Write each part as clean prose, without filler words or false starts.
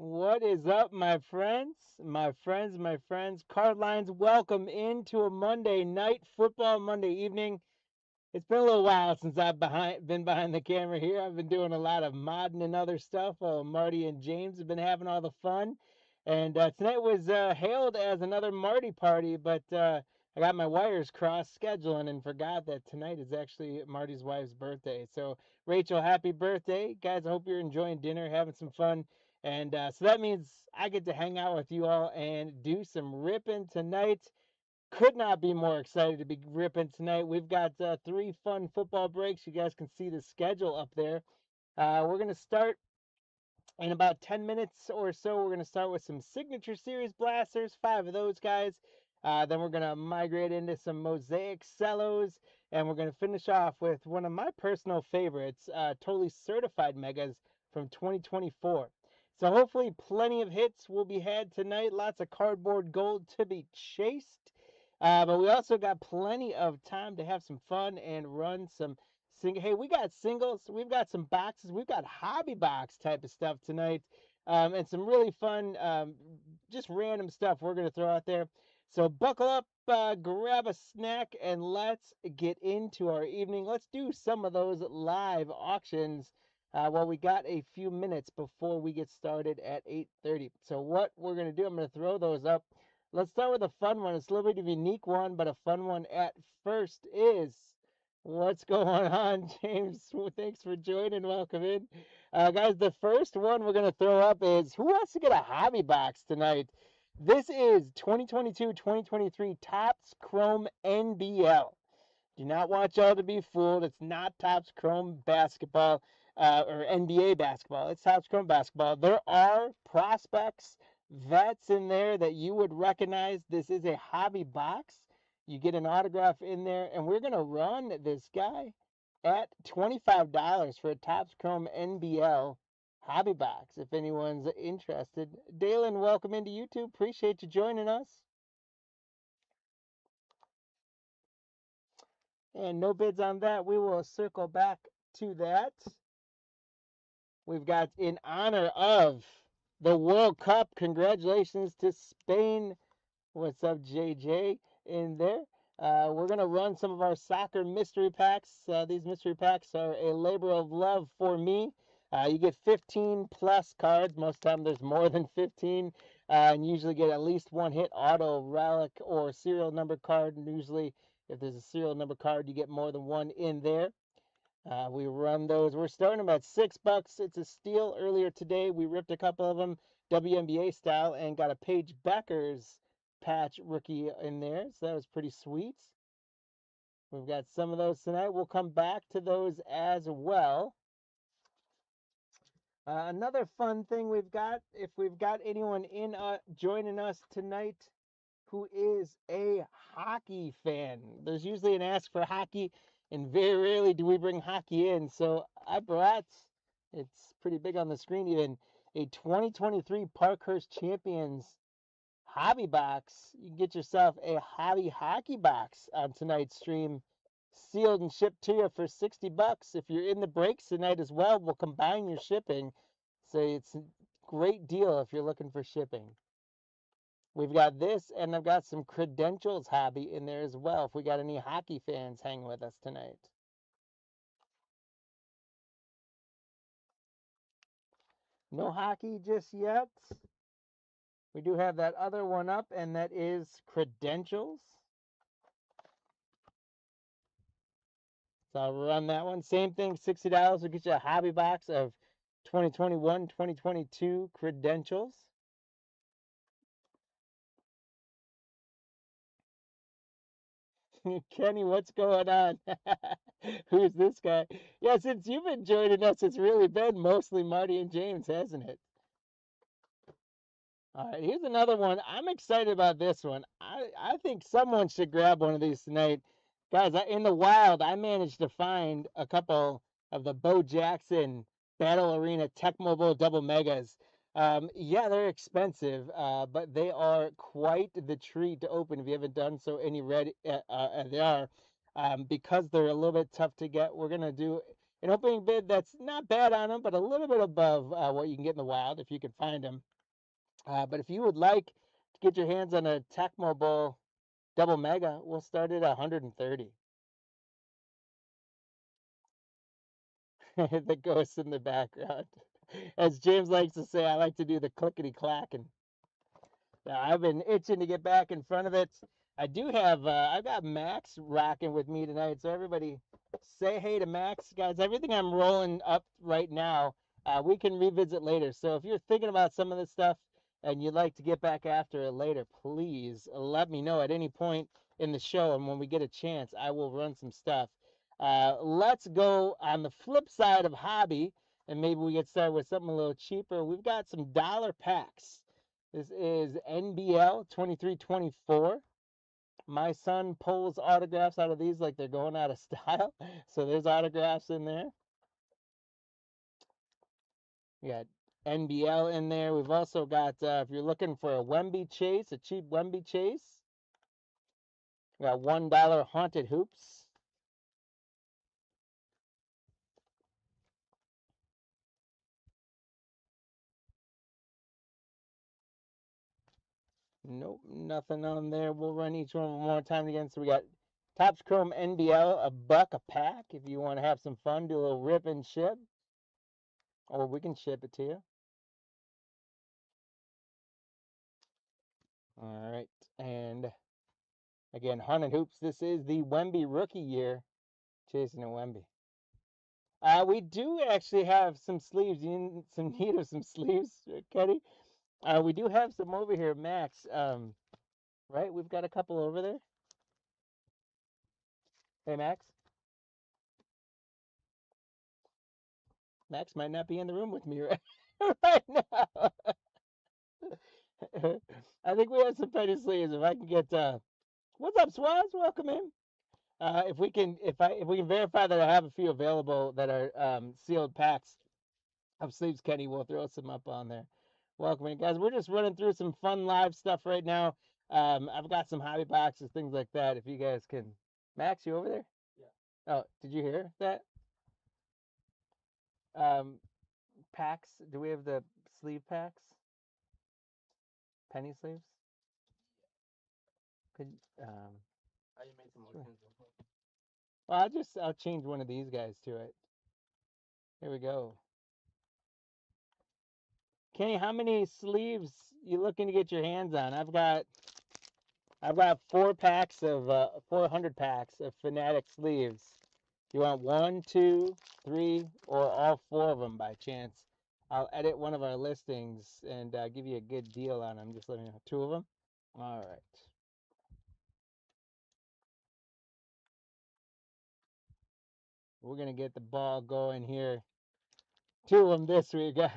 What is up, my friends? My friends. Card lines, welcome into a Monday night football, Monday evening. It's been a little while since been behind the camera here. I've been doing a lot of modding and other stuff while Marty and James have been having all the fun. And tonight was hailed as another Marty party, but I got my wires crossed scheduling and forgot that tonight is actually Marty's wife's birthday. So, Rachel, happy birthday. Guys, I hope you're enjoying dinner, having some fun. And so that means I get to hang out with you all and do some ripping tonight. Could not be more excited to be ripping tonight. We've got 3 fun football breaks. You guys can see the schedule up there. We're going to start in about 10 minutes or so. We're going to start with some Signature Series blasters, 5 of those guys. Then we're going to migrate into some Mosaic Cellos. And we're going to finish off with one of my personal favorites, Totally Certified Megas from 2024. So hopefully plenty of hits will be had tonight. Lots of cardboard gold to be chased. But we also got plenty of time to have some fun and run some Hey, we got singles, we've got some boxes, we've got hobby box type of stuff tonight, and some really fun, just random stuff we're going to throw out there. So buckle up, grab a snack, and let's get into our evening. Let's do some of those live auctions. Well, we got a few minutes before we get started at 8:30. So what we're going to do, I'm going to throw those up. Let's start with a fun one. It's a little bit of a unique one, but a fun one at first is what's going on, James? Thanks for joining. Welcome in. Guys, the first one we're going to throw up is who wants to get a hobby box tonight? This is 2022-2023 Topps Chrome NBL. Do not want y'all to be fooled. It's not Topps Chrome basketball or NBA basketball. It's Topps Chrome basketball. There are prospects, vets in there that you would recognize. This is a hobby box. You get an autograph in there, and we're going to run this guy at $25 for a Topps Chrome NBL hobby box, if anyone's interested. Dalen, welcome into YouTube. Appreciate you joining us. And no bids on that. We will circle back to that. We've got in honor of the World Cup. Congratulations to Spain. What's up, JJ, in there? We're going to run some of our soccer mystery packs. These mystery packs are a labor of love for me. You get 15 plus cards. Most of the time there's more than 15. And usually get at least one hit auto, relic, or serial number card. And usually if there's a serial number card, you get more than one in there. We run those. We're starting them at $6. It's a steal. Earlier today, we ripped a couple of them WNBA style and got a Paige Beckers patch rookie in there. So that was pretty sweet. We've got some of those tonight. We'll come back to those as well. Another fun thing we've got, if we've got anyone in joining us tonight who is a hockey fan. There's usually an ask for hockey, and very rarely do we bring hockey in. So I brought, it's pretty big on the screen even, a 2023 Parkhurst Champions hobby box. You can get yourself a hobby hockey box on tonight's stream, sealed and shipped to you for $60. If you're in the breaks tonight as well, we'll combine your shipping. So it's a great deal if you're looking for shipping. We've got this, and I've got some credentials hobby in there as well if we got any hockey fans hanging with us tonight. No hockey just yet. We do have that other one up, and that is credentials. So I'll run that one. Same thing, $60 will get you a hobby box of 2021, 2022 credentials. Kenny, what's going on? Who's this guy? Yeah, since you've been joining us, it's really been mostly Marty and James, hasn't it? All right, here's another one. I'm excited about this one. I think someone should grab one of these tonight. Guys, in the wild, I managed to find a couple of the Bo Jackson Battle Arena Tech Mobile Double Megas. Yeah, they're expensive, but they are quite the treat to open if you haven't done so. They are. Because they're a little bit tough to get, we're going to do an opening bid that's not bad on them, but a little bit above what you can get in the wild if you can find them. But if you would like to get your hands on a Tecmo Bowl double mega, we'll start at 130. The ghost in the background. As James likes to say, I like to do the clickety clacking. I've been itching to get back in front of it. I do have, I've got Max rocking with me tonight. So everybody say hey to Max. Guys, everything I'm rolling up right now, we can revisit later. So if you're thinking about some of this stuff and you'd like to get back after it later, please let me know at any point in the show. And when we get a chance, I will run some stuff. Let's go on the flip side of hobby, and maybe we get started with something a little cheaper. We've got some dollar packs. This is NBL 2324. My son pulls autographs out of these like they're going out of style. So there's autographs in there. We got NBL in there. We've also got, if you're looking for a Wemby chase, a cheap Wemby chase, we got $1 haunted hoops. Nope, nothing on there. We'll run each one more time again. So we got Topps Chrome NBL, $1 a pack. If you want to have some fun, do a little rip and ship, or we can ship it to you. All right, and again, Haunted Hoops. This is the Wemby rookie year, chasing a Wemby. We do actually have some sleeves. You need some need of some sleeves, Kenny? We do have some over here, Max. Right? We've got a couple over there. Hey, Max. Max might not be in the room with me right now. I think we have some penny sleeves. If I can get, what's up, Swaz? Welcome in. If we can verify that I have a few available that are sealed packs of sleeves, Kenny, we'll throw some up on there. Welcome in, guys. We're just running through some fun live stuff right now. I've got some hobby boxes, things like that. If you guys can, Max, you over there? Yeah. Oh, did you hear that? Packs. Do we have the sleeve packs? Penny sleeves? Could How you make some motions? Well, I'll change one of these guys to it. Here we go. Kenny, how many sleeves you looking to get your hands on? I've got 4 packs of 400 packs of Fanatic sleeves. You want 1, 2, 3, or all 4 of them by chance? I'll edit one of our listings and give you a good deal on them. Just let me know. 2 of them? All right. We're going to get the ball going here. 2 of them this week. All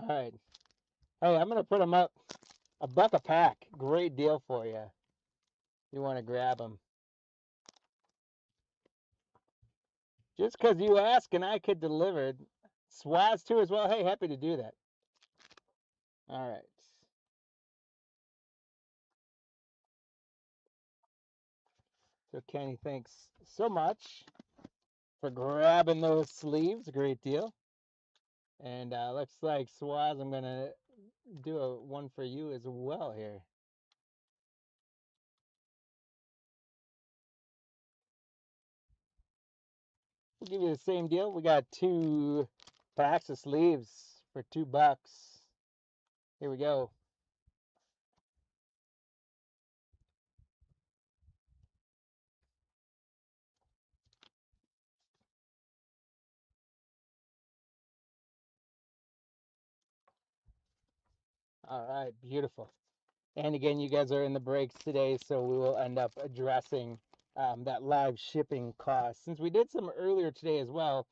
right. Hey, I'm going to put them up $1 a pack. Great deal for you. You want to grab them. Just because you ask and I could deliver. Swaz too as well. Hey, happy to do that. All right. So Kenny, thanks so much for grabbing those sleeves. Great deal. And looks like Swaz, I'm gonna do one for you as well here. We'll give you the same deal. We got 2 packs of sleeves for $2. Here we go. All right, beautiful. And again, you guys are in the breaks today, so we will end up addressing that live shipping cost. Since we did some earlier today as well,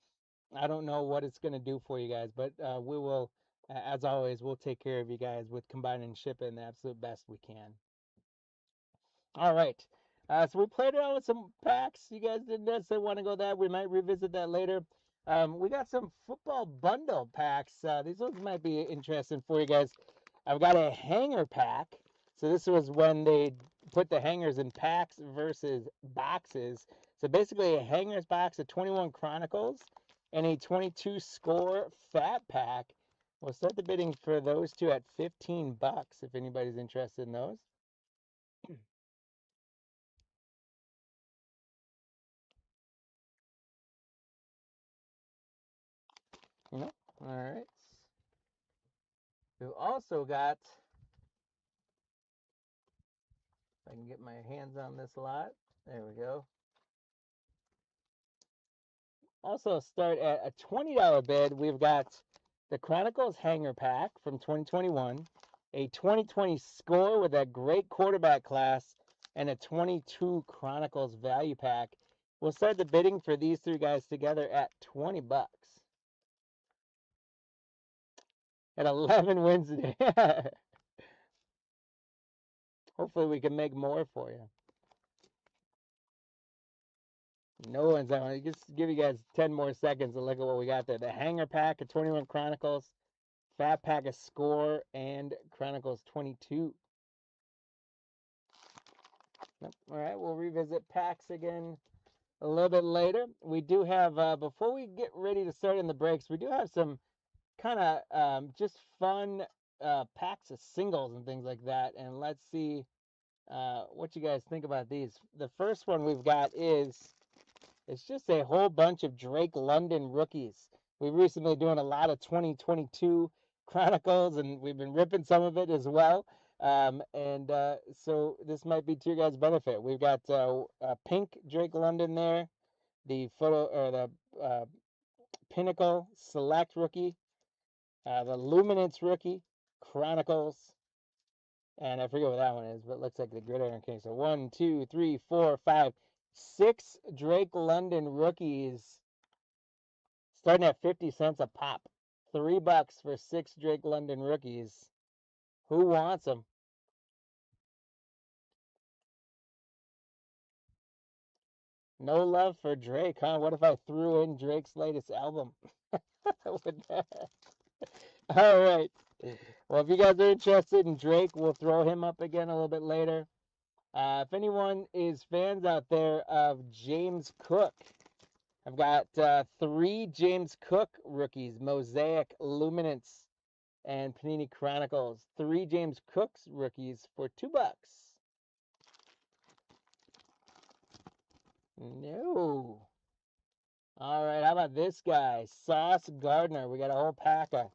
I don't know what it's going to do for you guys, but we will, as always, we'll take care of you guys with combining shipping the absolute best we can. All right. So we played around with some packs. You guys didn't necessarily want to go that. We might revisit that later. We got some football bundle packs. These ones might be interesting for you guys. I've got a hanger pack. So this was when they put the hangers in packs versus boxes. So basically a hangers box of 21 Chronicles and a 22 score fat pack. We'll start the bidding for those two at $15 if anybody's interested in those. No? All right. We've also got, if I can get my hands on this lot, there we go. Also start at a $20 bid. We've got the Chronicles Hanger Pack from 2021, a 2020 score with a great quarterback class, and a 22 Chronicles Value Pack. We'll start the bidding for these three guys together at $20. At 11 wins today. Hopefully we can make more for you. No one's on. Just give you guys 10 more seconds to look at what we got there. The Hanger Pack of 21 Chronicles, Fat Pack of Score, and Chronicles 22. All right, we'll revisit packs again a little bit later. We do have, before we get ready to start in the breaks, we do have some kind of just fun packs of singles and things like that. And let's see what you guys think about these. The first one we've got is, it's just a whole bunch of Drake London rookies. We've recently doing a lot of 2022 Chronicles, and we've been ripping some of it as well. So this might be to your guys' benefit. We've got a pink Drake London there, the photo or the Pinnacle Select rookie, the Luminance rookie, Chronicles, and I forget what that one is, but it looks like the Gridiron King. So 1, 2, 3, 4, 5, 6 Drake London rookies, starting at 50 cents a pop. $3 for 6 Drake London rookies. Who wants them? No love for Drake, huh? What if I threw in Drake's latest album? All right. Well, if you guys are interested in Drake, we'll throw him up again a little bit later. If anyone is fans out there of James Cook, I've got 3 James Cook rookies, Mosaic, Luminance, and Panini Chronicles. 3 James Cook's rookies for $2. No. All right, how about this guy, Sauce Gardner? We got a whole pack of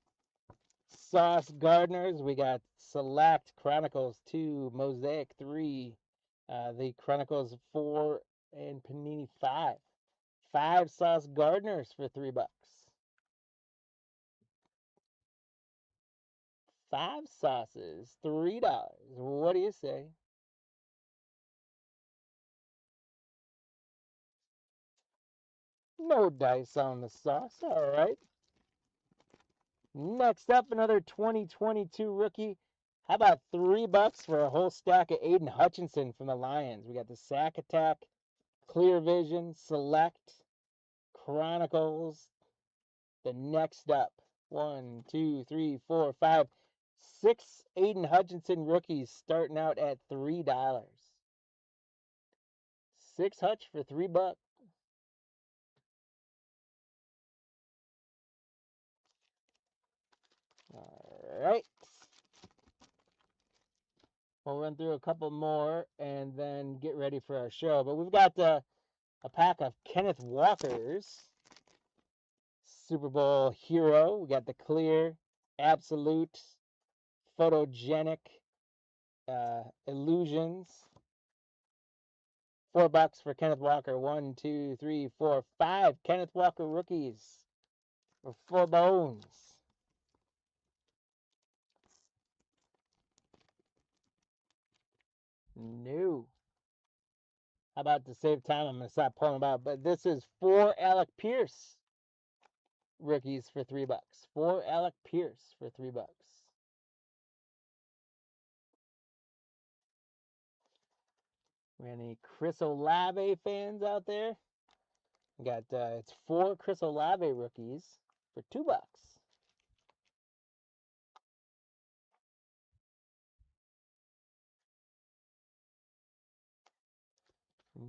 Sauce Gardners. We got Select Chronicles 2, Mosaic 3, the Chronicles 4, and Panini 5. 5 Sauce Gardners for $3. 5 sauces, $3. What do you say? No dice on the sauce. All right. Next up, another 2022 rookie. How about $3 for a whole stack of Aiden Hutchinson from the Lions? We got the Sack Attack, Clear Vision, Select, Chronicles. The next up, 1, 2, 3, 4, 5, 6 Aiden Hutchinson rookies starting out at $3. 6 Hutch for $3. All right. We'll run through a couple more and then get ready for our show. But we've got a pack of Kenneth Walker's Super Bowl hero. We got the clear, absolute, photogenic, illusions. $4 for Kenneth Walker. 1, 2, 3, 4, 5 Kenneth Walker rookies for 4 bones. No. How about to save time? I'm going to stop pulling about. But this is 4 Alec Pierce rookies for $3. 4 Alec Pierce for $3. We got any Chris Olave fans out there? We got it's 4 Chris Olave rookies for $2.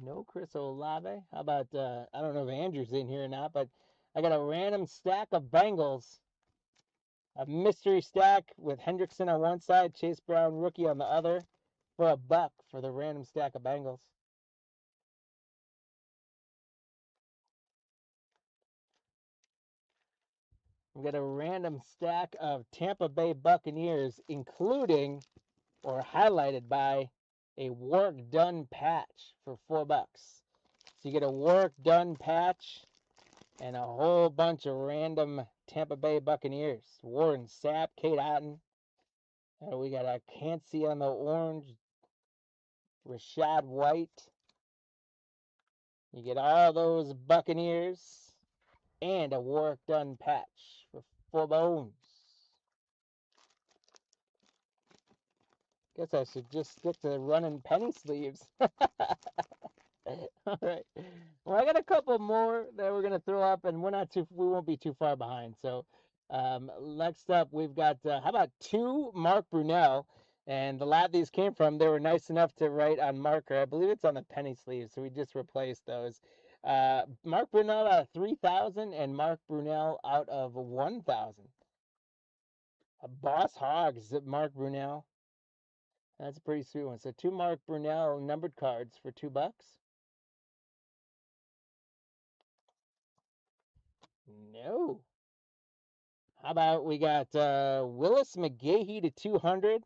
No Chris Olave. How about I don't know if Andrew's in here or not, but I got a random stack of Bengals. A mystery stack with Hendrickson on one side, Chase Brown rookie on the other, for $1 for the random stack of Bengals. We got a random stack of Tampa Bay Buccaneers, including or highlighted by a work done patch for $4. So you get a work done patch and a whole bunch of random Tampa Bay Buccaneers. Warren Sapp, Kate Otten. We got a Cansey on the orange, Rashad White. You get all those Buccaneers and a work done patch for $4. Guess I should just stick to running penny sleeves. All right. Well, I got a couple more that we're gonna throw up, and we won't be too far behind. So, next up, we've got how about 2 Mark Brunell, and the lab these came from, they were nice enough to write on marker. I believe it's on the penny sleeve, so we just replaced those. Mark Brunell out of 3,000, and Mark Brunell out of 1,000. Boss Hogs, Mark Brunell. That's a pretty sweet one. So 2 Mark Brunell numbered cards for $2. No. How about we got Willis McGahee to 200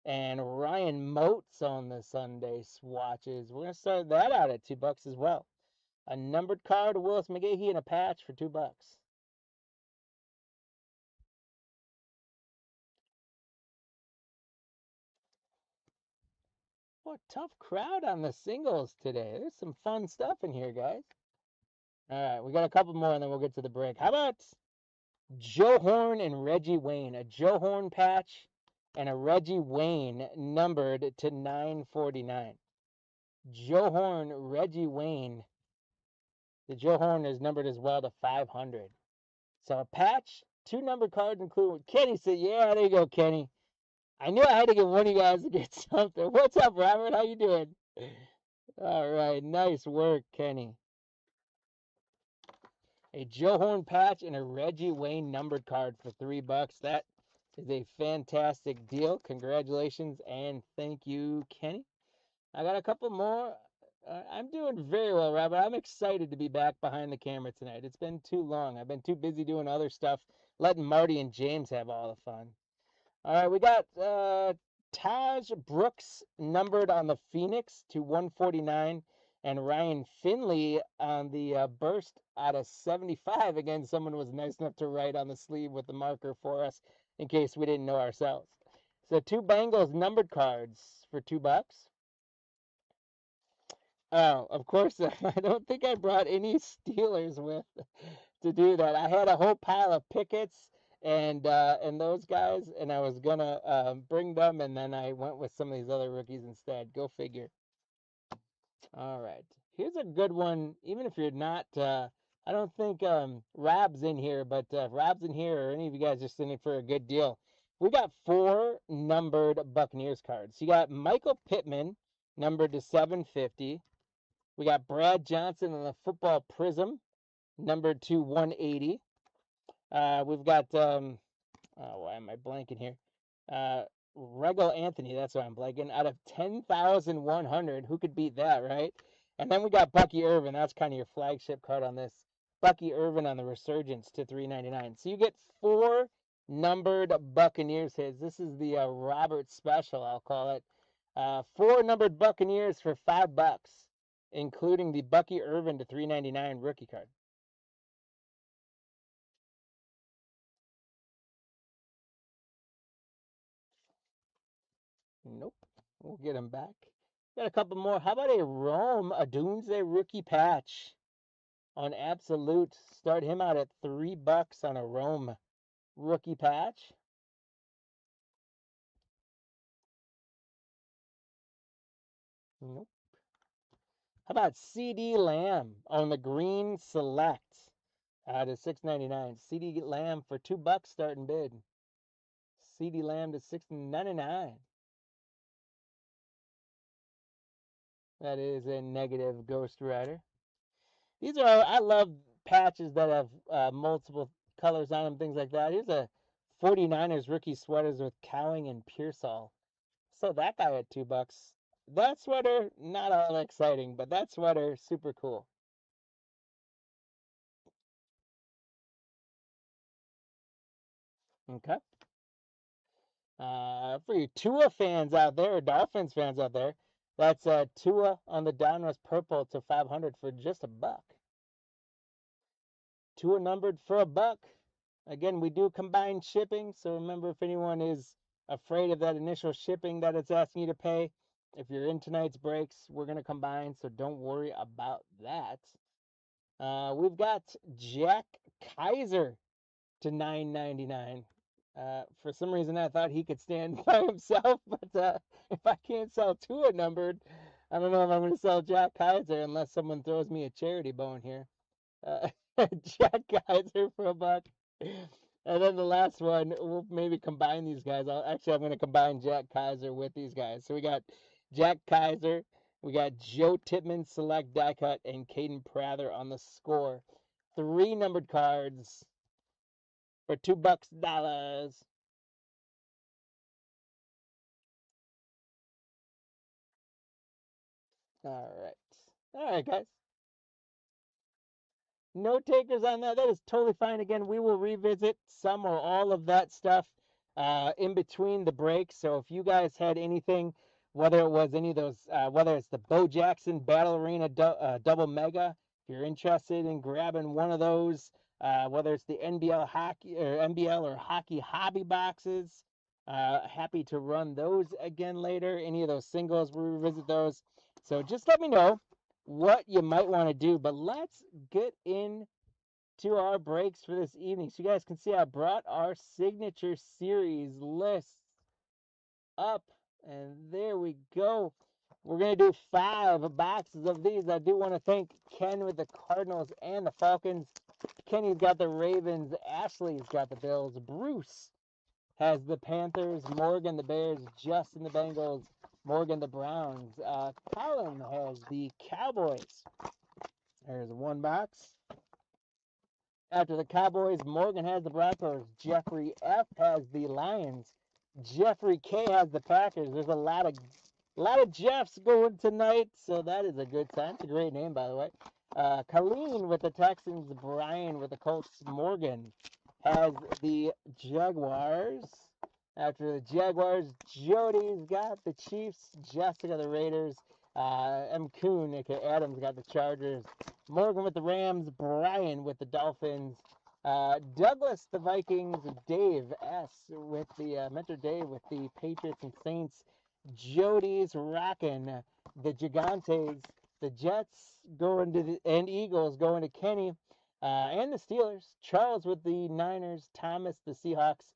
and Ryan Moats on the Sunday swatches. We're going to start that out at $2 as well. A numbered card, Willis McGahee, and a patch for $2. What a tough crowd on the singles today. There's some fun stuff in here, guys. All right, we got a couple more and then we'll get to the break. How about Joe Horn and Reggie Wayne? A Joe Horn patch and a Reggie Wayne numbered to 949. Joe Horn, Reggie Wayne. The Joe Horn is numbered as well to 500. So a patch, 2 numbered cards included. Kenny said, yeah, there you go, Kenny. I knew I had to get one of you guys to get something. What's up, Robert? How you doing? All right, nice work, Kenny. A Joe Horn patch and a Reggie Wayne numbered card for $3. That is a fantastic deal. Congratulations and thank you, Kenny. I got a couple more. I'm doing very well, Robert. I'm excited to be back behind the camera tonight. It's been too long. I've been too busy doing other stuff, letting Marty and James have all the fun. All right, we got Taj Brooks numbered on the Phoenix to 149, and Ryan Finley on the burst out of 75. Again, someone was nice enough to write on the sleeve with the marker for us in case we didn't know ourselves. So 2 Bengals numbered cards for $2. Oh, of course, I don't think I brought any Steelers with to do that. I had a whole pile of Pickett's and those guys, and I was gonna bring them, and then I went with some of these other rookies instead. Go figure. All right, here's a good one. Even if you're not, I don't think Rob's in here, but if Rob's in here or any of you guys just in it for a good deal, we got 4 numbered Buccaneers cards. You got Michael Pittman numbered to 750. We got Brad Johnson on the football prism, numbered to 180. We've got, why am I blanking here? Regal Anthony, that's why I'm blanking, out of 10,100. Who could beat that, right? And then we got Bucky Irvin. That's kind of your flagship card on this. Bucky Irvin on the Resurgence to 399. So you get 4 numbered Buccaneers hits. This is the Robert special, I'll call it. 4 numbered Buccaneers for $5. Including the Bucky Irvin to 399 rookie card. Nope. We'll get him back. Got a couple more. How about a Rome Odunze rookie patch on Absolute? Start him out at $3 on a Rome rookie patch. Nope. How about CD Lamb on the Green Select out of $6.99? CD Lamb for $2 starting bid. CD Lamb to $6.99. That is a negative Ghost Rider. These are, I love patches that have multiple colors on them, things like that. Here's a 49ers rookie sweaters with Cowing and Pearsall. So that guy at $2. That sweater, not all exciting, but that sweater, super cool. Okay. For you Tua fans out there, Dolphins fans out there, that's Tua on the Donruss purple to 500 for just $1. Tua numbered for $1. Again, we do combine shipping, so remember if anyone is afraid of that initial shipping that it's asking you to pay, if you're in tonight's breaks, we're going to combine, so don't worry about that. We've got Jack Kaiser to $9.99. For some reason, I thought he could stand by himself, but if I can't sell Tua numbered, I don't know if I'm going to sell Jack Kaiser unless someone throws me a charity bone here. Uh, Jack Kaiser for $1. And then the last one, we'll maybe combine these guys. I'm going to combine Jack Kaiser with these guys. So we got Jack Kaiser, we got Joe Tippmann select die cut, and Caden Prather on the score. 3 numbered cards for $2. All right, guys. No takers on that. That is totally fine. Again, we will revisit some or all of that stuff in between the breaks. So if you guys had anything, whether it was any of those, whether it's the Bo Jackson Battle Arena double mega, if you're interested in grabbing one of those, whether it's the NBL or hockey hobby boxes, happy to run those again later. Any of those singles, we'll revisit those. So just let me know what you might want to do. But let's get in to our breaks for this evening. So you guys can see I brought our signature series lists up, and there we go. We're going to do 5 boxes of these. I do want to thank Ken with the Cardinals and the Falcons. Kenny's got the Ravens. Ashley's got the Bills. Bruce has the Panthers. Morgan the Bears. Justin the Bengals. Morgan the Browns. Colin has the Cowboys. There's 1 box. After the Cowboys, Morgan has the Broncos. Jeffrey F has the Lions. Jeffrey K has the Packers. There's a lot of Jeffs going tonight, so that is a good sign. It's a great name, by the way. Colleen with the Texans. Brian with the Colts. Morgan has the Jaguars. After the Jaguars, Jody's got the Chiefs. Jessica the Raiders. M. Kuhn, aka Adams, got the Chargers. Morgan with the Rams. Brian with the Dolphins. Douglas the Vikings. Dave S with the Mentor Dave with the Patriots and Saints. Jody's rocking the Gigantes. The Jets going to and Eagles going to Kenny. And the Steelers. Charles with the Niners. Thomas the Seahawks.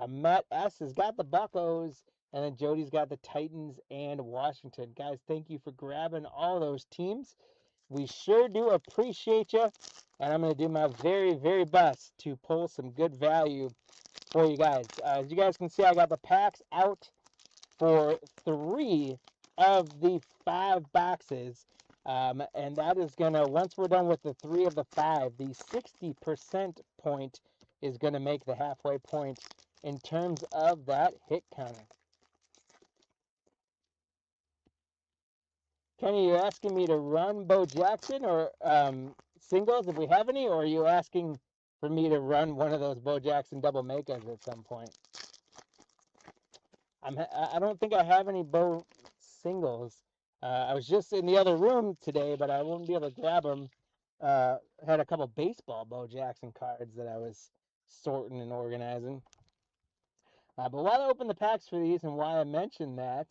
Matt S has got the Buccos. And then Jody's got the Titans and Washington. Guys, thank you for grabbing all those teams. We sure do appreciate you. And I'm going to do my very, very best to pull some good value for you guys. As you guys can see, I got the packs out for 3 of the 5 boxes. And that is going to, once we're done with the 3 of the 5, the 60% point is going to make the halfway point in terms of that hit counter. Kenny, you asking me to run Bo Jackson or singles if we have any, or are you asking for me to run one of those Bo Jackson double megas at some point? I don't think I have any Bo singles. I was just in the other room today, but I won't be able to grab them. Had a couple baseball Bo Jackson cards that I was sorting and organizing. But while I open the packs for these and why I mentioned that,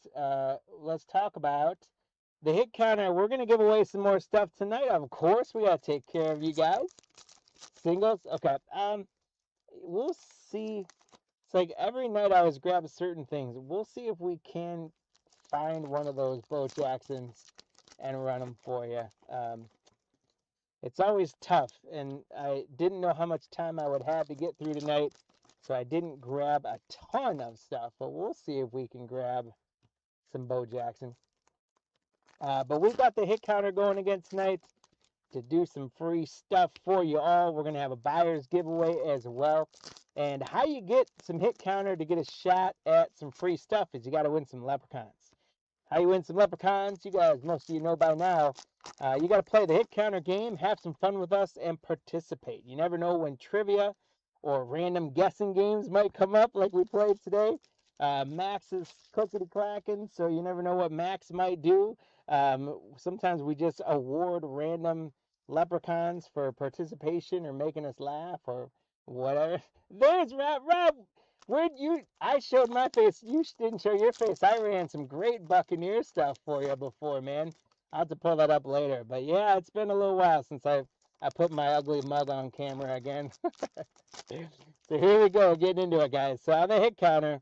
let's talk about the hit counter. We're going to give away some more stuff tonight. Of course, we got to take care of you guys. Singles? Okay. We'll see. It's like every night I always grab certain things. We'll see if we can find one of those Bo Jacksons and run them for you. It's always tough, and I didn't know how much time I would have to get through tonight, so I didn't grab a ton of stuff, but we'll see if we can grab some Bo Jackson. But we've got the hit counter going again tonight to do some free stuff for you all. We're going to have a buyer's giveaway as well. And how you get some hit counter to get a shot at some free stuff is you got to win some leprechauns. How you win some leprechauns, you guys, most of you know by now. You got to play the hit counter game, have some fun with us, and participate. You never know when trivia or random guessing games might come up like we played today. Max is clickety clacking, so you never know what Max might do. Sometimes we just award random leprechauns for participation or making us laugh or whatever. There's Rob. Rob, where'd you? I showed my face. You didn't show your face. I ran some great Buccaneer stuff for you before, man. I'll have to pull that up later. But yeah, it's been a little while since I put my ugly mug on camera again. So here we go, getting into it, guys. So on the hit counter,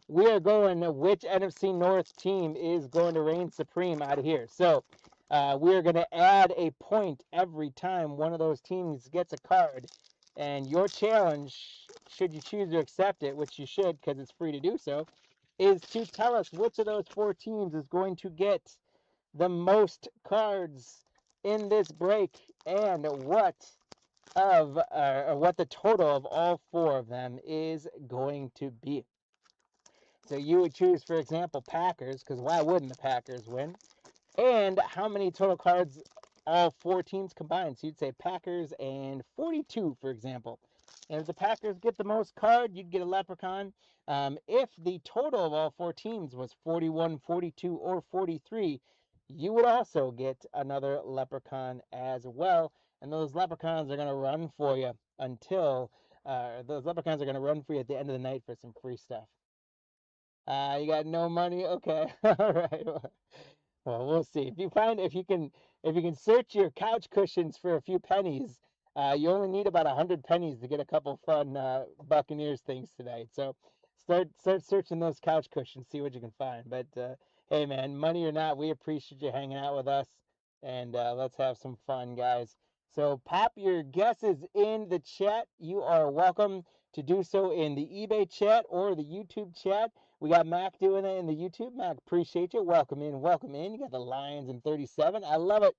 we are going to which NFC North team is going to reign supreme out of here. So we are going to add a point every time one of those teams gets a card. And your challenge, should you choose to accept it, which you should because it's free to do so, is to tell us which of those 4 teams is going to get the most cards in this break and what the total of all 4 of them is going to be. So you would choose, for example, Packers, because why wouldn't the Packers win? And how many total cards all 4 teams combined. So you'd say Packers and 42, for example. And if the Packers get the most card, you'd get a leprechaun. If the total of all 4 teams was 41, 42, or 43, you would also get another leprechaun as well. And those leprechauns are going to run for you until those leprechauns are going to run for you at the end of the night for some free stuff. You got no money? Okay. All right. Well, we'll see. If you can search your couch cushions for a few pennies, you only need about 100 pennies to get a couple fun Buccaneers things tonight. So start searching those couch cushions, see what you can find. But hey, man, money or not, we appreciate you hanging out with us, and let's have some fun, guys. So pop your guesses in the chat. You are welcome to do so in the eBay chat or the YouTube chat. We got Mac doing it in the YouTube. Mac, appreciate you. Welcome in, welcome in. You got the Lions in 37. I love it.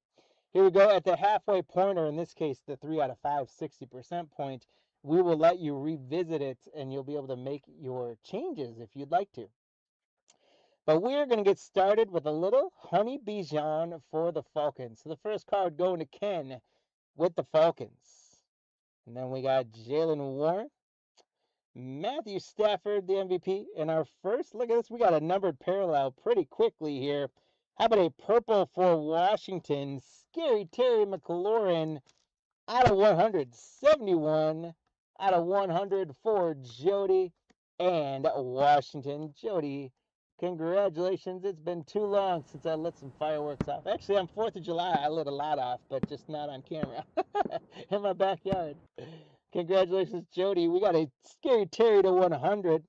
Here we go at the halfway point, or in this case, the 3 out of 5, 60% point. We will let you revisit it, and you'll be able to make your changes if you'd like to. But we're going to get started with a little Honey Bijan for the Falcons. So the first card going to Ken with the Falcons. And then we got Jalen Warren. Matthew Stafford, the MVP. And our first, look at this, we got a numbered parallel pretty quickly here. How about a purple for Washington? Scary Terry McLaurin out of 100. 71 out of 100 for Jody and Washington. Jody, congratulations. It's been too long since I lit some fireworks off. Actually, on 4th of July, I lit a lot off, but just not on camera in my backyard. Congratulations, Jody. We got a Scary Terry to 100.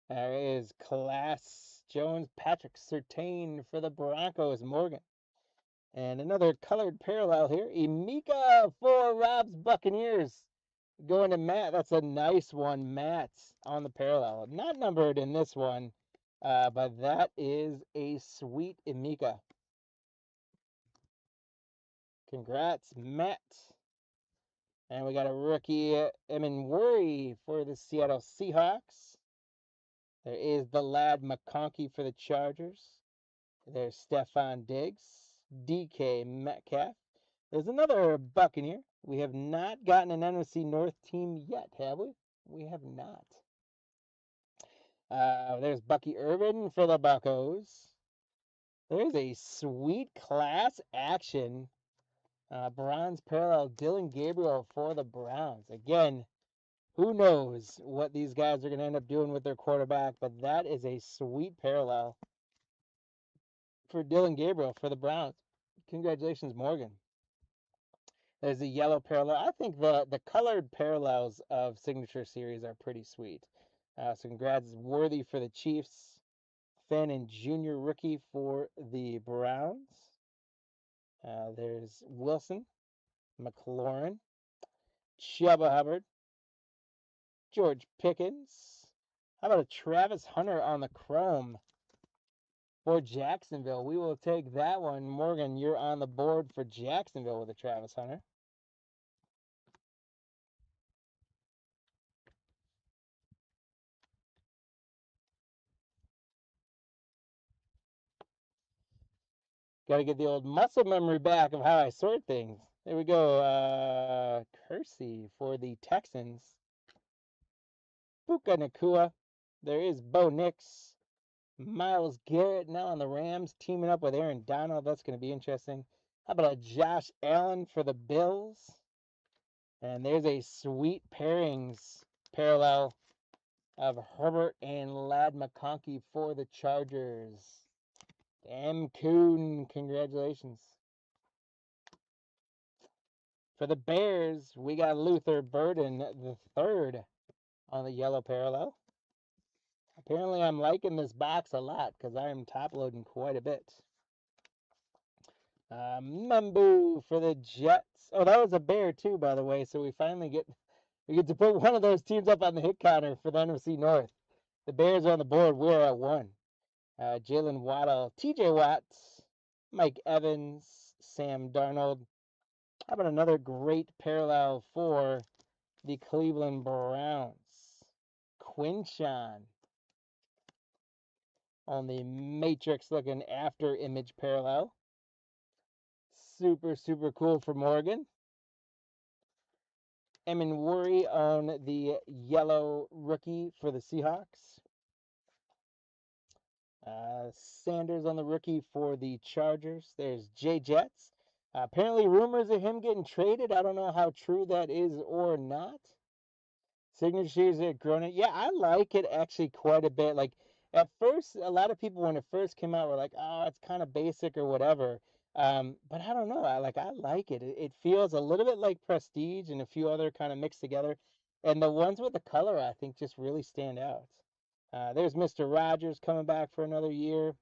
There is Class Jones, Patrick Surtain for the Broncos, Morgan. And another colored parallel here. Emeka for Rob's Buccaneers. Going to Matt. That's a nice one, Matt, on the parallel. Not numbered in this one, but that is a sweet Emeka. Congrats, Matt. And we got a rookie, Emin Worry for the Seattle Seahawks. There is the lad McConkey for the Chargers. There's Stephon Diggs, DK Metcalf. There's another Buccaneer. We have not gotten an NFC North team yet, have we? We have not. There's Bucky Irvin for the Buccos. There's a sweet class action bronze parallel Dylan Gabriel for the Browns. Again, who knows what these guys are going to end up doing with their quarterback, but that is a sweet parallel for Dylan Gabriel for the Browns. Congratulations, Morgan. There's a yellow parallel. I think the colored parallels of Signature Series are pretty sweet. So congrats, Worthy for the Chiefs. Finn and Junior rookie for the Browns. There's Wilson, McLaurin, Chuba Hubbard, George Pickens. How about a Travis Hunter on the chrome for Jacksonville? We will take that one. Morgan, you're on the board for Jacksonville with a Travis Hunter. Got to get the old muscle memory back of how I sort things. There we go. Kersey for the Texans. Puka Nakua. There is Bo Nix. Myles Garrett now on the Rams, teaming up with Aaron Donald. That's going to be interesting. How about a Josh Allen for the Bills? And there's a sweet pairings parallel of Herbert and Ladd McConkey for the Chargers. M. Coon, congratulations. For the Bears, we got Luther Burden the third on the yellow parallel. Apparently, I'm liking this box a lot because I am top loading quite a bit. Mumbu for the Jets. Oh, that was a Bear too, by the way. So we finally get to put one of those teams up on the hit counter for the NFC North. The Bears are on the board. We're at 1. Jalen Waddle, T.J. Watts, Mike Evans, Sam Darnold. How about another great parallel for the Cleveland Browns? Quinshawn on the Matrix-looking after image parallel. Super, super cool for Morgan. Emin Worry on the yellow rookie for the Seahawks. Sanders on the rookie for the Chargers. There's Jay Jets. Apparently rumors of him getting traded. I don't know how true that is or not. Signatures at Gronin. Yeah, I like it actually quite a bit. Like at first, a lot of people when it first came out were like, "Oh, it's kind of basic or whatever." But I don't know. I like it. It feels a little bit like Prestige and a few other kind of mixed together. And the ones with the color, I think, just really stand out. There's Mr. Rogers coming back for another year.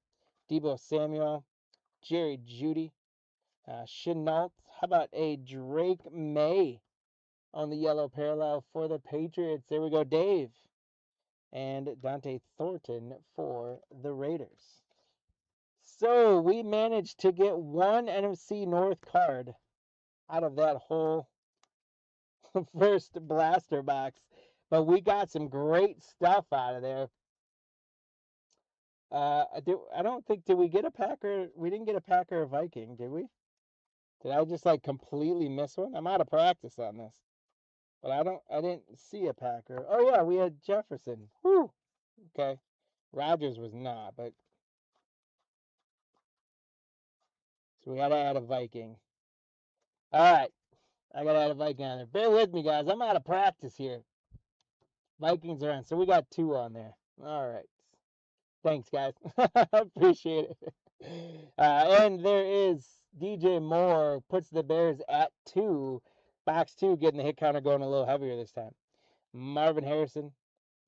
Debo Samuel, Jerry Jeudy, Chenault. How about a Drake May on the yellow parallel for the Patriots? There we go, Dave. And Dante Thornton for the Raiders. So we managed to get one NFC North card out of that whole first blaster box. But we got some great stuff out of there. I don't think, did we get a Packer? We didn't get a Packer or Viking, did we? Did I just like completely miss one? I'm out of practice on this. But I didn't see a Packer. Oh yeah, we had Jefferson. Whew. Okay. Rodgers was not, but so we gotta add a Viking. Alright. I gotta add a Viking on there. Bear with me, guys. I'm out of practice here. Vikings are on. So we got 2 on there. Alright. Thanks, guys. Appreciate it. And there is DJ Moore puts the Bears at 2. Box 2 getting the hit counter going a little heavier this time. Marvin Harrison.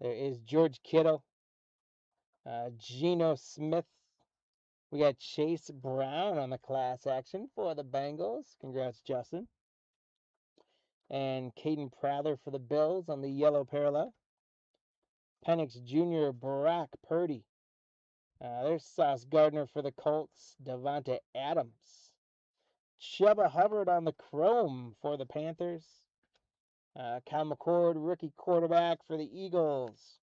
There is George Kittle. Geno Smith. We got Chase Brown on the class action for the Bengals. Congrats, Justin. And Caden Prather for the Bills on the yellow parallel. Penix Jr., Brock Purdy. There's Sauce Gardner for the Colts. Devontae Adams. Chuba Hubbard on the chrome for the Panthers. Kyle McCord, rookie quarterback for the Eagles.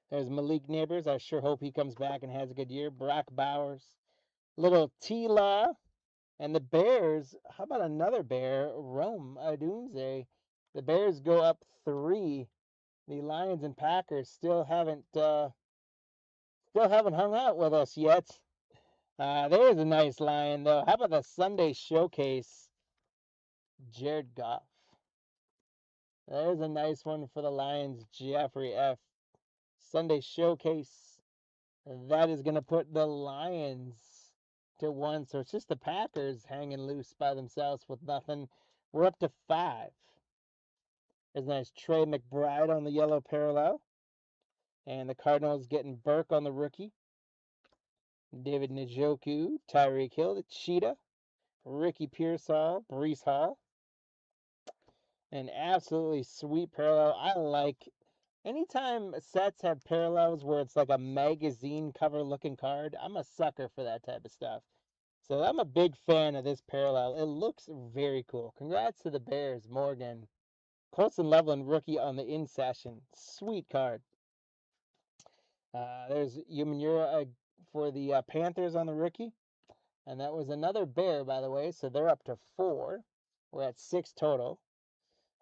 There's Malik Neighbors. I sure hope he comes back and has a good year. Brock Bowers. Little T-Law. And the Bears, how about another Bear? Rome Odunze. The Bears go up 3. The Lions and Packers still haven't hung out with us yet. There's a nice Lion, though. How about the Sunday Showcase? Jared Goff. There's a nice one for the Lions, Jeffrey F. Sunday Showcase. That is going to put the Lions to 1. So it's just the Packers hanging loose by themselves with nothing. We're up to 5. There's a nice Trey McBride on the yellow parallel. And the Cardinals getting Burke on the rookie. David Njoku, Tyreek Hill, the Cheetah, Ricky Pearsall, Breece Hall. An absolutely sweet parallel. I like anytime sets have parallels where it's like a magazine cover looking card. I'm a sucker for that type of stuff. So I'm a big fan of this parallel. It looks very cool. Congrats to the Bears, Morgan. Colson Loveland, rookie on the in session. Sweet card. There's Umanura for the Panthers on the rookie. And that was another bear, by the way, so they're up to 4. We're at 6 total.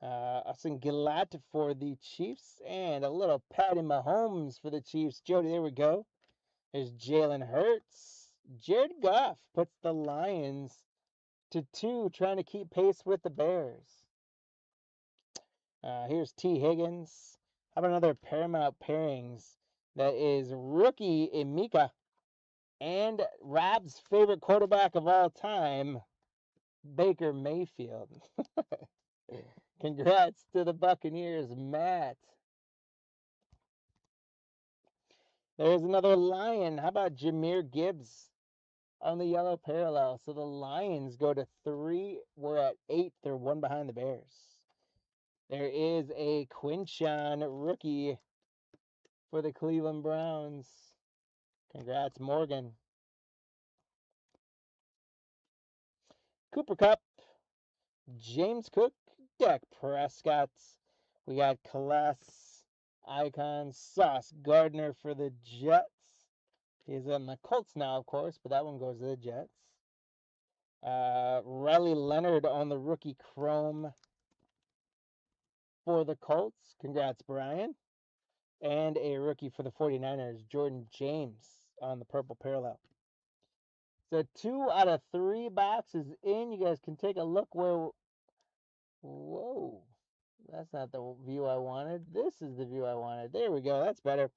Austin Gillette for the Chiefs, and a little Patty Mahomes for the Chiefs. Jody, there we go. There's Jalen Hurts. Jared Goff puts the Lions to 2, trying to keep pace with the Bears. Here's T. Higgins. How about another Paramount pairings? That is rookie Emeka and Rob's favorite quarterback of all time, Baker Mayfield. Congrats to the Buccaneers, Matt. There's another Lion. How about Jahmyr Gibbs on the yellow parallel? So the Lions go to 3. We're at 8. They're 1 behind the Bears. There is a Quinshawn rookie for the Cleveland Browns. Congrats, Morgan. Cooper Kupp, James Cook, Dak Prescott. We got Class Icon Sauce Gardner for the Jets. He's on the Colts now, of course, but that one goes to the Jets. Riley Leonard on the rookie Chrome for the Colts. Congrats, Brian. And a rookie for the 49ers, Jordan James on the purple parallel. So 2 out of 3 boxes in. You guys can take a look where... Whoa. That's not the view I wanted. This is the view I wanted. There we go. That's better.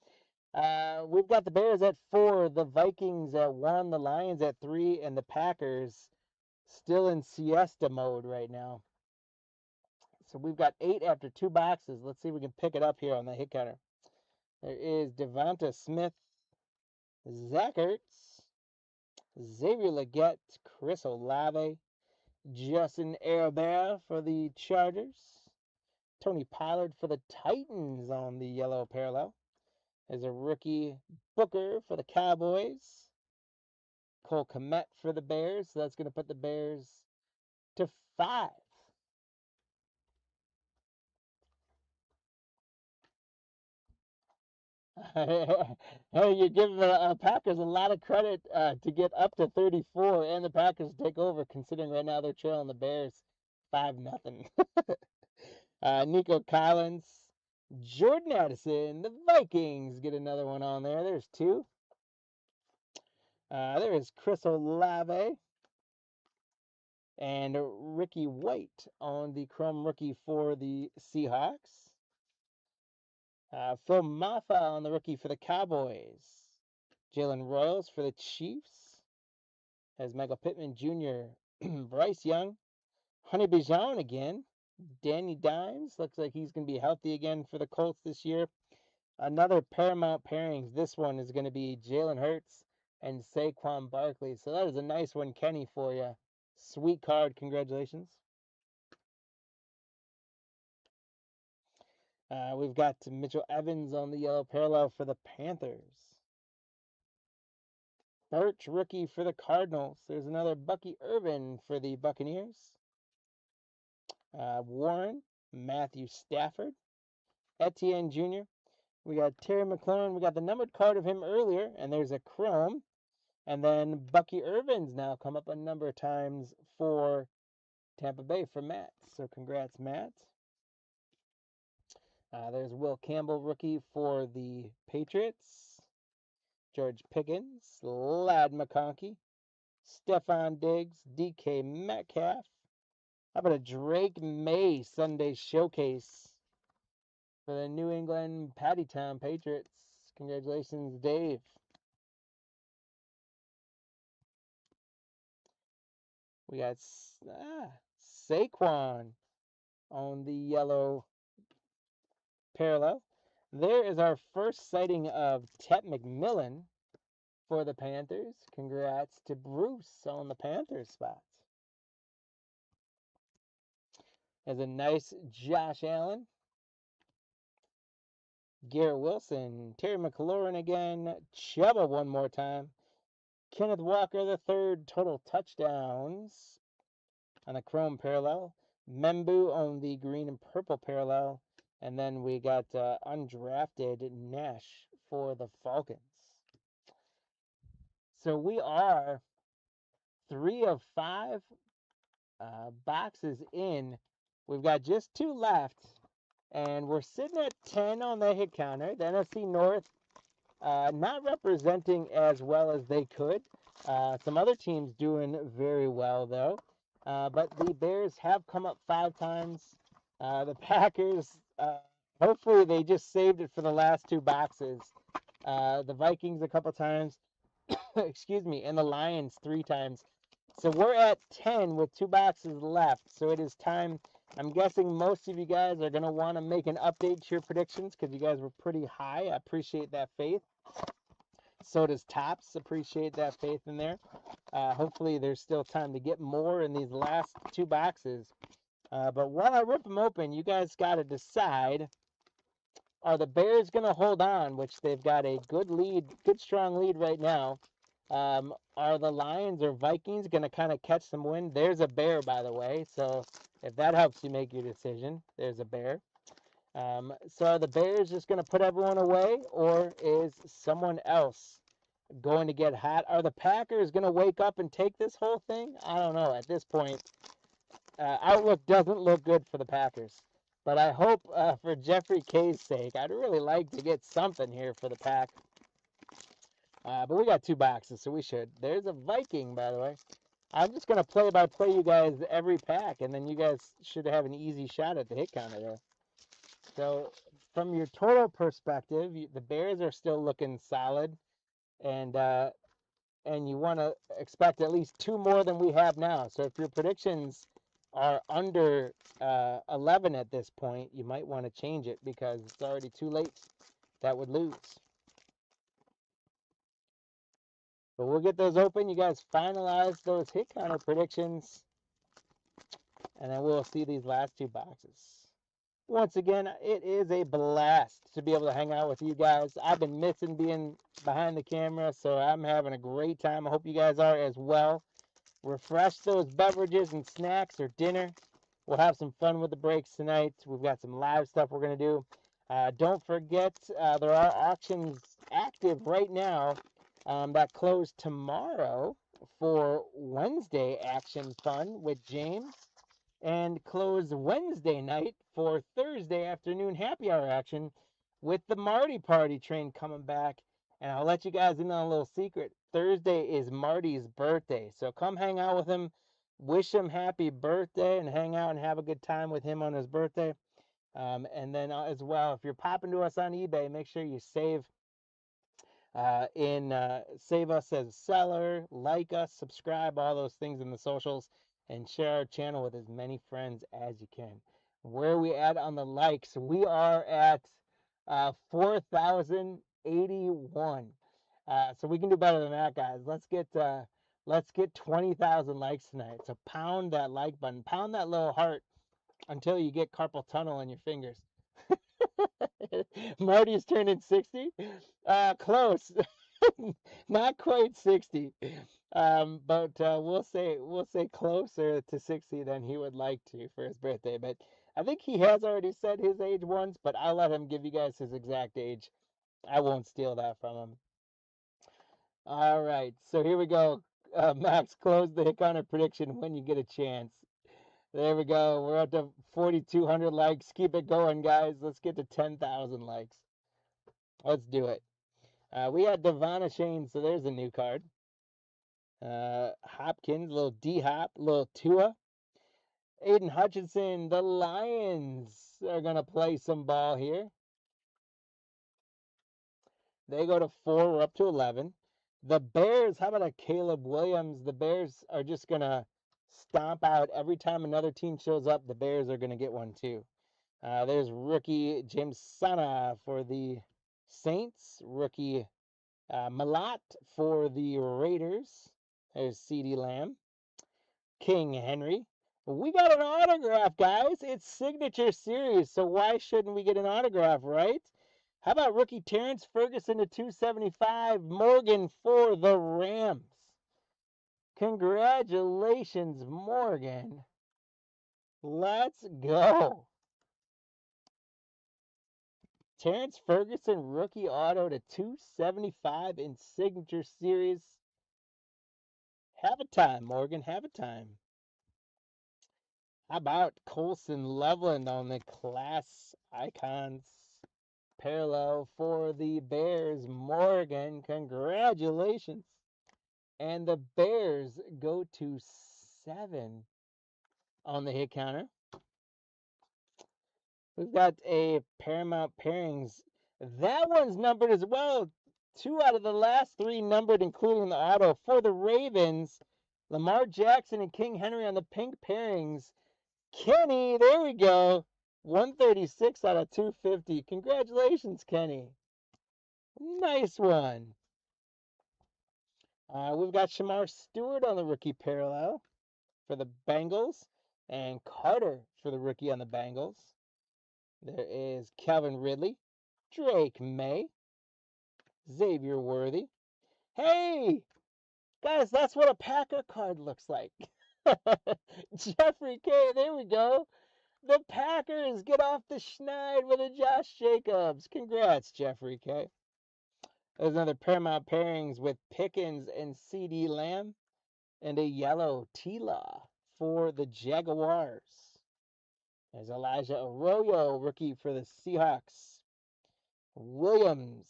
We've got the Bears at 4, the Vikings at 1, the Lions at 3, and the Packers still in siesta mode right now. So we've got 8 after 2 boxes. Let's see if we can pick it up here on the hit counter. There is Devonta Smith, Zach Ertz, Xavier Legette, Chris Olave, Justin Herbert for the Chargers, Tony Pollard for the Titans on the yellow parallel. There's a rookie Booker for the Cowboys, Cole Kmet for the Bears. So that's going to put the Bears to 5. Hey, you're giving the Packers a lot of credit to get up to 34, and the Packers take over, considering right now they're trailing the Bears 5-0. Nico Collins, Jordan Addison, the Vikings get another one on there. There's 2. There is Chris Olave and Ricky White on the Chrome rookie for the Seahawks. Phil Maffa on the rookie for the Cowboys. Jalen Royals for the Chiefs. Has Michael Pittman Jr., Bryce Young, Honey Bijan again. Danny Dimes looks like he's going to be healthy again for the Colts this year. Another Paramount pairings. This one is going to be Jalen Hurts and Saquon Barkley. So that is a nice one, Kenny, for you. Sweet card. Congratulations. We've got Mitchell Evans on the yellow parallel for the Panthers. Birch, rookie for the Cardinals. There's another Bucky Irvin for the Buccaneers. Warren, Matthew Stafford, Etienne Jr. We got Terry McLaurin. We got the numbered card of him earlier, and there's a Chrome. And then Bucky Irvin's now come up a number of times for Tampa Bay for Matt. So congrats, Matt. There's Will Campbell, rookie for the Patriots. George Pickens, Ladd McConkey, Stephon Diggs, DK Metcalf. How about a Drake May Sunday showcase for the New England Pattytown Patriots? Congratulations, Dave. We got Saquon on the yellow parallel. There is our first sighting of Tet McMillan for the Panthers. Congrats to Bruce on the Panthers spot. There's a nice Josh Allen, Garrett Wilson, Terry McLaurin again, Chuba one more time, Kenneth Walker the third, total touchdowns on the chrome parallel, Membu on the green and purple parallel, and then we got undrafted Nash for the Falcons. So we are 3 of 5 boxes in. We've got just 2 left, and we're sitting at 10 on the hit counter. The NFC North not representing as well as they could. Some other teams doing very well, though. But the Bears have come up 5 times. The Packers, hopefully they just saved it for the last 2 boxes. The Vikings a couple times, excuse me, and the Lions 3 times. So we're at 10 with 2 boxes left. So it is time. I'm guessing most of you guys are going to want to make an update to your predictions because you guys were pretty high. I appreciate that faith. So does Tops. Appreciate that faith in there. Hopefully there's still time to get more in these last 2 boxes. But while I rip them open, you guys got to decide, are the Bears going to hold on, which they've got a good lead, good strong lead right now. Are the Lions or Vikings going to kind of catch some wind? There's a bear, by the way, so if that helps you make your decision, there's a bear. So are the Bears just going to put everyone away, or is someone else going to get hot? Are the Packers going to wake up and take this whole thing? I don't know. At this point, outlook doesn't look good for the Packers. But I hope for Jeffrey K's sake, I'd really like to get something here for the Pack. But we got 2 boxes, so we should. There's a Viking, by the way. I'm just going to play-by-play you guys every pack, and then you guys should have an easy shot at the hit counter there. So from your total perspective, the Bears are still looking solid, and you want to expect at least 2 more than we have now. So if your predictions are under 11 at this point, you might want to change it because it's already too late. That would lose. But we'll get those open. You guys finalize those hit counter predictions, and then we'll see these last 2 boxes. Once again, it is a blast to be able to hang out with you guys. I've been missing being behind the camera, so I'm having a great time. I hope you guys are as well. Refresh those beverages and snacks or dinner. We'll have some fun with the breaks tonight. We've got some live stuff we're going to do. Don't forget, there are auctions active right now that close tomorrow for Wednesday action fun with James, and close Wednesday night for Thursday afternoon happy hour action with the Marty party train coming back. And I'll let you guys in on a little secret. Thursday is Marty's birthday, so come hang out with him, wish him happy birthday, and hang out and have a good time with him on his birthday. And then as well, if you're popping to us on eBay, make sure you save save us as a seller, like us, subscribe, all those things in the socials, and share our channel with as many friends as you can. Where are we at on the likes? We are at 4,081. So we can do better than that, guys. Let's get 20,000 likes tonight. So pound that like button, pound that little heart until you get carpal tunnel in your fingers. Marty's turning 60. Close. Not quite 60. But we'll say closer to 60 than he would like to for his birthday. But I think he has already said his age once, but I'll let him give you guys his exact age. I won't steal that from him. All right, so here we go. Max, close the hit counter prediction when you get a chance. There we go. We're up to 4,200 likes. Keep it going, guys. Let's get to 10,000 likes. Let's do it. We had Devon Shane, so there's a new card. Hopkins, little D-Hop, little Tua. Aiden Hutchinson, the Lions are going to play some ball here. They go to 4. We're up to 11. The Bears, how about a Caleb Williams? The Bears are just going to stomp out. Every time another team shows up, the Bears are going to get one too. There's rookie James Sana for the Saints. Rookie Malat for the Raiders. There's CeeDee Lamb. King Henry. We got an autograph, guys. It's signature series, so why shouldn't we get an autograph, right? How about rookie Terrence Ferguson to 275, Morgan for the Rams. Congratulations, Morgan. Let's go. Terrence Ferguson, rookie auto to 275 in signature series. Have a time, Morgan. Have a time. How about Colson Loveland on the class icons parallel for the Bears? Morgan, congratulations. And the Bears go to 7 on the hit counter. We've got a Paramount Pairings. That one's numbered as well. 2 out of the last 3 numbered, including the auto. For the Ravens, Lamar Jackson and King Henry on the pink pairings. Kenny, there we go. 136 out of 250. Congratulations, Kenny. Nice one. We've got Shamar Stewart on the rookie parallel for the Bengals, and Carter for the rookie on the Bengals. There is Calvin Ridley, Drake May, Xavier Worthy. Hey, guys, that's what a Packer card looks like. Jeffrey K, there we go. The Packers get off the schneid with a Josh Jacobs. Congrats, Jeffrey K. There's another Paramount Pairings with Pickens and CD Lamb, and a yellow T-Law for the Jaguars. There's Elijah Arroyo, rookie for the Seahawks. Williams,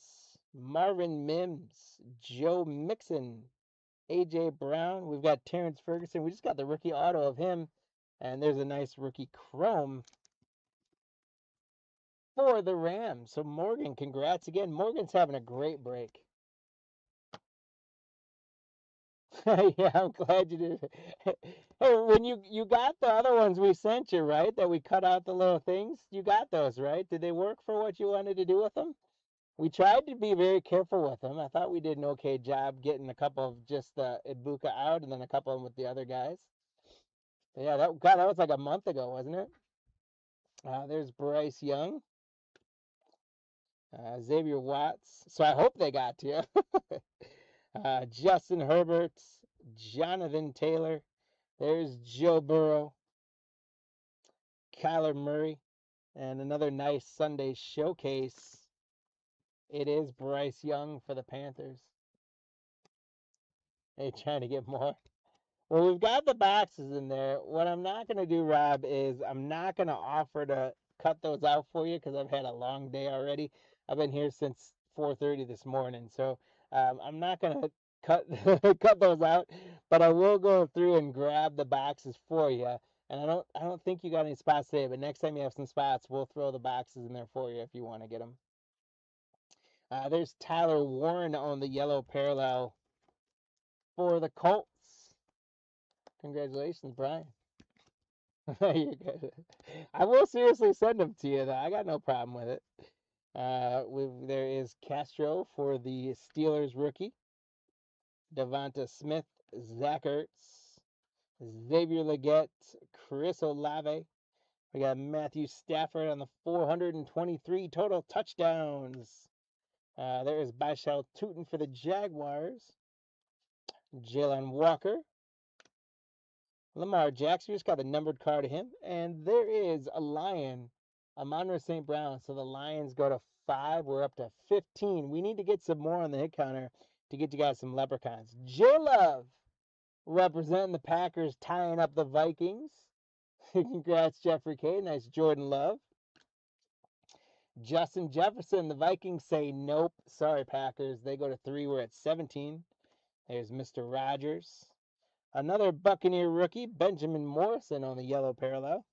Marvin Mims, Joe Mixon, A.J. Brown. We've got Terrence Ferguson. We just got the rookie auto of him. And there's a nice rookie chrome for the Rams. So Morgan, congrats again. Morgan's having a great break. Yeah, I'm glad you did. Hey, when you got the other ones we sent you, right? That we cut out the little things. You got those, right? Did they work for what you wanted to do with them? We tried to be very careful with them. I thought we did an okay job getting a couple of just Ibuka out, and then a couple of them with the other guys. But yeah, that was like a month ago, wasn't it? There's Bryce Young, Xavier Watts. So I hope they got to you. Justin Herbert, Jonathan Taylor. There's Joe Burrow, Kyler Murray, and another nice Sunday showcase. It is Bryce Young for the Panthers. They trying to get more. Well, we've got the boxes in there. What I'm not going to do, Rob, is I'm not going to offer to cut those out for you because I've had a long day already. I've been here since 4:30 this morning, so I'm not going to cut cut those out, but I will go through and grab the boxes for you. And I don't think you got any spots today, but next time you have some spots, we'll throw the boxes in there for you if you want to get them. There's Tyler Warren on the yellow parallel for the Colts. Congratulations, Brian. You're good. I will seriously send them to you, though. I got no problem with it. There is Castro for the Steelers rookie. Devonta Smith, Zach Ertz, Xavier Legette, Chris Olave. We got Matthew Stafford on the 423 total touchdowns. There is Bashal Tootin for the Jaguars. Jalen Walker. Lamar Jackson, just got the numbered card of him. And there is a Lion, Amon-Ra St. Brown. So the Lions go to 5. We're up to 15. We need to get some more on the hit counter to get you guys some leprechauns. J-Love representing the Packers, tying up the Vikings. Congrats, Jeffrey K. Nice Jordan Love. Justin Jefferson, the Vikings say nope. Sorry, Packers. They go to 3. We're at 17. There's Mr. Rogers. Another Buccaneer rookie, Benjamin Morrison on the yellow parallel.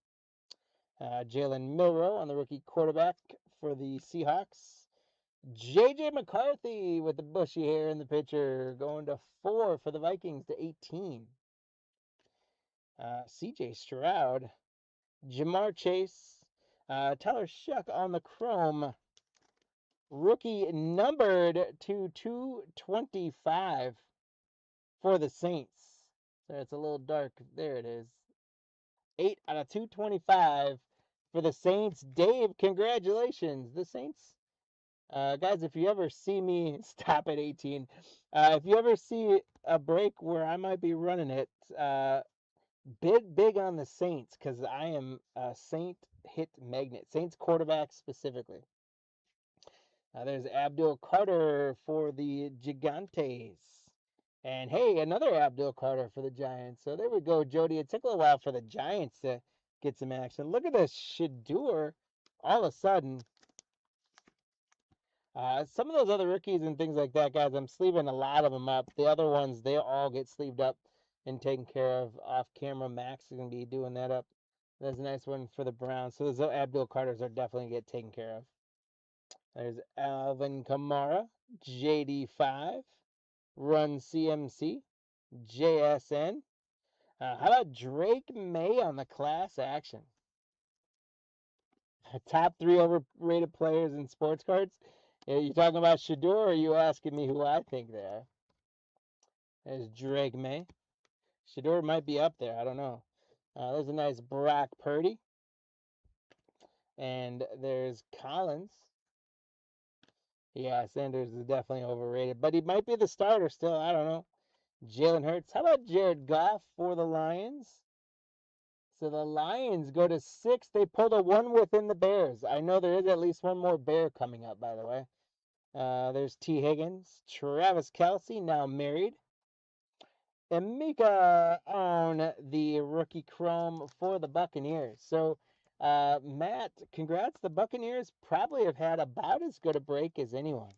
Jalen Milroe on the rookie quarterback for the Seahawks. J.J. McCarthy with the bushy hair in the picture, going to 4 for the Vikings to 18. C.J. Stroud. Jamar Chase. Tyler Shuck on the chrome. Rookie numbered to 225 for the Saints. So it's a little dark. There it is. 8 out of 225 for the Saints. Dave, congratulations. The Saints. Guys, if you ever see me, stop at 18. If you ever see a break where I might be running it, big on the Saints because I am a Saint hit magnet. Saints quarterback specifically. There's Abdul Carter for the Gigantes. And hey, another Abdul Carter for the Giants. So there we go, Jody. It took a little while for the Giants to get some action. Look at this Shador. All of a sudden, some of those other rookies and things like that, guys, I'm sleeving a lot of them up. The other ones, they all get sleeved up and taken care of off camera. Max is going to be doing that up. That's a nice one for the Browns. So those Abdul Carters are definitely get taken care of. There's Alvin Kamara, JD5, Run CMC, JSN. How about Drake May on the class action? Top 3 overrated players in sports cards. Are you talking about Shador, or are you asking me who I think they are? There's Drake May. Shador might be up there. I don't know. There's a nice Brock Purdy. And there's Collins. Yeah, Sanders is definitely overrated, but he might be the starter still. I don't know. Jalen Hurts. How about Jared Goff for the Lions? So the Lions go to 6. They pulled a 1 within the Bears. I know there is at least one more Bear coming up, by the way. There's T. Higgins. Travis Kelce, now married. And Mika on the rookie chrome for the Buccaneers. So, Matt, congrats. The Buccaneers probably have had about as good a break as anyone.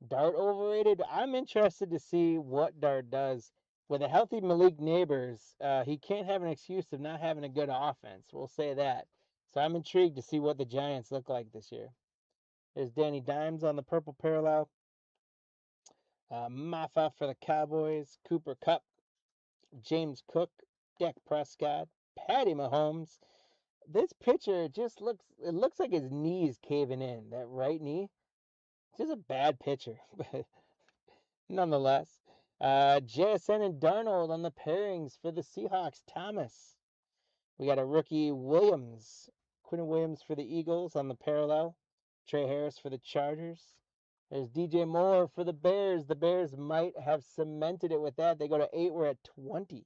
Dart overrated. I'm interested to see what Dart does. With a healthy Malik Neighbors, he can't have an excuse of not having a good offense. We'll say that. So I'm intrigued to see what the Giants look like this year. There's Danny Dimes on the purple parallel. Maffa for the Cowboys. Cooper Kupp. James Cook. Dak Prescott. Patty Mahomes. This picture just looks like his knee's caving in. That right knee. Just a bad picture. But nonetheless. JSN and Darnold on the pairings for the Seahawks. Thomas. We got a rookie Williams. Quinn Williams for the Eagles on the parallel. Trey Harris for the Chargers. There's DJ Moore for the Bears. The Bears might have cemented it with that. They go to 8. We're at 20.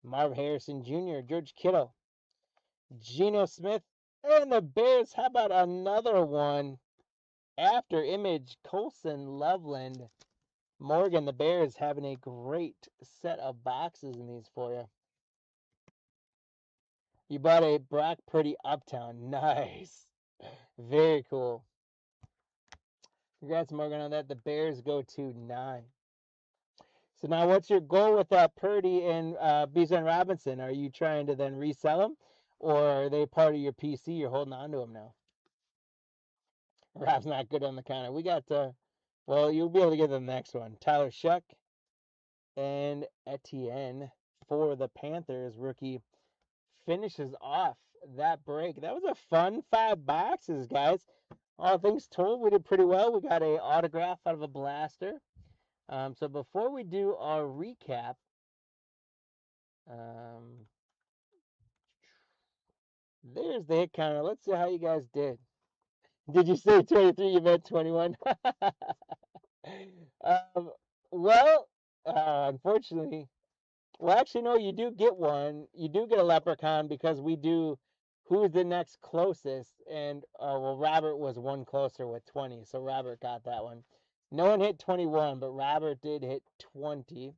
Marv Harrison Jr., George Kittle, Geno Smith, and the Bears. How about another one? After image, Colson Loveland. Morgan, the Bears having a great set of boxes in these for you. You bought a Brock Purdy Uptown. Nice. Very cool. Congrats, Morgan, on that. The Bears go to 9. So now what's your goal with Purdy and Bijan Robinson? Are you trying to then resell them? Or are they part of your PC? You're holding on to them now. Rob's not good on the counter. We got, well, you'll be able to get the next one. Tyler Shuck and Etienne for the Panthers. Rookie finishes off that break. That was a fun 5 boxes, guys. All things told, we did pretty well. We got a autograph out of a blaster. So before we do our recap, there's the hit counter. Let's see how you guys did. Did you say 23? You meant 21? Well, unfortunately, well, actually, no, you do get one. You do get a leprechaun because we do who's the next closest. And, well, Robert was one closer with 20. So Robert got that one. No one hit 21, but Robert did hit 20.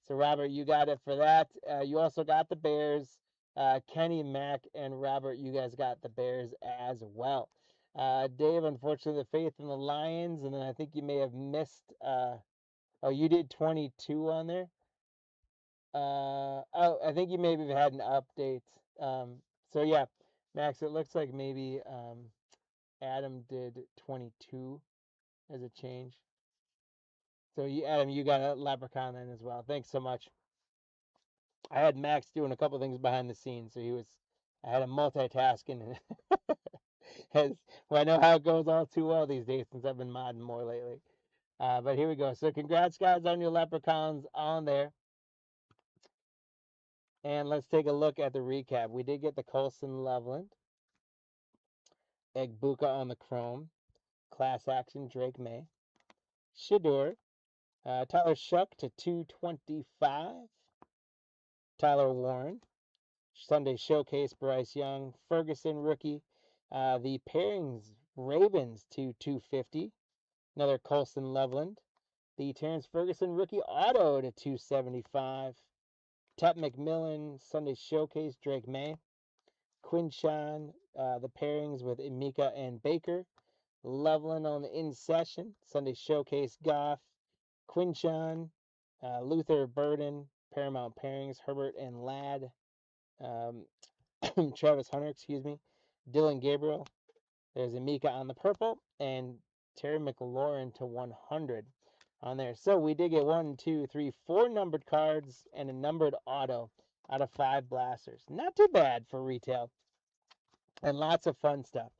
So, Robert, you got it for that. You also got the Bears. Kenny, Mac, and Robert, you guys got the Bears as well. Dave, unfortunately, the faith in the Lions. And then I think you may have missed. Oh, you did 22 on there. Oh, I think you maybe had an update. So, yeah, Max, it looks like maybe Adam did 22 as a change. So, Adam, you got a leprechaun then as well. Thanks so much. I had Max doing a couple things behind the scenes, so I had him multitasking. Well, I know how it goes all too well these days since I've been modding more lately. But here we go. So congrats, guys, on your leprechauns on there. And let's take a look at the recap. We did get the Colson Loveland, Egbuka on the chrome, class action Drake May, Shador, Tyler Shuck to 225, Tyler Warren, Sunday Showcase Bryce Young, Ferguson rookie, the pairings Ravens to 250, another Colson Loveland, The Terrence Ferguson rookie auto to 275. Tep McMillan, Sunday Showcase, Drake May. Quinshawn, the pairings with Emeka and Baker. Loveland on the in session, Sunday Showcase, Goff. Quinshawn, Luther Burden, Paramount pairings, Herbert and Ladd. Travis Hunter, excuse me. Dylan Gabriel. There's Emeka on the purple, and Terry McLaurin to 100 on there. So we did get 1, 2, 3, 4 numbered cards and a numbered auto out of 5 blasters. Not too bad for retail, and lots of fun stuff.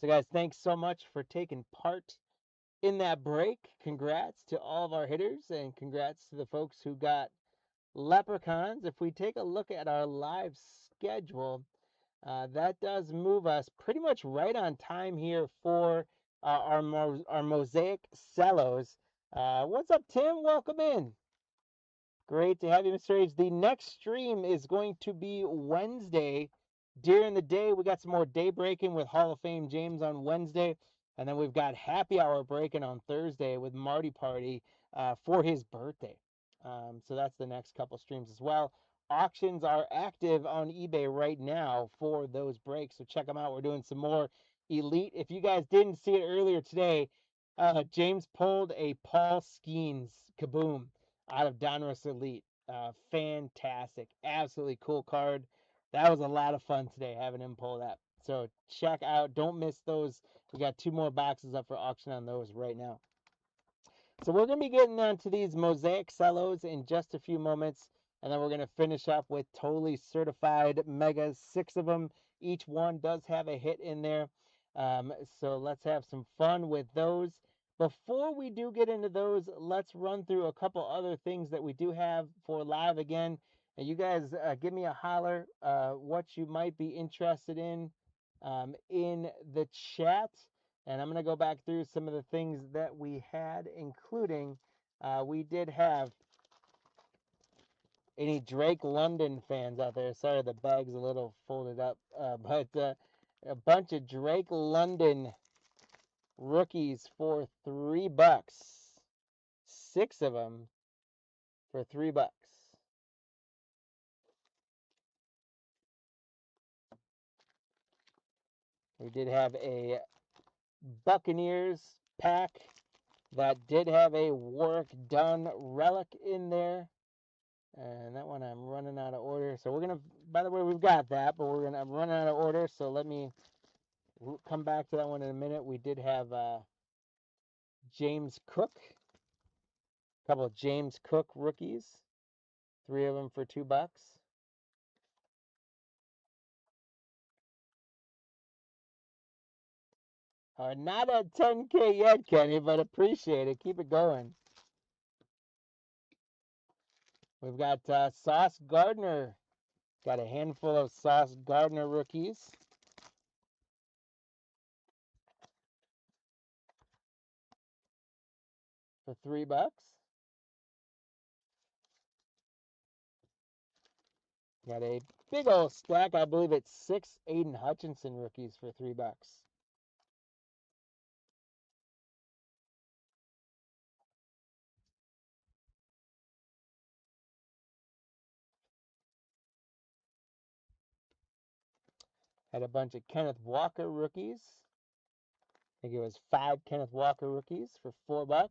So guys, thanks so much for taking part in that break. Congrats to all of our hitters, and congrats to the folks who got leprechauns. If we take a look at our live schedule, that does move us pretty much right on time here for our Mosaic Cellos. What's up, Tim? Welcome in. Great to have you, Mr. H. The next stream is going to be Wednesday. During the day, we got some more day breaking with Hall of Fame James on Wednesday. And then we've got happy hour breaking on Thursday with Marty Party for his birthday. So that's the next couple streams as well. Auctions are active on eBay right now for those breaks, so check them out. We're doing some more Elite. If you guys didn't see it earlier today, James pulled a Paul Skeens Kaboom out of Donruss Elite. Fantastic. Absolutely cool card. That was a lot of fun today having him pull that. So check out. Don't miss those. We got 2 more boxes up for auction on those right now. So we're going to be getting onto these Mosaic Cellos in just a few moments, and then we're going to finish up with totally certified megas, 6 of them. Each one does have a hit in there. So let's have some fun with those. Before we do get into those, let's run through a couple other things that we do have for live again. And you guys give me a holler what you might be interested in the chat. And I'm going to go back through some of the things that we had, including we did have any Drake London fans out there. Sorry, the bag's a little folded up, but a bunch of Drake London rookies for $3. 6 of them for $3. We did have a Buccaneers pack that did have a work done relic in there. And that one I'm running out of order. So we're going to, by the way, we've got that, but I'm running out of order. So let me come back to that one in a minute. We did have James Cook, a couple of James Cook rookies, 3 of them for $2. Not at 10K yet, Kenny, but appreciate it. Keep it going. We've got Sauce Gardner. Got a handful of Sauce Gardner rookies. For $3. Got a big old stack. I believe it's 6 Aiden Hutchinson rookies for $3. Had a bunch of Kenneth Walker rookies. I think it was 5 Kenneth Walker rookies for $4.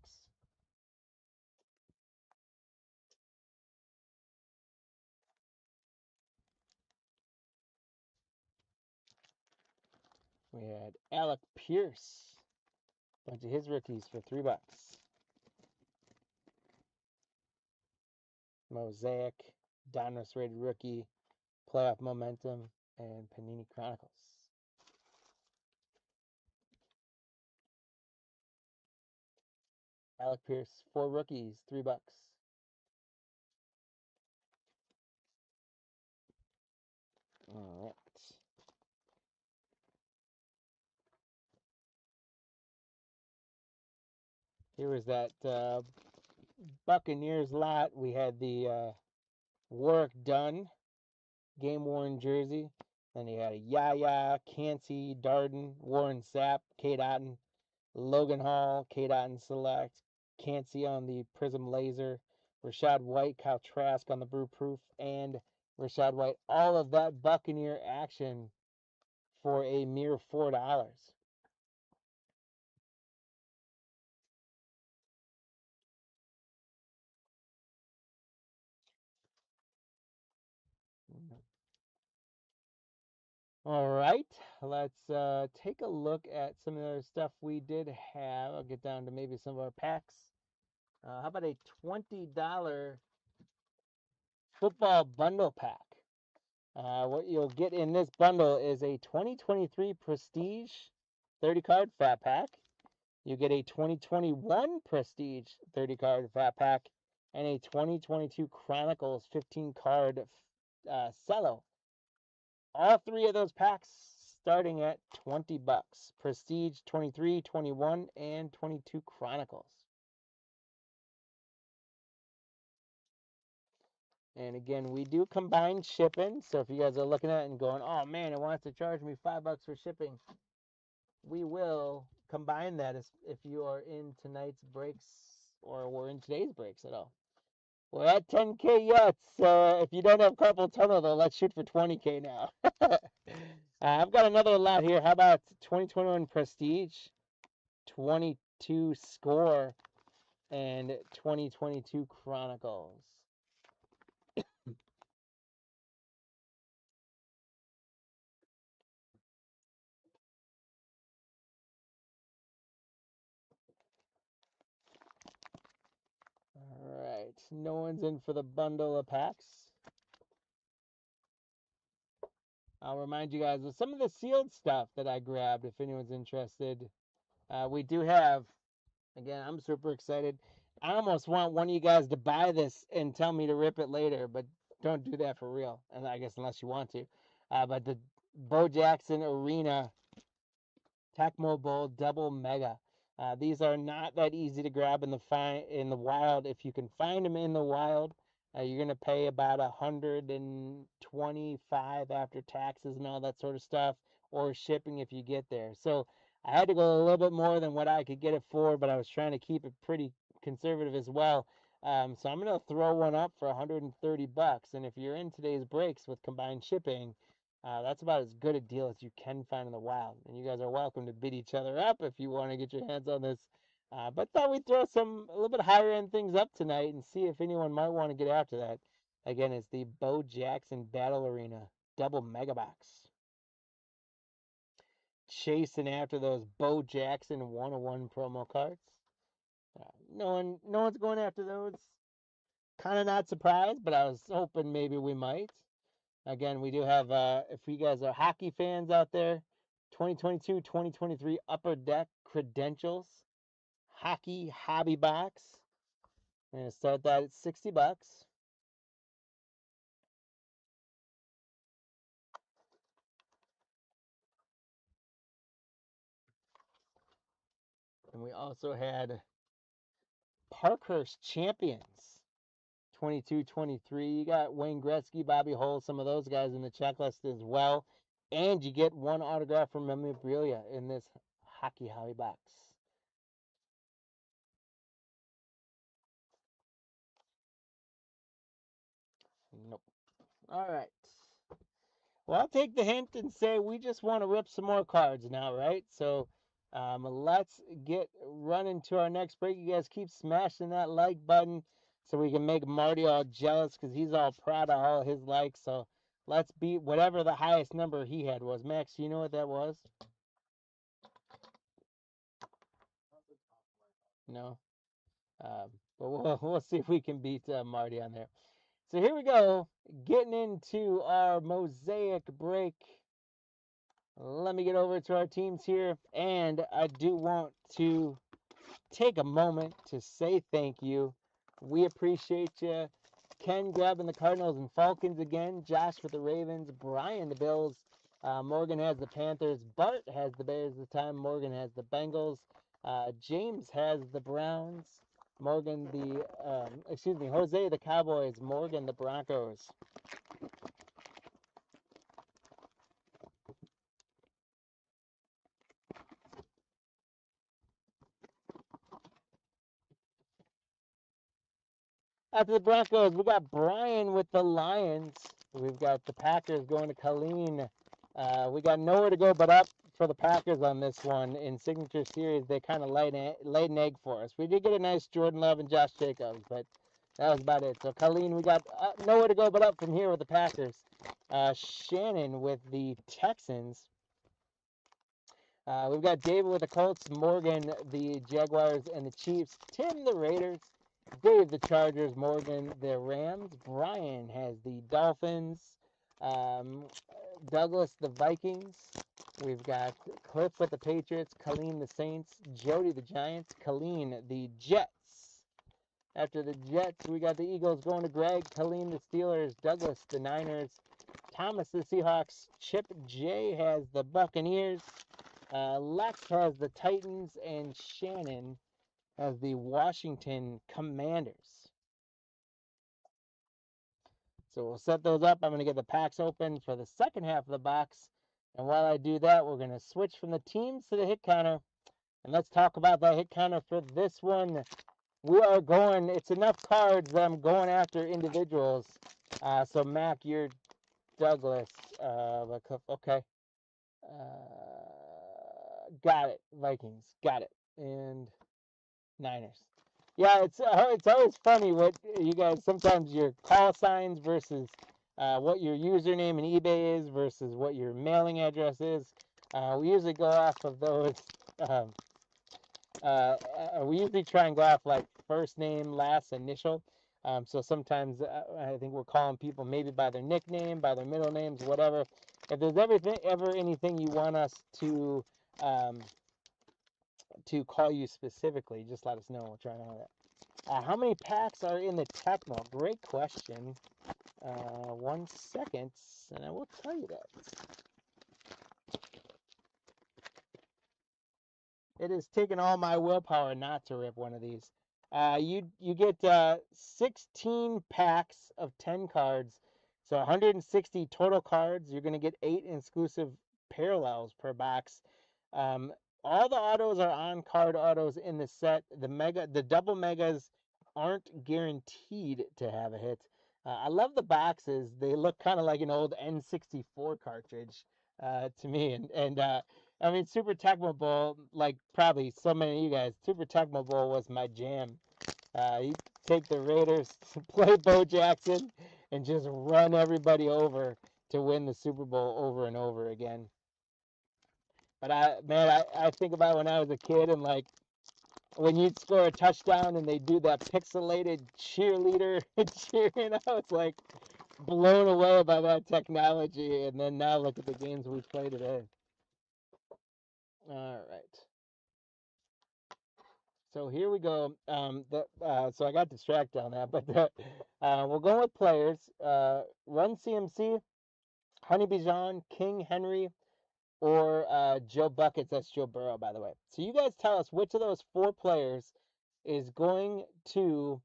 We had Alec Pierce. A bunch of his rookies for $3. Mosaic, Donruss rated rookie, playoff momentum, and Panini Chronicles. Alec Pierce, 4 rookies, $3. All right. Here was that Buccaneers lot. We had the work done, game worn jersey. Then you had a Yaya, Cansey, Darden, Warren Sapp, Kate Otten, Logan Hall, Kate Otten Select, Can't see on the Prism Laser. Rashad White, Kyle Trask on the Brew Proof, and Rashad White. All of that Buccaneer action for a mere $4. All right, let's take a look at some of the other stuff we did have. I'll get down to maybe some of our packs. How about a $20 football bundle pack? What you'll get in this bundle is a 2023 Prestige 30 card fat pack. You get a 2021 Prestige 30 card fat pack and a 2022 Chronicles 15 card Cello. All three of those packs starting at $20. Prestige 23, 21, and 22 Chronicles. And again, we do combine shipping. So if you guys are looking at it and going, oh man, it wants to charge me $5 for shipping, we will combine that if you are in tonight's breaks or we're in today's breaks at all. We're at 10K yet, so if you don't have carpal tunnel, though, let's shoot for 20K now. I've got another lot here. How about 2021 Prestige, 22 Score, and 2022 Chronicles? All right, no one's in for the bundle of packs. I'll remind you guys of some of the sealed stuff that I grabbed if anyone's interested. We do have, again, I'm super excited. I almost want one of you guys to buy this and tell me to rip it later, but don't do that for real. And I guess unless you want to. But the Bo Jackson Arena Tecmo Bowl Double Mega. These are not that easy to grab in the wild. If you can find them in the wild, you're gonna pay about 125 after taxes and all that sort of stuff, or shipping if you get there. So I had to go a little bit more than what I could get it for, but I was trying to keep it pretty conservative as well. So I'm gonna throw one up for 130 bucks, and if you're in today's breaks with combined shipping, that's about as good a deal as you can find in the wild. And you guys are welcome to bid each other up if you want to get your hands on this. But thought we'd throw a little bit higher end things up tonight and see if anyone might want to get after that. Again, it's the Bo Jackson Battle Arena Double Mega Box. Chasing after those Bo Jackson 101 promo cards. No one's going after those. Kind of not surprised, but I was hoping maybe we might. Again, we do have, if you guys are hockey fans out there, 2022-2023 Upper Deck Credentials Hockey Hobby Box. I'm going to start that at $60. And we also had Parkhurst Champions 22-23. You got Wayne Gretzky, Bobby Hull, some of those guys in the checklist as well. And you get one autograph from memorabilia in this Hockey Hobby Box. Nope. All right. Well, I'll take the hint and say we just want to rip some more cards now, right? So let's get running to our next break. You guys keep smashing that like button so we can make Marty all jealous because he's all proud of all his likes. So let's beat whatever the highest number he had was. Max, you know what that was? No? But we'll see if we can beat Marty on there. So here we go, getting into our Mosaic break. Let me get over to our teams here, and I do want to take a moment to say thank you. We appreciate you. Ken grabbing the Cardinals and Falcons again, Josh with the Ravens, Brian the Bills, Morgan has the Panthers, Bart has the Bears this time, Morgan has the Bengals, James has the Browns, Jose the Cowboys, Morgan the Broncos. After the Broncos, we got Brian with the Lions. We've got the Packers going to Colleen. We got nowhere to go but up for the Packers on this one. In Signature Series, they kind of laid an egg for us. We did get a nice Jordan Love and Josh Jacobs, but that was about it. So Colleen, we got nowhere to go but up from here with the Packers. Shannon with the Texans. We've got David with the Colts, Morgan the Jaguars and the Chiefs, Tim the Raiders, Dave the Chargers, Morgan the Rams, Brian has the Dolphins, Douglas the Vikings. We've got Cliff with the Patriots, Colleen the Saints, Jody the Giants, Colleen the Jets. After the Jets, we got the Eagles going to Greg, Colleen the Steelers, Douglas the Niners, Thomas the Seahawks, Chip J has the Buccaneers, Lex has the Titans, and Shannon has the Washington Commanders. So we'll set those up. I'm going to get the packs open for the second half of the box. And while I do that, we're going to switch from the teams to the hit counter. And let's talk about that hit counter for this one. We are going, it's enough cards that I'm going after individuals. So Mac, you're Douglas. Okay. Got it. Vikings. Got it. And Niners. Yeah, it's always funny what you guys, sometimes your call signs versus what your username in eBay is versus what your mailing address is. We usually go off of those. We usually try and go off like first name, last initial. So sometimes I think we're calling people maybe by their nickname, by their middle names, whatever. If there's ever anything you want us to call you specifically, just let us know. We'll try to know that. How many packs are in the Tecmo? Great question. 1 second, and I will tell you that. It has taken all my willpower not to rip one of these. You get 16 packs of 10 cards, so 160 total cards. You're going to get 8 exclusive parallels per box. All the autos are on-card autos in the set. The double megas aren't guaranteed to have a hit. I love the boxes. They look kind of like an old N64 cartridge to me. And I mean, Super Tecmo Bowl, like probably so many of you guys, Super Tecmo Bowl was my jam. You take the Raiders, play Bo Jackson, and just run everybody over to win the Super Bowl over and over again. But I think about when I was a kid and like when you'd score a touchdown and they do that pixelated cheerleader cheering, I was like blown away by that technology. And then now look at the games we play today. All right. So here we go. So I got distracted on that, but we'll go with players. Run CMC, Honey Bijan, King Henry, or Joe Buckets. That's Joe Burrow, by the way. So you guys tell us which of those 4 players is going to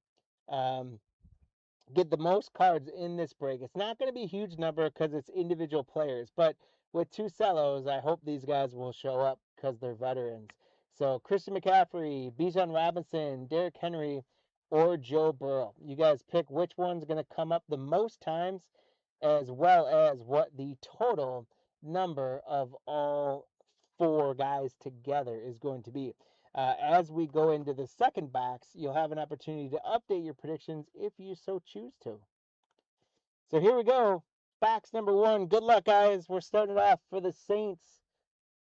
get the most cards in this break. It's not going to be a huge number because it's individual players, but with 2 Cellos, I hope these guys will show up because they're veterans. So Christian McCaffrey, Bijan Robinson, Derrick Henry, or Joe Burrow. You guys pick which one's going to come up the most times, as well as what the total number of all 4 guys together is going to be. As we go into the second box, you'll have an opportunity to update your predictions if you so choose to. So here we go. Box number 1. Good luck, guys. We're starting off for the Saints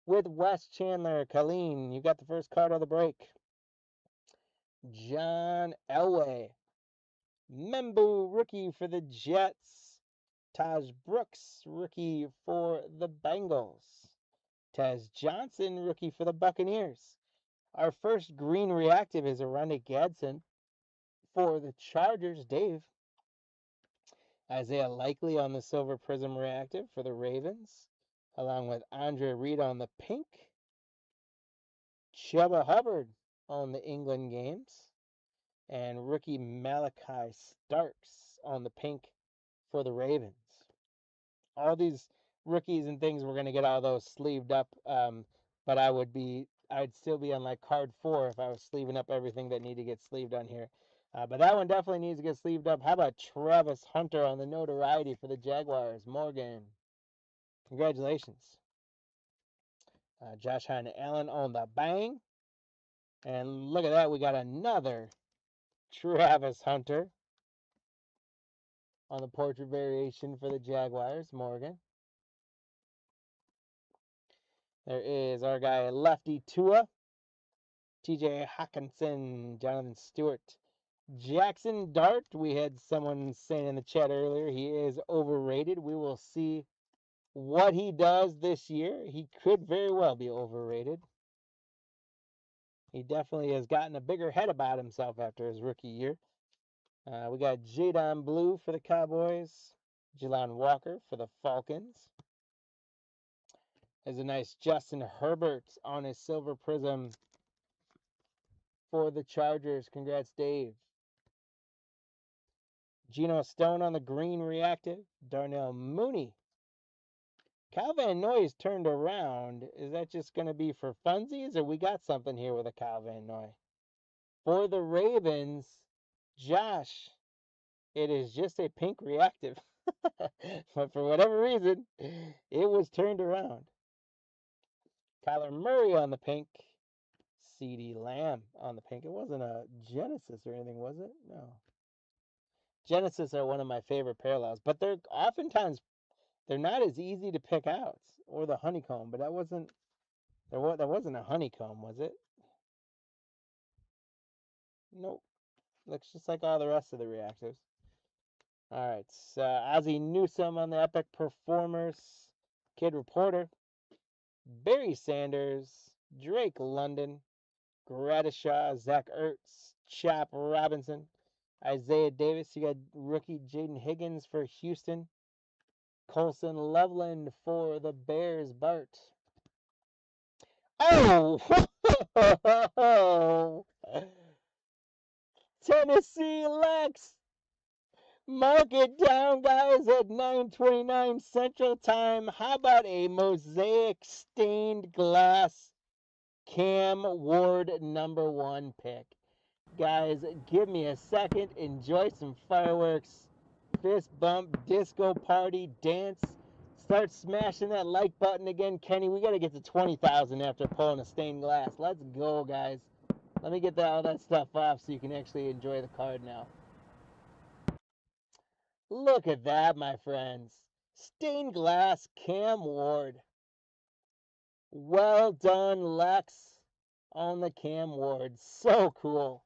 with Wes Chandler. Colleen, you got the first card of the break. John Elway. Membu, rookie for the Jets. Taj Brooks, rookie for the Bengals. Taz Johnson, rookie for the Buccaneers. Our first green reactive is Aranda Gadsden for the Chargers, Dave. Isaiah Likely on the Silver Prism reactive for the Ravens, along with Andre Reed on the pink. Chuba Hubbard on the England games, and rookie Malachi Starks on the pink for the Ravens. All these rookies and things, we're going to get all those sleeved up, but I'd still be on like card 4 if I was sleeving up everything that need to get sleeved on here. But that one definitely needs to get sleeved up. How about Travis Hunter on the notoriety for the Jaguars? Morgan. Congratulations. Josh Hine Allen on the bang. And look at that. We got another Travis Hunter on the portrait variation for the Jaguars. Morgan. There is our guy Lefty Tua. TJ Hawkinson. Jonathan Stewart. Jackson Dart. We had someone saying in the chat earlier he is overrated. We will see what he does this year. He could very well be overrated. He definitely has gotten a bigger head about himself after his rookie year. We got Jadon Blue for the Cowboys. Jelon Walker for the Falcons. There's a nice Justin Herbert on his silver prism for the Chargers. Congrats, Dave. Geno Stone on the green reactive. Darnell Mooney. Kyle Van Noy's turned around. Is that just going to be for funsies, or we got something here with a Kyle Van Noy? For the Ravens, Josh, it is just a pink reactive. But for whatever reason, it was turned around. Kyler Murray on the pink. CeeDee Lamb on the pink. It wasn't a Genesis or anything, was it? No. Genesis are one of my favorite parallels, but they're oftentimes not as easy to pick out. Or the honeycomb, but that wasn't a honeycomb, was it? Nope. Looks just like all the rest of the reactives. All right, so Ozzie Newsome on the Epic Performers. Kid Reporter. Barry Sanders. Drake London. Gradishaw. Zach Ertz. Chap Robinson. Isaiah Davis. You got rookie Jaden Higgins for Houston. Colson Loveland for the Bears. Bart. Oh! Tennessee Lex. Mark it down, guys, at 9:29 Central Time. How about a Mosaic stained glass Cam Ward #1 pick? Guys, give me a second. Enjoy some fireworks. Fist bump, disco party, dance. Start smashing that like button again. Kenny, we got to get to 20,000 after pulling a stained glass. Let's go, guys. Let me get all that stuff off so you can actually enjoy the card now. Look at that, my friends. Stained glass Cam Ward. Well done, Lex, on the Cam Ward. So cool.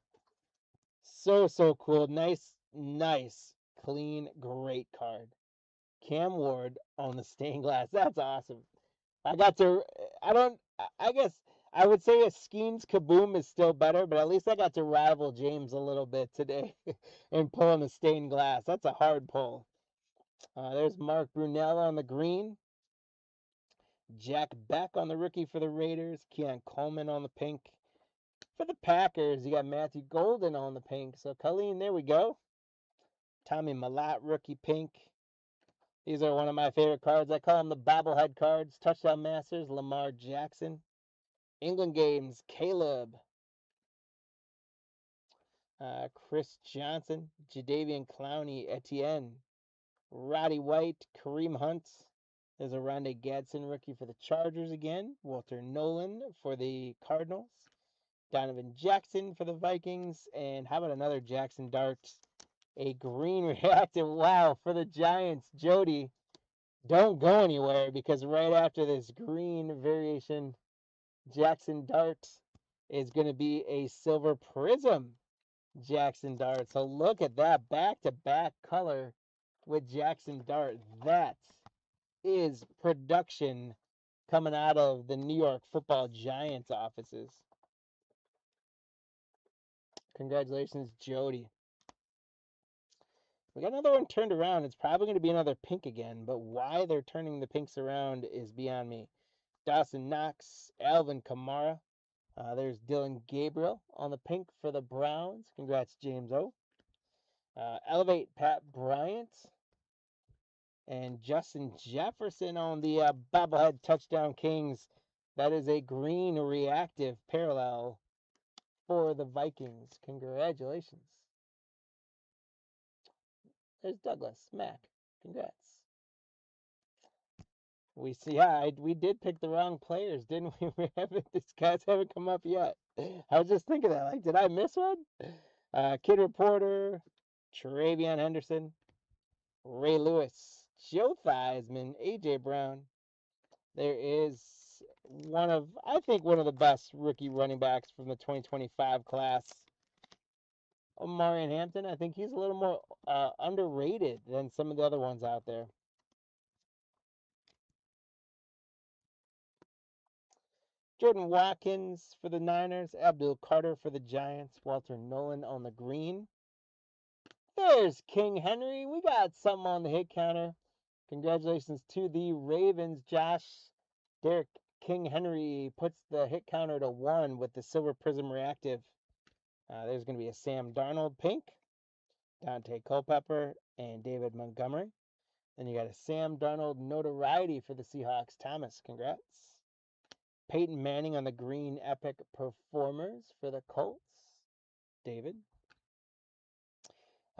So cool. Nice, clean, great card. Cam Ward on the stained glass. That's awesome. I guess I would say a Skeens Kaboom is still better, but at least I got to rival James a little bit today and pulling a stained glass. That's a hard pull. There's Mark Brunell on the green. Jack Beck on the rookie for the Raiders. Keon Coleman on the pink. For the Packers, you got Matthew Golden on the pink. So, Colleen, there we go. Tommy Malott, rookie pink. These are one of my favorite cards. I call them the bobblehead cards. Touchdown Masters, Lamar Jackson. England Games, Caleb. Chris Johnson, Jadeveon Clowney, Etienne. Roddy White, Kareem Hunt. There's a Rondé Gadsden rookie for the Chargers again. Walter Nolan for the Cardinals. Donovan Jackson for the Vikings. And how about another Jackson Dart? A green reactive. Wow, for the Giants. Jody, don't go anywhere because right after this green variation, Jackson Dart is going to be a silver prism Jackson Dart. So look at that back-to-back color with Jackson Dart. That is production coming out of the New York Football Giants offices. Congratulations, Jody. We got another one turned around. It's probably going to be another pink again, but why they're turning the pinks around is beyond me. Dawson Knox, Alvin Kamara. There's Dylan Gabriel on the pink for the Browns. Congrats, James O. Elevate Pat Bryant. And Justin Jefferson on the bobblehead touchdown Kings. That is a green reactive parallel for the Vikings. Congratulations. There's Douglas Mac. Congrats. We see, yeah, we did pick the wrong players, didn't we? These guys haven't come up yet. I was just thinking that, like, did I miss one? Kid Reporter, Travion Henderson, Ray Lewis, Joe Theismann, AJ Brown. There is I think one of the best rookie running backs from the 2025 class, Omarion Hampton. I think he's a little more underrated than some of the other ones out there. Jordan Watkins for the Niners, Abdul Carter for the Giants, Walter Nolan on the green. There's King Henry. We got something on the hit counter. Congratulations to the Ravens, Josh. Derek King Henry puts the hit counter to 1 with the Silver Prism Reactive. There's going to be a Sam Darnold pink, Dante Culpepper, and David Montgomery. Then you got a Sam Darnold notoriety for the Seahawks, Thomas. Congrats. Peyton Manning on the green epic performers for the Colts, David.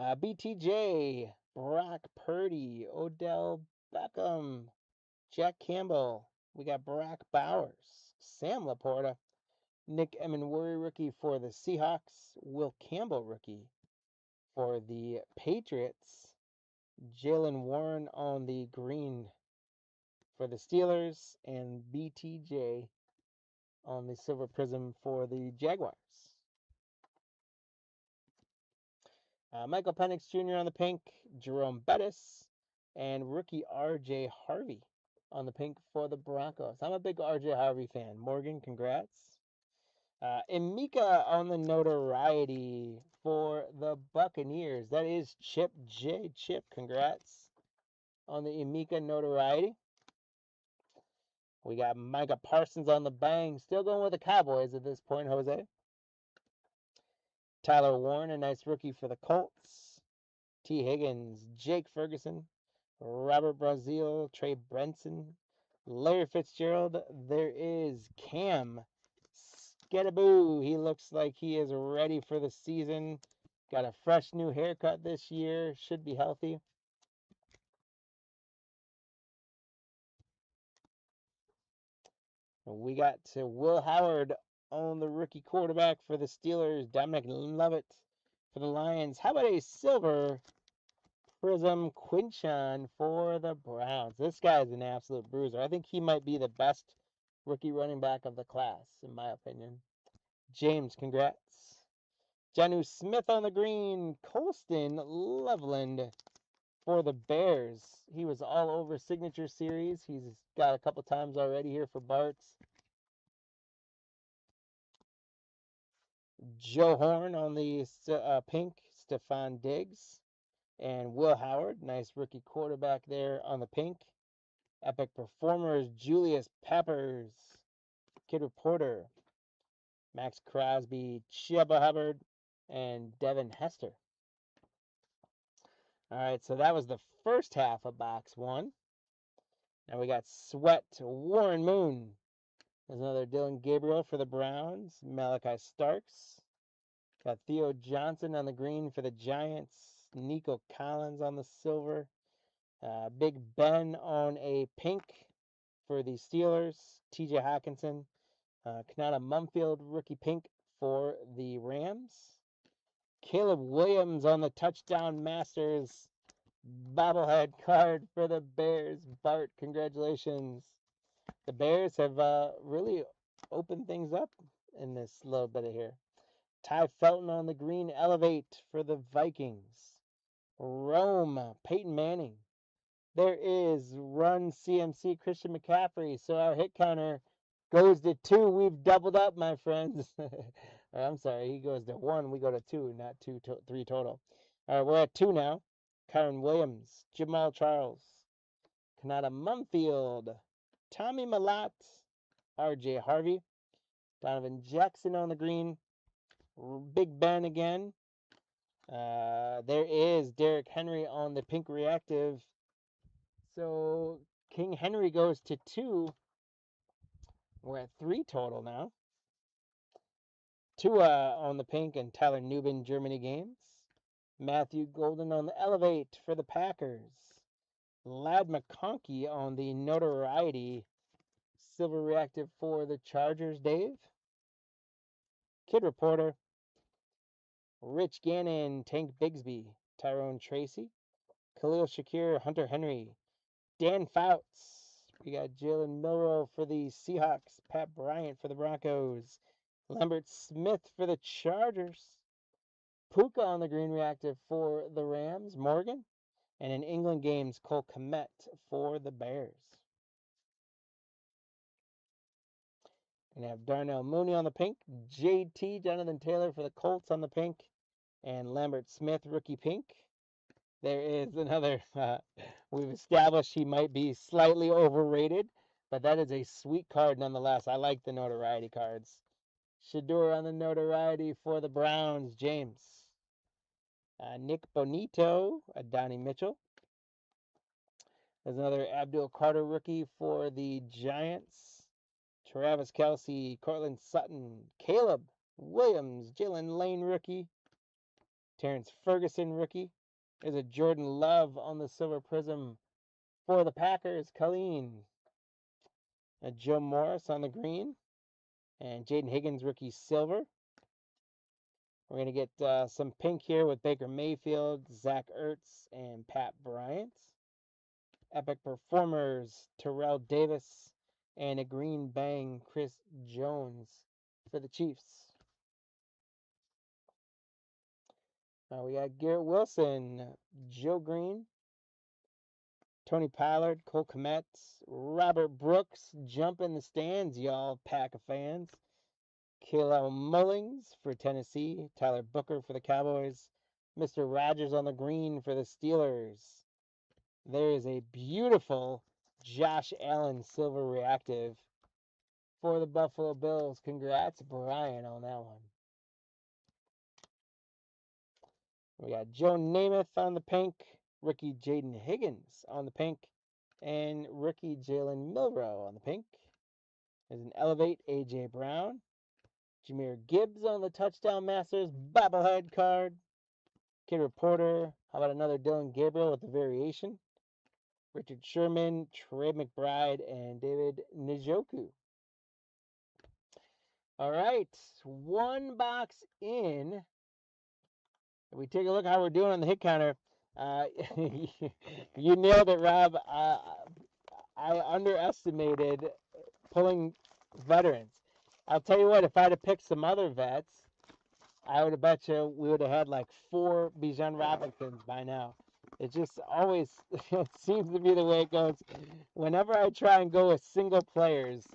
BTJ, Brock Purdy, Odell Beckham, Jack Campbell. We got Brock Bowers, Sam Laporta, Nick Emenworry rookie for the Seahawks, Will Campbell rookie for the Patriots, Jalen Warren on the green for the Steelers, and BTJ on the Silver Prism for the Jaguars. Michael Penix Jr. on the pink, Jerome Bettis, and rookie R.J. Harvey on the pink for the Broncos. I'm a big R.J. Harvey fan. Morgan, congrats. Emeka on the notoriety for the Buccaneers. That is Chip J. Chip, congrats on the Emeka notoriety. We got Micah Parsons on the bang. Still going with the Cowboys at this point, Jose. Tyler Warren, a nice rookie for the Colts. T. Higgins, Jake Ferguson, Robert Brazil, Trey Brenson, Larry Fitzgerald. There is Cam Skedaboo. He looks like he is ready for the season. Got a fresh new haircut this year. Should be healthy. We got to Will Howard on the rookie quarterback for the Steelers. Dominic Lovett for the Lions. How about a silver Prism Quinchon for the Browns? This guy is an absolute bruiser. I think he might be the best rookie running back of the class, in my opinion. James, congrats. Jonnu Smith on the green. Colston Loveland for the Bears. He was all over Signature Series. He's got a couple times already here for Bart's. Joe Horn on the pink. Stephon Diggs. And Will Howard, nice rookie quarterback there on the pink. Epic Performers, Julius Peppers, Kid Reporter, Max Crosby, Chuba Hubbard, and Devin Hester. All right, so that was the first half of box 1. Now we got Sweat, Warren Moon. There's another Dylan Gabriel for the Browns. Malachi Starks. Got Theo Johnson on the green for the Giants. Nico Collins on the silver. Big Ben on a pink for the Steelers. TJ Hawkinson. Kanata Mumfield rookie pink for the Rams. Caleb Williams on the Touchdown Masters bobblehead card for the Bears. Bart, congratulations. The Bears have really opened things up in this little bit of here. Ty Felton on the green Elevate for the Vikings. Rome, Peyton Manning. There is Run CMC Christian McCaffrey. So our hit counter goes to 2. We've doubled up, my friends. I'm sorry, he goes to 1. We go to 2, not 3 total. All right, we're at 2 now. Kyron Williams, Jamal Charles, Kanata Mumfield, Tommy Malott, R.J. Harvey, Donovan Jackson on the green, Big Ben again. There is Derrick Henry on the pink reactive. So King Henry goes to 2. We're at 3 total now. Tua on the pink and Tyler Nubin Germany games. Matthew Golden on the Elevate for the Packers. Ladd McConkey on the Notoriety Silver Reactive for the Chargers, Dave. Kid Reporter. Rich Gannon, Tank Bigsby, Tyrone Tracy, Khalil Shakir, Hunter Henry, Dan Fouts. We got Jalen Milroe for the Seahawks, Pat Bryant for the Broncos, Lambert Smith for the Chargers, Puka on the Green Reactive for the Rams, Morgan, and in England games, Cole Kmet for the Bears. Gonna have Darnell Mooney on the pink, JT Jonathan Taylor for the Colts on the pink, and Lambert Smith rookie pink. There is another, we've established he might be slightly overrated, but that is a sweet card nonetheless. I like the Notoriety cards. Shador on the Notoriety for the Browns, James. Nick Bonito, Donnie Mitchell. There's another Abdul Carter rookie for the Giants. Travis Kelce, Cortland Sutton, Caleb Williams, Jalen Lane rookie. Terrence Ferguson rookie. There's a Jordan Love on the Silver Prism for the Packers, Colleen. A Joe Morris on the green. And Jaden Higgins rookie silver. We're going to get some pink here with Baker Mayfield, Zach Ertz, and Pat Bryant. Epic Performers, Terrell Davis, and a green bang, Chris Jones for the Chiefs. We got Garrett Wilson, Joe Green, Tony Pollard, Cole Kmet, Robert Brooks, jump in the stands, y'all, pack of fans. Kalel Mullings for Tennessee, Tyler Booker for the Cowboys, Mr. Rogers on the green for the Steelers. There is a beautiful Josh Allen silver reactive for the Buffalo Bills. Congrats, Brian, on that one. We got Joe Namath on the pink, rookie Jaden Higgins on the pink, and rookie Jalen Milroe on the pink. There's an Elevate A.J. Brown. Jahmyr Gibbs on the Touchdown Masters bobblehead card. Kid Reporter. How about another Dylan Gabriel with the variation? Richard Sherman, Trey McBride, and David Njoku. All right, one box in. If we take a look at how we're doing on the hit counter, you nailed it, Rob. I underestimated pulling veterans. I'll tell you what, if I'd have picked some other vets, I would have bet you we would have had like 4 Bijan Robinsons by now. It just always it seems to be the way it goes. Whenever I try and go with single players,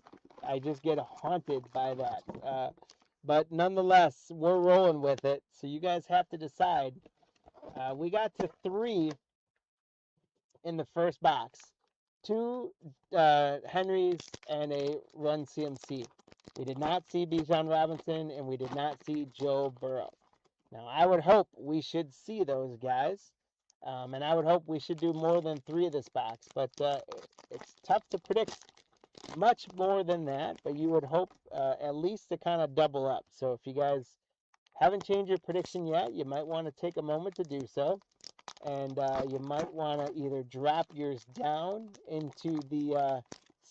I just get haunted by that. But nonetheless, we're rolling with it. So you guys have to decide. We got to 3 in the first box. 2 Henrys and a Run CMC. We did not see Bijan Robinson, and we did not see Joe Burrow. Now, I would hope we should see those guys, and I would hope we should do more than 3 of this box. But it's tough to predict much more than that, but you would hope at least to kind of double up. So if you guys haven't changed your prediction yet, you might want to take a moment to do so. And you might want to either drop yours down into the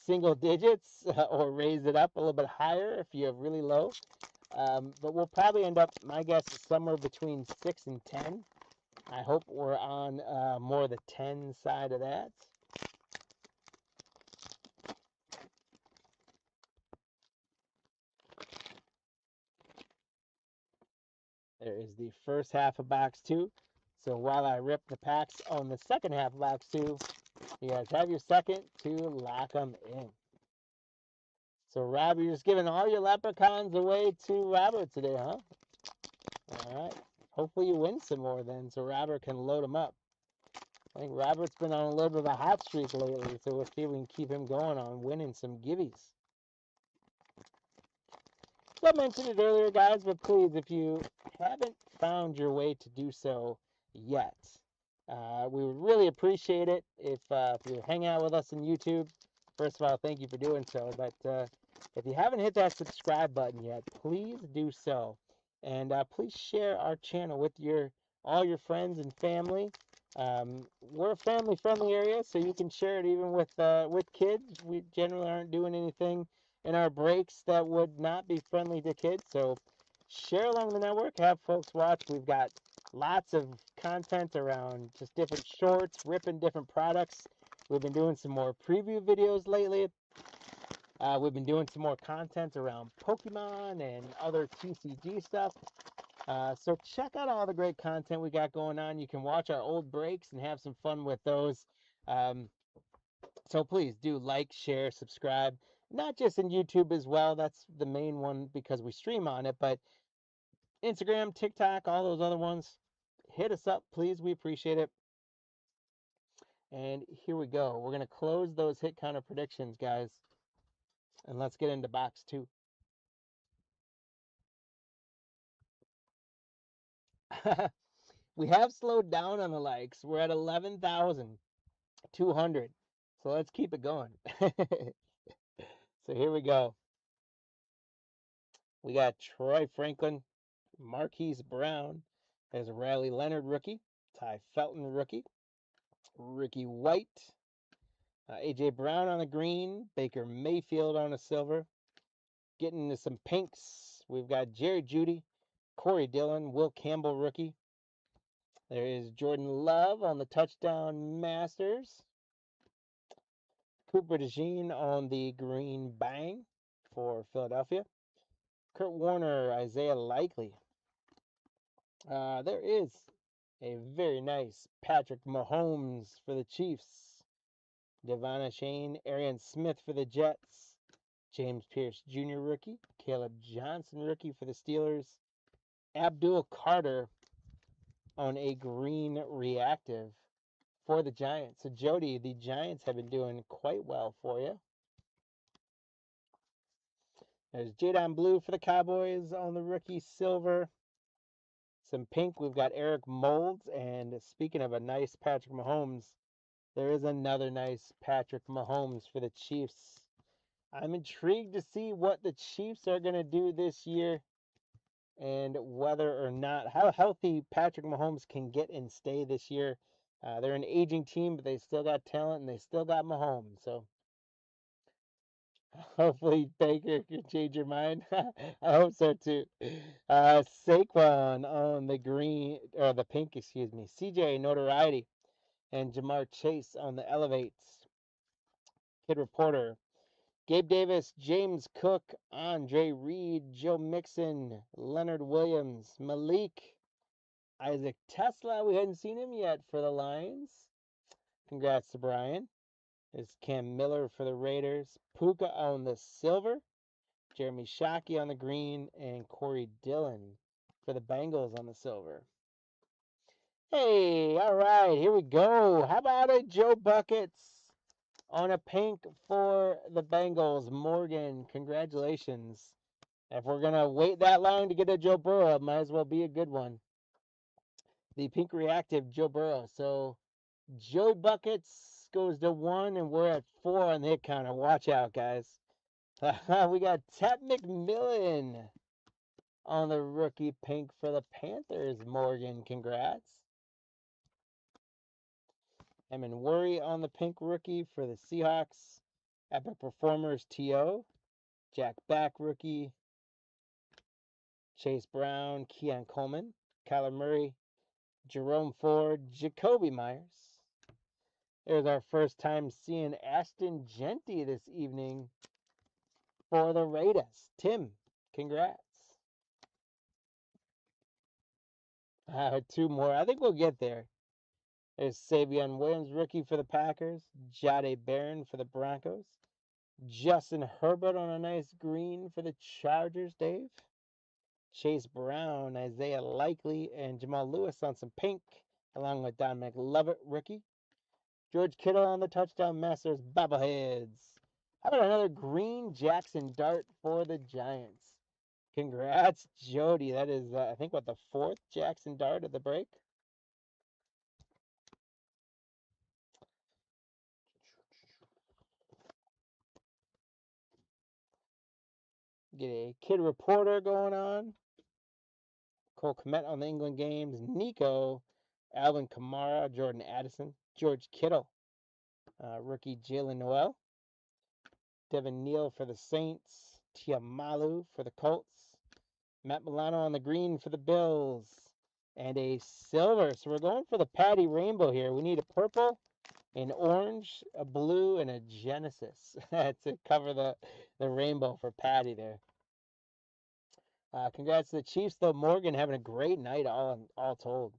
single digits or raise it up a little bit higher if you have really low. But we'll probably end up, my guess is somewhere between 6 and 10. I hope we're on more the 10 side of that. There is the first half of box 2. So while I rip the packs on the second half of box 2, you guys have your second to lock them in. So, Rob, you're just giving all your leprechauns away to Robert today, huh? All right. Hopefully you win some more then so Robert can load them up. I think Robert's been on a little bit of a hot streak lately, so we'll see if we can keep him going on winning some givvies. So I mentioned it earlier, guys, but please, if you haven't found your way to do so yet, we would really appreciate it if you hang out with us on YouTube. First of all, thank you for doing so, but if you haven't hit that subscribe button yet, please do so. And please share our channel with your all your friends and family. We're a family-friendly area, so you can share it even with kids. We generally aren't doing anything in our breaks that would not be friendly to kids. So share along the network, have folks watch. We've got lots of content around just different shorts, ripping different products. We've been doing some more preview videos lately. We've been doing some more content around Pokemon and other TCG stuff. So check out all the great content we got going on. You can watch our old breaks and have some fun with those. So please do like, share, subscribe. Not just in YouTube as well. That's the main one because we stream on it. But Instagram, TikTok, all those other ones, hit us up, please. We appreciate it. And here we go. We're going to close those hit counter predictions, guys. And let's get into box 2. We have slowed down on the likes. We're at 11,200. So let's keep it going. So here we go. We got Troy Franklin, Marquise Brown. There's a Riley Leonard rookie, Ty Felton rookie, Ricky White, A.J. Brown on the green, Baker Mayfield on the silver. Getting into some pinks, we've got Jerry Jeudy, Corey Dillon, Will Campbell rookie. There is Jordan Love on the touchdown masters. Cooper DeJean on the green bang for Philadelphia. Kurt Warner, Isaiah Likely. There is a very nice Patrick Mahomes for the Chiefs. Devon Shane, Arian Smith for the Jets. James Pierce Jr. rookie. Caleb Johnson rookie for the Steelers. Abdul Carter on a green reactive for the Giants. So Jody, the Giants have been doing quite well for you. There's Jadon Blue for the Cowboys on the rookie silver. Some pink, we've got Eric Moulds. And speaking of a nice Patrick Mahomes, there is another nice Patrick Mahomes for the Chiefs. I'm intrigued to see what the Chiefs are going to do this year and whether or not, how healthy Patrick Mahomes can get and stay this year. They're an aging team, but they still got talent and they still got Mahomes. So hopefully Baker can change your mind. I hope so too. Saquon on the green, or the pink, excuse me. CJ Notoriety and Jamar Chase on the elevates. Kid Reporter. Gabe Davis, James Cook, Andre Reed, Joe Mixon, Leonard Williams, Malik, Isaac Tesla. We hadn't seen him yet for the Lions. Congrats to Brian. There's Cam Miller for the Raiders. Puka on the silver. Jeremy Shockey on the green. And Corey Dillon for the Bengals on the silver. Hey, all right, here we go. How about a Joe Buckets on a pink for the Bengals? Morgan, congratulations. If we're going to wait that long to get a Joe Burrow, it might as well be a good one. The pink reactive Joe Burrow. So Joe Buckets goes to 1, and we're at 4 on the hit counter. Watch out, guys. We got Ted McMillan on the rookie pink for the Panthers. Morgan, congrats. Emin Worry on the pink rookie for the Seahawks. Epic Performers T.O. Jack Back rookie. Chase Brown, Keon Coleman, Kyler Murray, Jerome Ford, Jacoby Myers. There's our first time seeing Ashton Genty this evening for the Raiders. Tim, congrats. 2 more. I think we'll get there. There's Savion Williams, rookie for the Packers. Jade Barron for the Broncos. Justin Herbert on a nice green for the Chargers, Dave. Chase Brown, Isaiah Likely, and Jamal Lewis on some pink, along with Don McLovett, rookie. George Kittle on the touchdown masters, bobbleheads. How about another green Jackson Dart for the Giants? Congrats, Jody. That is, I think, what, the 4th Jackson Dart of the break? Get a Kid Reporter going on. Cole Kmet on the England games. Nico, Alvin Kamara, Jordan Addison, George Kittle, rookie Jalen Noel, Devin Neal for the Saints, Tiamalu for the Colts, Matt Milano on the green for the Bills, and a silver. So we're going for the Patty Rainbow here. We need a purple, an orange, a blue, and a Genesis to cover the rainbow for Patty there. Congrats to the Chiefs, though. Morgan having a great night, all told.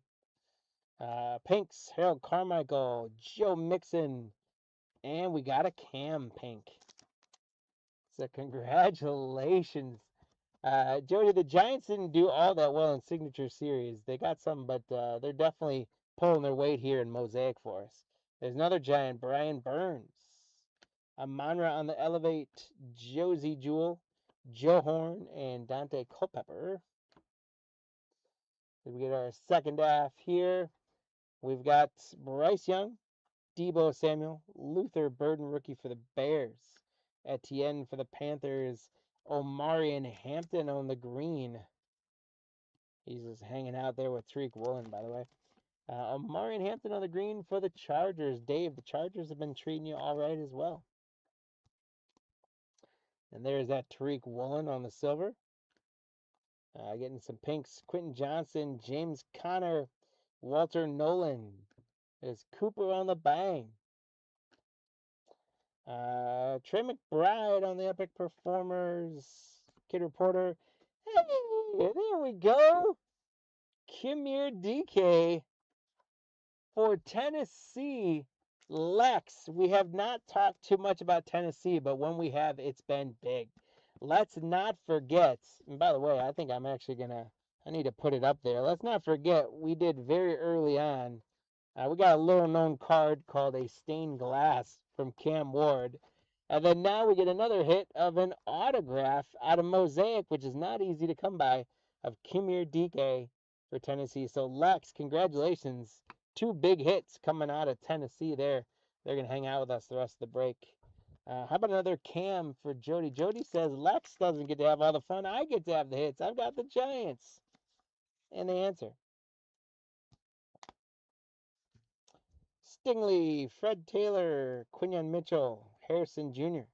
Pinks, Harold Carmichael, Joe Mixon, and we got a Cam Pink. So congratulations. Jody, the Giants didn't do all that well in Signature Series. They got some, but they're definitely pulling their weight here in Mosaic for us. There's another Giant, Brian Burns. Amonra on the Elevate, Josie Jewell, Joe Horn, and Dante Culpepper. Then we get our second half here. We've got Bryce Young, Deebo Samuel, Luther Burden, rookie for the Bears. Etienne for the Panthers. Omari and Hampton on the green. He's just hanging out there with Tariq Woolen, by the way. Omari and Hampton on the green for the Chargers. Dave, the Chargers have been treating you all right as well. And there's that Tariq Woolen on the silver. Getting some pinks. Quentin Johnson, James Conner, Walter Nolan. There's Cooper on the bang. Trey McBride on the Epic Performers. Kid Reporter. Hey, there we go. Kimir DK for Tennessee. Lex, we have not talked too much about Tennessee, but when we have, it's been big. Let's not forget, and by the way, I think I'm actually I need to put it up there. Let's not forget, we did very early on, we got a little known card called a Stained Glass from Cam Ward. And then now we get another hit of an autograph out of Mosaic, which is not easy to come by, of Kimir DK for Tennessee. So Lex, congratulations. 2 big hits coming out of Tennessee there. They're going to hang out with us the rest of the break. How about another Cam for Jody? Jody says Lex doesn't get to have all the fun. I get to have the hits. I've got the Giants. And they answer. Stingley, Fred Taylor, Quinyon Mitchell, Harrison Jr.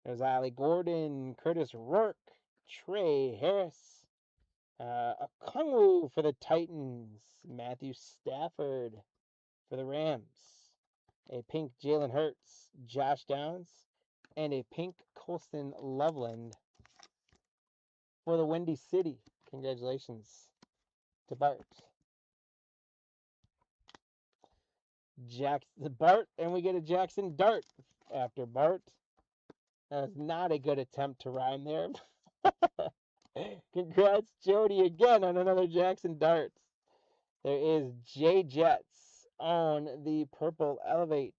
There's Ollie Gordon, Curtis Rourke, Trey Harris, Okongwu for the Titans, Matthew Stafford for the Rams, a pink Jalen Hurts, Josh Downs, and a pink Colston Loveland for the Windy City. Congratulations to Bart. Bart, and we get a Jackson Dart after Bart. That was not a good attempt to rhyme there. Congrats, Jody, again on another Jackson Dart. There is J Jets on the purple Elevate.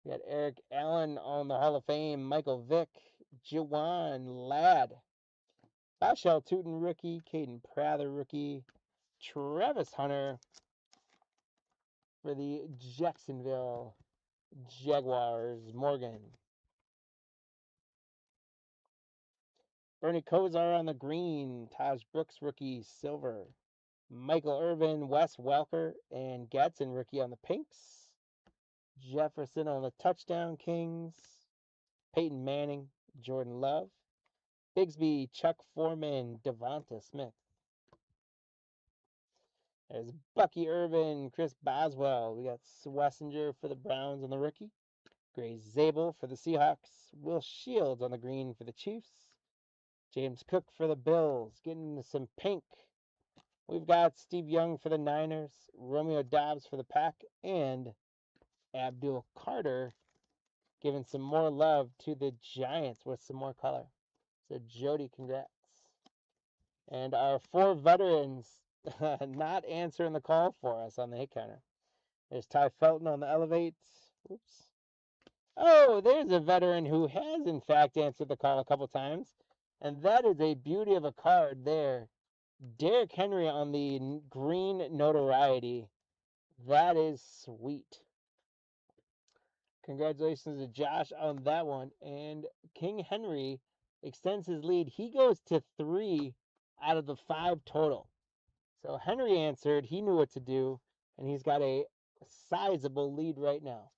We got Eric Allen on the Hall of Fame, Michael Vick, Jawan Ladd, Bashal Tootin rookie, Caden Prather rookie, Travis Hunter for the Jacksonville Jaguars, Morgan. Bernie Kosar on the green, Taj Brooks rookie, silver, Michael Irvin, Wes Welker, and Gadsden rookie on the pinks, Jefferson on the touchdown kings, Peyton Manning, Jordan Love, Bigsby, Chuck Foreman, Devonta Smith. There's Bucky Irvin, Chris Boswell. We got Swessinger for the Browns on the rookie. Gray Zabel for the Seahawks. Will Shields on the green for the Chiefs. James Cook for the Bills. Getting into some pink. We've got Steve Young for the Niners. Romeo Dobbs for the Pack. And Abdul Carter giving some more love to the Giants with some more color. So Jody, congrats. And our 4 veterans not answering the call for us on the hit counter. There's Ty Felton on the Elevate. Oops. Oh, there's a veteran who has, in fact, answered the call a couple times. And that is a beauty of a card there. Derrick Henry on the green notoriety. That is sweet. Congratulations to Josh on that one. And King Henry extends his lead. He goes to 3 out of the 5 total. So Henry answered. He knew what to do, and he's got a sizable lead right now.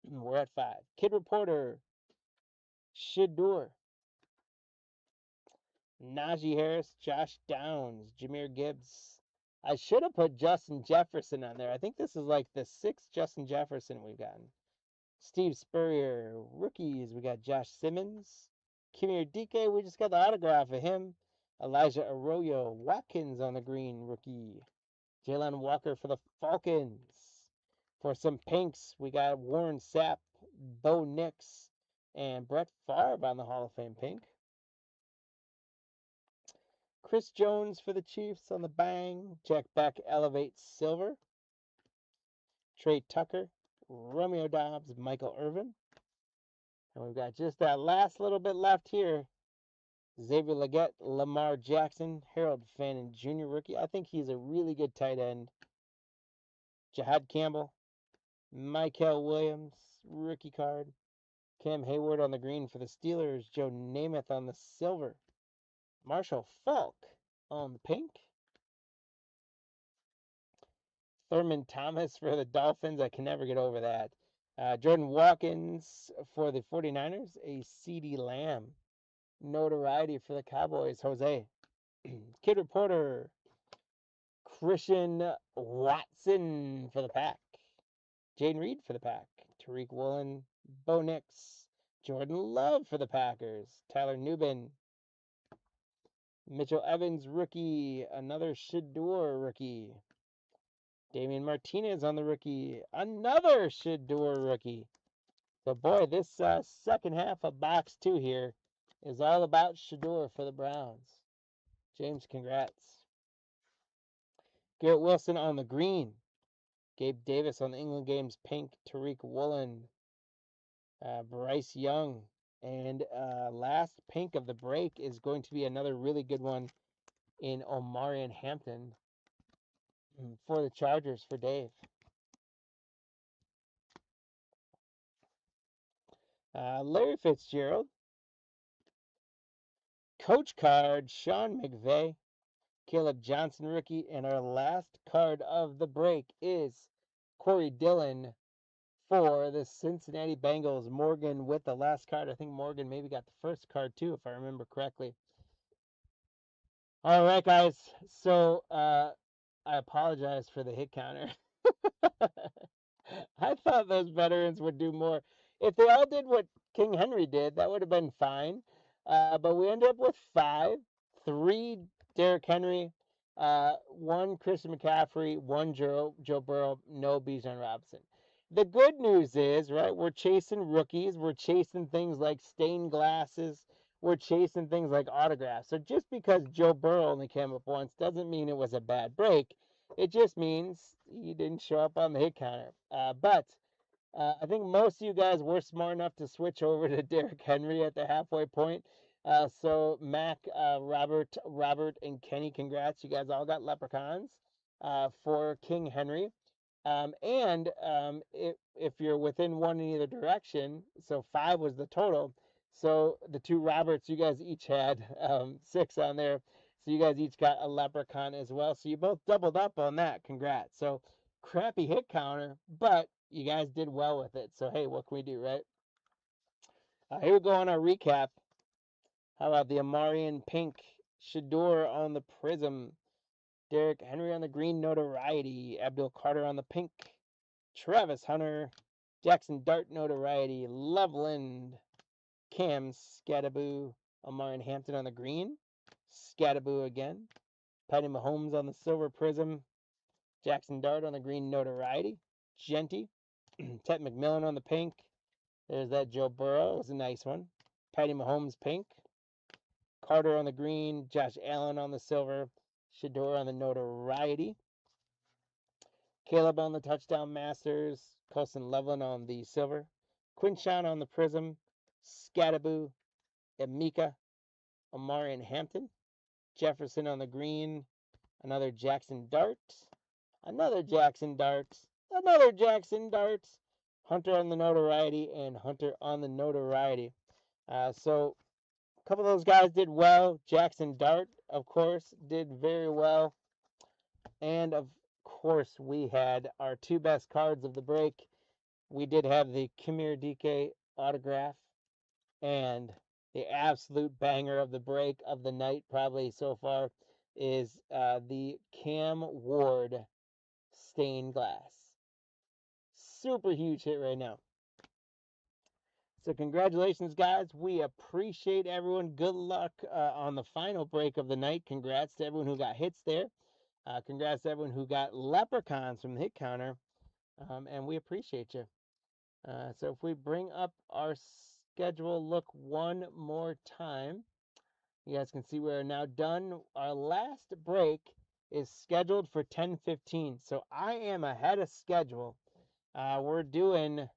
We're at 5. Kid Reporter, Shador, Najee Harris, Josh Downs, Jahmyr Gibbs. I should have put Justin Jefferson on there. I think this is like the 6th Justin Jefferson we've gotten. Steve Spurrier, rookies. We got Josh Simmons. Kimir DK, we just got the autograph of him. Elijah Arroyo, Watkins on the green, rookie. Jalen Walker for the Falcons. For some pinks, we got Warren Sapp, Bo Nix, and Brett Favre on the Hall of Fame pink. Chris Jones for the Chiefs on the bang. Jack Beck elevates silver. Trey Tucker, Romeo Dobbs, Michael Irvin. And we've got just that last little bit left here. Xavier Legette, Lamar Jackson, Harold Fannin Jr. rookie. I think he's a really good tight end. Jahad Campbell, Michael Williams, rookie card. Cam Hayward on the green for the Steelers. Joe Namath on the silver. Marshall Faulk on the pink. Thurman Thomas for the Dolphins. I can never get over that. Jordan Watkins for the 49ers. A CeeDee Lamb. Notoriety for the Cowboys. Jose. Kid Reporter. Christian Watson for the Pack. Jaden Reed for the Pack. Tariq Woolen. Bo Nix. Jordan Love for the Packers. Tyler Nubin. Mitchell Evans, rookie. Another Shador rookie. Damian Martinez on the rookie. Another Shador rookie. So, boy, this second half of box 2 here is all about Shador for the Browns. James, congrats. Garrett Wilson on the green. Gabe Davis on the England Games pink. Tariq Woolen. Bryce Young. And last pink of the break is going to be another really good one in Omarion Hampton for the Chargers for Dave. Larry Fitzgerald. Coach card, Sean McVay. Caleb Johnson rookie. And our last card of the break is Corey Dillon for the Cincinnati Bengals. Morgan with the last card. I think Morgan maybe got the first card too, if I remember correctly. All right, guys. So I apologize for the hit counter. I thought those veterans would do more. If they all did what King Henry did, that would have been fine. But we ended up with 5, 3 Derrick Henry, 1 Christian McCaffrey, 1 Joe Burrow, no Bijan Robinson. The good news is, right, we're chasing rookies. We're chasing things like stained glasses. We're chasing things like autographs. So just because Joe Burrow only came up once doesn't mean it was a bad break. It just means he didn't show up on the hit counter. But I think most of you guys were smart enough to switch over to Derrick Henry at the halfway point. So Mac, Robert, and Kenny, congrats. You guys all got leprechauns for King Henry. If you're within 1 in either direction, so 5 was the total. So the 2 Roberts, you guys each had 6 on there. So you guys each got a leprechaun as well. So you both doubled up on that. Congrats. So crappy hit counter, but you guys did well with it. So, hey, what can we do, right? Here we go on our recap. How about the Omarion pink, Shador on the prism, Derrick Henry on the green notoriety, Abdul Carter on the pink, Travis Hunter, Jackson Dart notoriety, Loveland, Cam Scattaboo, Omarion Hampton on the green, Scattaboo again, Patty Mahomes on the silver prism, Jackson Dart on the green notoriety, Genty, Ted McMillan on the pink. There's that Joe Burrow. It was a nice one. Patty Mahomes pink. Carter on the green. Josh Allen on the silver. Shador on the notoriety. Caleb on the touchdown masters. Colson Loveland on the silver. Quinshawn on the prism. Scattaboo. Emeka. Omarion Hampton. Jefferson on the green. Another Jackson Dart. Another Jackson Dart. Another Jackson Dart. Hunter on the notoriety and Hunter on the notoriety. So a couple of those guys did well. Jackson Dart, of course, did very well. And of course, we had our two best cards of the break. We did have the Kimir Dike autograph and the absolute banger of the break of the night, probably so far, is the Cam Ward stained glass. Super huge hit right now. So congratulations, guys. We appreciate everyone. Good luck on the final break of the night. Congrats to everyone who got hits there. Congrats to everyone who got leprechauns from the hit counter. And we appreciate you. So if we bring up our schedule, look one more time, you guys can see we're now done. Our last break is scheduled for 10:15. So I am ahead of schedule. We're doing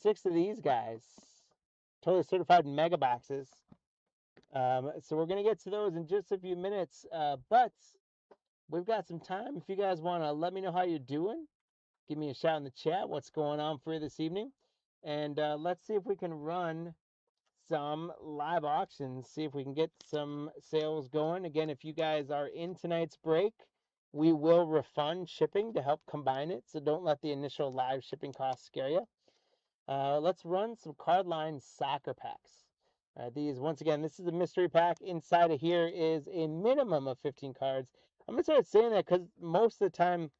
6 of these guys, totally certified mega boxes. So we're going to get to those in just a few minutes. But we've got some time. If you guys want to let me know how you're doing, give me a shout in the chat. What's going on for you this evening? And let's see if we can run some live auctions, see if we can get some sales going. Again, if you guys are in tonight's break, we will refund shipping to help combine it. So don't let the initial live shipping costs scare you. Let's run some Cardline soccer packs. These, once again, this is a mystery pack. Inside of here is a minimum of 15 cards. I'm going to start saying that because most of the time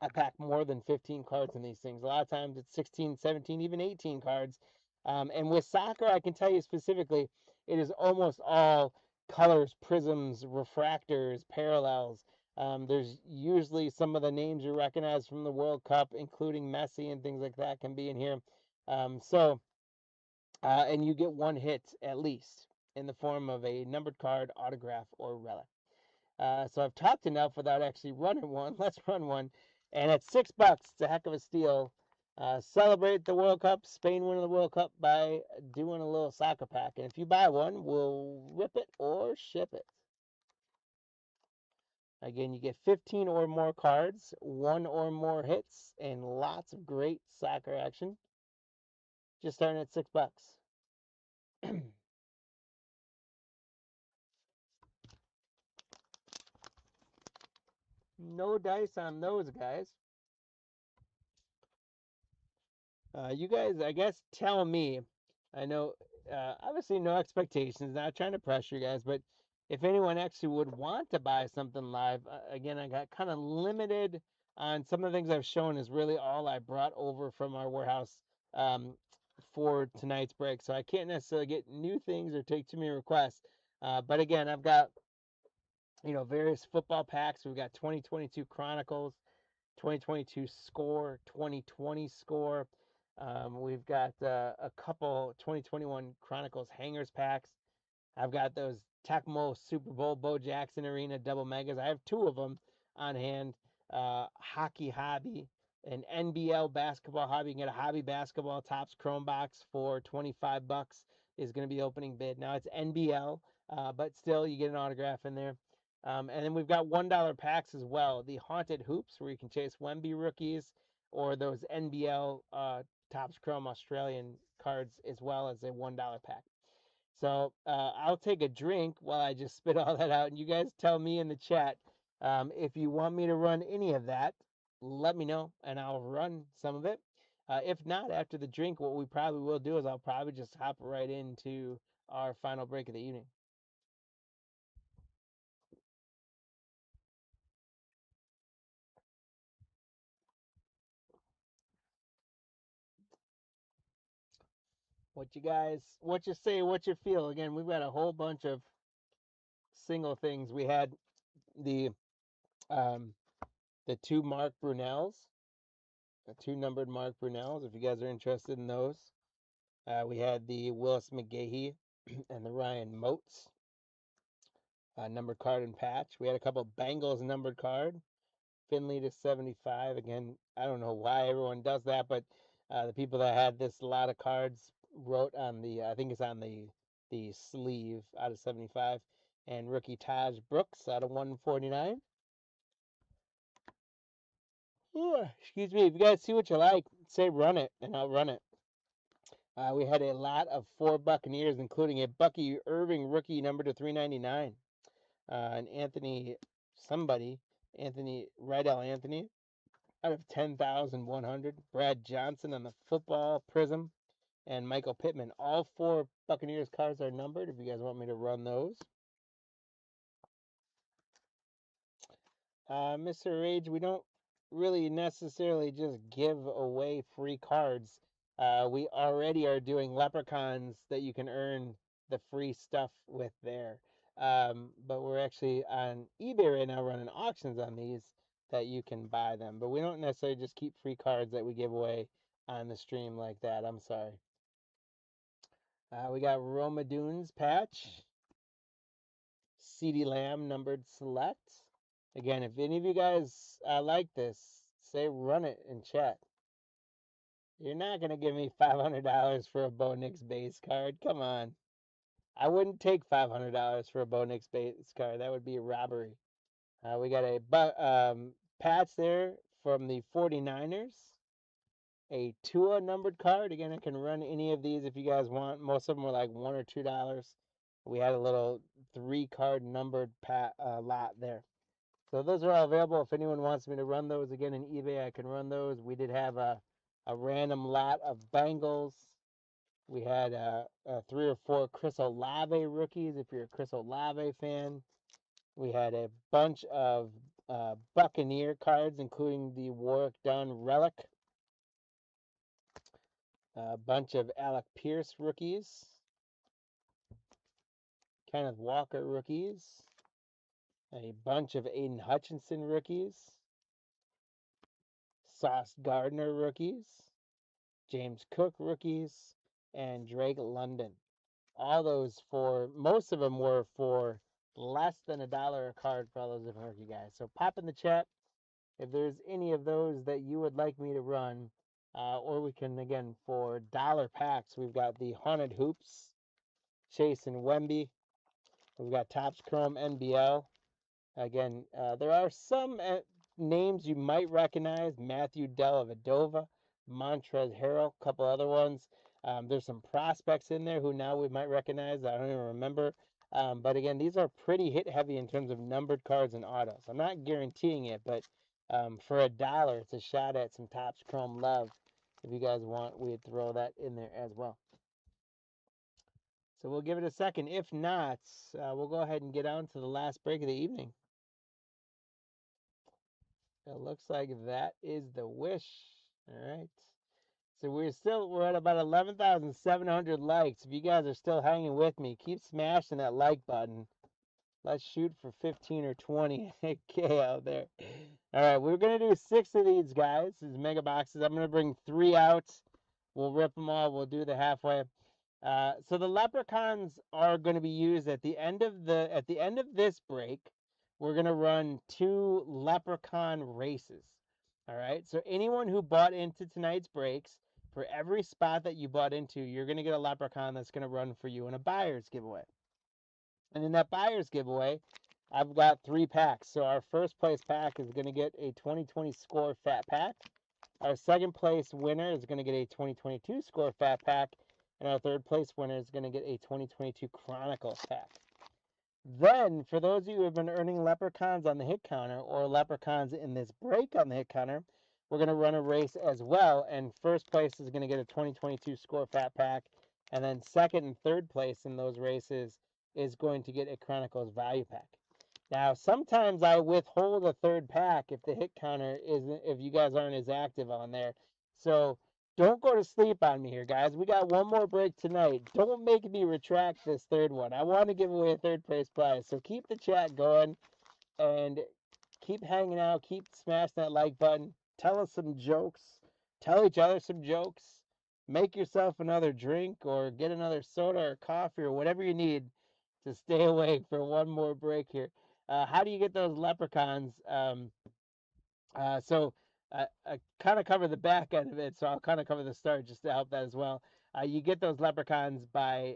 I pack more than 15 cards in these things. A lot of times it's 16, 17, even 18 cards. And with soccer, I can tell you specifically, it is almost all colors, prisms, refractors, parallels. There's usually some of the names you recognize from the World Cup, including Messi and things like that, can be in here. And you get one hit at least in the form of a numbered card, autograph, or relic. So I've talked enough without actually running one. Let's run one. And at $6, it's a heck of a steal. Celebrate the World Cup, Spain winning the World Cup, by doing a little soccer pack. And if you buy one, we'll rip it or ship it. Again, you get 15 or more cards, 1 or more hits, and lots of great soccer action. Just starting at $6. No dice on those guys. You guys, I guess, tell me. I know, obviously, no expectations. Not trying to pressure you guys, but if anyone actually would want to buy something live, again, I got kind of limited on some of the things I've shown. Is really all I brought over from our warehouse for tonight's break. So I can't necessarily get new things or take too many requests. But again, I've got various football packs. We've got 2022 Chronicles, 2022 Score, 2020 Score. We've got a couple 2021 Chronicles Hangers packs. I've got those Tecmo Super Bowl Bo Jackson Arena double megas. I have 2 of them on hand. Hockey Hobby, an NBL basketball hobby. You can get a hobby basketball Topps Chrome box for $25 is going to be opening bid. Now it's NBL, but still you get an autograph in there. And then we've got $1 packs as well. The Haunted Hoops, where you can chase Wemby rookies, or those NBL Topps Chrome Australian cards, as well as a $1 pack. So I'll take a drink while I just spit all that out, and you guys tell me in the chat if you want me to run any of that. Let me know, and I'll run some of it. If not, after the drink, what we probably will do is I'll probably just hop right into our final break of the evening. What you say, what you feel. Again, we've got a whole bunch of single things. We had the 2 Mark Brunels, the 2 numbered Mark Brunels, if you guys are interested in those. We had the Willis McGahee and the Ryan Moats numbered card and patch. We had a couple Bengals numbered card, Finley to 75. Again, I don't know why everyone does that, but the people that had this lot of cards wrote on the, I think it's on the sleeve, out of 75. And rookie Taj Brooks out of 149. Ooh, excuse me. If you guys see what you like, say run it, and I'll run it. We had a lot of 4 Buccaneers, including a Bucky Irving rookie number to 399. And Anthony somebody, Anthony Rydell Anthony, out of 10,100. Brad Johnson on the football prism, and Michael Pittman. All 4 Buccaneers cards are numbered. If you guys want me to run those. Mr. Rage, we don't really necessarily just give away free cards. We already are doing leprechauns that you can earn the free stuff with there. But we're actually on eBay right now running auctions on these that you can buy them. But we don't necessarily just keep free cards that we give away on the stream like that. I'm sorry. We got Roma Dunes patch. CeeDee Lamb numbered select. Again, if any of you guys like this, say run it in chat. You're not going to give me $500 for a Bo Nix base card. Come on. I wouldn't take $500 for a Bo Nix base card. That would be a robbery. We got a patch there from the 49ers. A Tua numbered card. Again, I can run any of these if you guys want. Most of them were like $1 or $2. We had a little 3-card numbered lot there. So those are all available. If anyone wants me to run those again in eBay, I can run those. We did have a random lot of Bengals. We had 3 or 4 Chris Olave rookies, if you're a Chris Olave fan. We had a bunch of Buccaneer cards, including the Warwick Dunn relic. A bunch of Alec Pierce rookies. Kenneth Walker rookies. A bunch of Aiden Hutchinson rookies. Sauce Gardner rookies. James Cook rookies, and Drake London. All those most of them were for less than $1 a card for all those different rookie guys. So pop in the chat if there's any of those that you would like me to run. Or we can, again, for dollar packs, we've got the Haunted Hoops, Chase and Wemby. We've got Topps Chrome NBL. Again, there are some names you might recognize. Matthew Dellavedova, Montrezl Harrell, a couple other ones. There's some prospects in there who now we might recognize. I don't even remember. But again, these are pretty hit heavy in terms of numbered cards and autos. I'm not guaranteeing it, but for $1, it's a shot at some Topps Chrome love. If you guys want, we'd throw that in there as well. So we'll give it a second. If not, we'll go ahead and get on to the last break of the evening. It looks like that is the wish. All right. So we're at about 11,700 likes. If you guys are still hanging with me, keep smashing that like button. Let's shoot for 15 or 20K out there. All right, we're going to do 6 of these guys. These mega boxes. I'm going to bring 3 out. We'll rip them all. We'll do the halfway. So the leprechauns are going to be used at the end of this break. We're going to run 2 leprechaun races. All right. So anyone who bought into tonight's breaks, for every spot that you bought into, you're going to get a leprechaun that's going to run for you in a buyer's giveaway. And in that buyer's giveaway, I've got 3 packs. So our first place pack is going to get a 2020 score fat pack. Our second place winner is going to get a 2022 score fat pack. And our third place winner is going to get a 2022 Chronicles pack. Then, for those of you who have been earning leprechauns on the hit counter or leprechauns in this break on the hit counter, we're going to run a race as well. And first place is going to get a 2022 score fat pack. And then second and third place in those races is going to get a Chronicles value pack. Now, sometimes I withhold a third pack if the hit counter isn't, if you guys aren't as active on there. So don't go to sleep on me here, guys. We got one more break tonight. Don't make me retract this third one. I want to give away a third place prize. So keep the chat going and keep hanging out. Keep smashing that like button. Tell us some jokes. Tell each other some jokes. Make yourself another drink or get another soda or coffee or whatever you need to stay awake for one more break here. How do you get those leprechauns? So I kind of cover the back end of it, so I'll kind of cover the start just to help that as well. You get those leprechauns by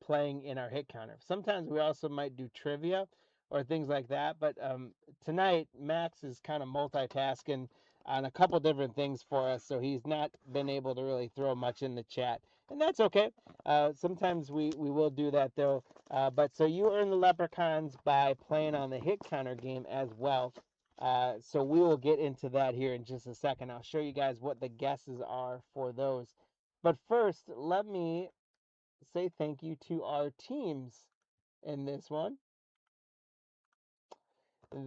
playing in our hit counter. Sometimes we also might do trivia or things like that, but tonight Max is kind of multitasking on a couple different things for us, so he's not been able to really throw much in the chat. and that's okay. Sometimes we will do that though. But so you earn the leprechauns by playing on the hit counter game as well. So we will get into that here in just a second. I'll show you guys what the guesses are for those. But first, let me say thank you to our teams in this one.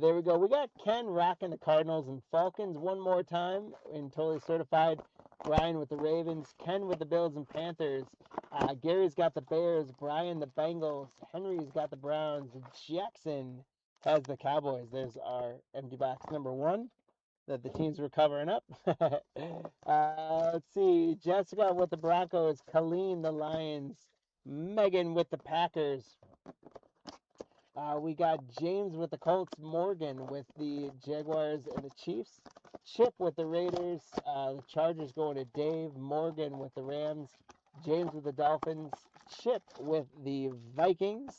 There we go. We got Ken rocking the Cardinals and Falcons one more time in totally certified. Brian with the Ravens, Ken with the Bills and Panthers. Gary's got the Bears, Brian the Bengals, Henry's got the Browns, Jackson has the Cowboys. There's our empty box number one that the teams were covering up. Let's see. Jessica with the Broncos, Colleen the Lions, Megan with the Packers. We got James with the Colts, Morgan with the Jaguars and the Chiefs, Chip with the Raiders, the Chargers going to Dave, Morgan with the Rams, James with the Dolphins, Chip with the Vikings.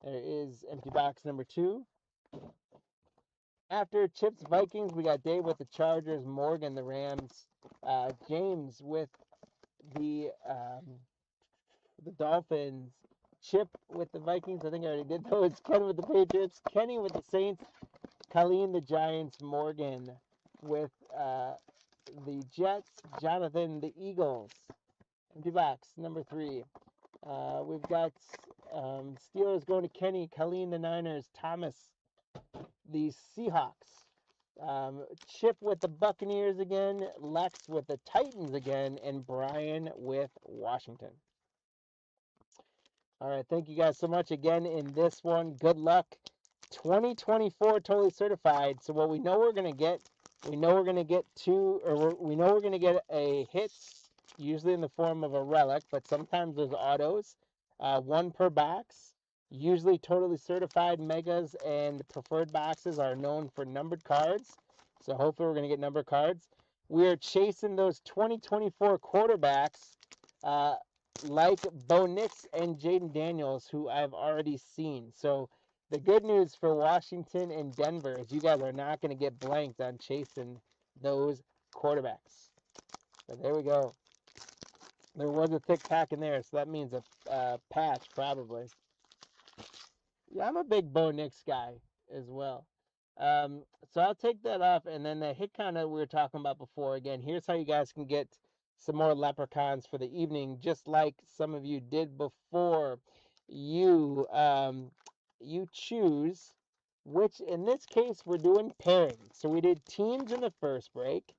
There is empty box number two. After Chip's Vikings, we got Dave with the Chargers, Morgan the Rams, James with the Dolphins, Chip with the Vikings. I think I already did those. Ken with the Patriots, Kenny with the Saints, Colleen the Giants, Morgan with the Jets, Jonathan the Eagles. Empty box number three. We've got Steelers going to Kenny, Colleen the Niners, Thomas the Seahawks. Chip with the Buccaneers again, Lex with the Titans again, and Brian with Washington. All right, thank you guys so much again in this one. Good luck. 2024 totally certified. So what we know we're going to get, we know we're going to get we know we're going to get a hits, usually in the form of a relic, but sometimes there's autos, one per box. Usually totally certified megas and preferred boxes are known for numbered cards. So hopefully we're going to get numbered cards. We are chasing those 2024 quarterbacks like Bo Nix and Jaden Daniels, who I've already seen. So the good news for Washington and Denver is you guys are not going to get blanked on chasing those quarterbacks. But there we go. There was a thick pack in there, so that means a patch probably. Yeah, I'm a big Bo Nix guy as well. So I'll take that off, and then the hit count that we were talking about before. Again, here's how you guys can get some more leprechauns for the evening, just like some of you did before. You you choose which. In this case, we're doing pairings. So we did teams in the first break.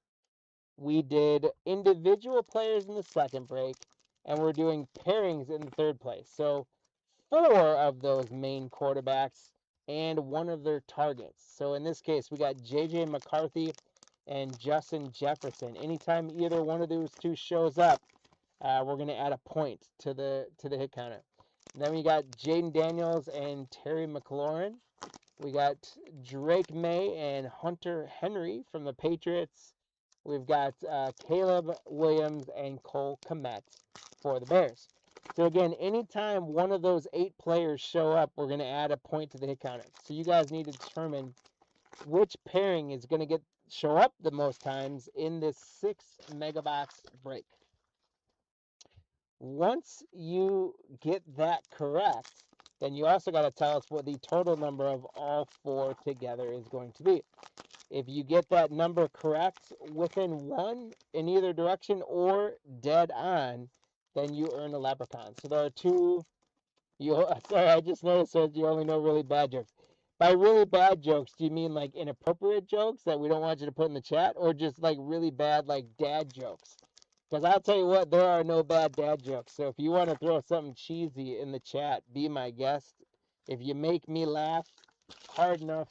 We did individual players in the second break, and we're doing pairings in the third place. So 4 of those main quarterbacks and one of their targets. So in this case, we got J.J. McCarthy and Justin Jefferson. Anytime either one of those two shows up, we're going to add a point to the hit counter. And then we got Jaden Daniels and Terry McLaurin. We got Drake May and Hunter Henry from the Patriots. We've got Caleb Williams and Cole Kmet for the Bears. So again, anytime one of those 8 players show up, we're going to add a point to the hit counter. So you guys need to determine which pairing is going to show up the most times in this 6 megabox break. Once you get that correct, then you also got to tell us what the total number of all 4 together is going to be. If you get that number correct within 1 in either direction or dead on, then you earn a leprechaun. So there are 2. Sorry, I just noticed that you only know really bad jokes. By really bad jokes, do you mean like inappropriate jokes that we don't want you to put in the chat, or just like really bad like dad jokes? Because I'll tell you what, there are no bad dad jokes. So if you want to throw something cheesy in the chat, be my guest. If you make me laugh hard enough,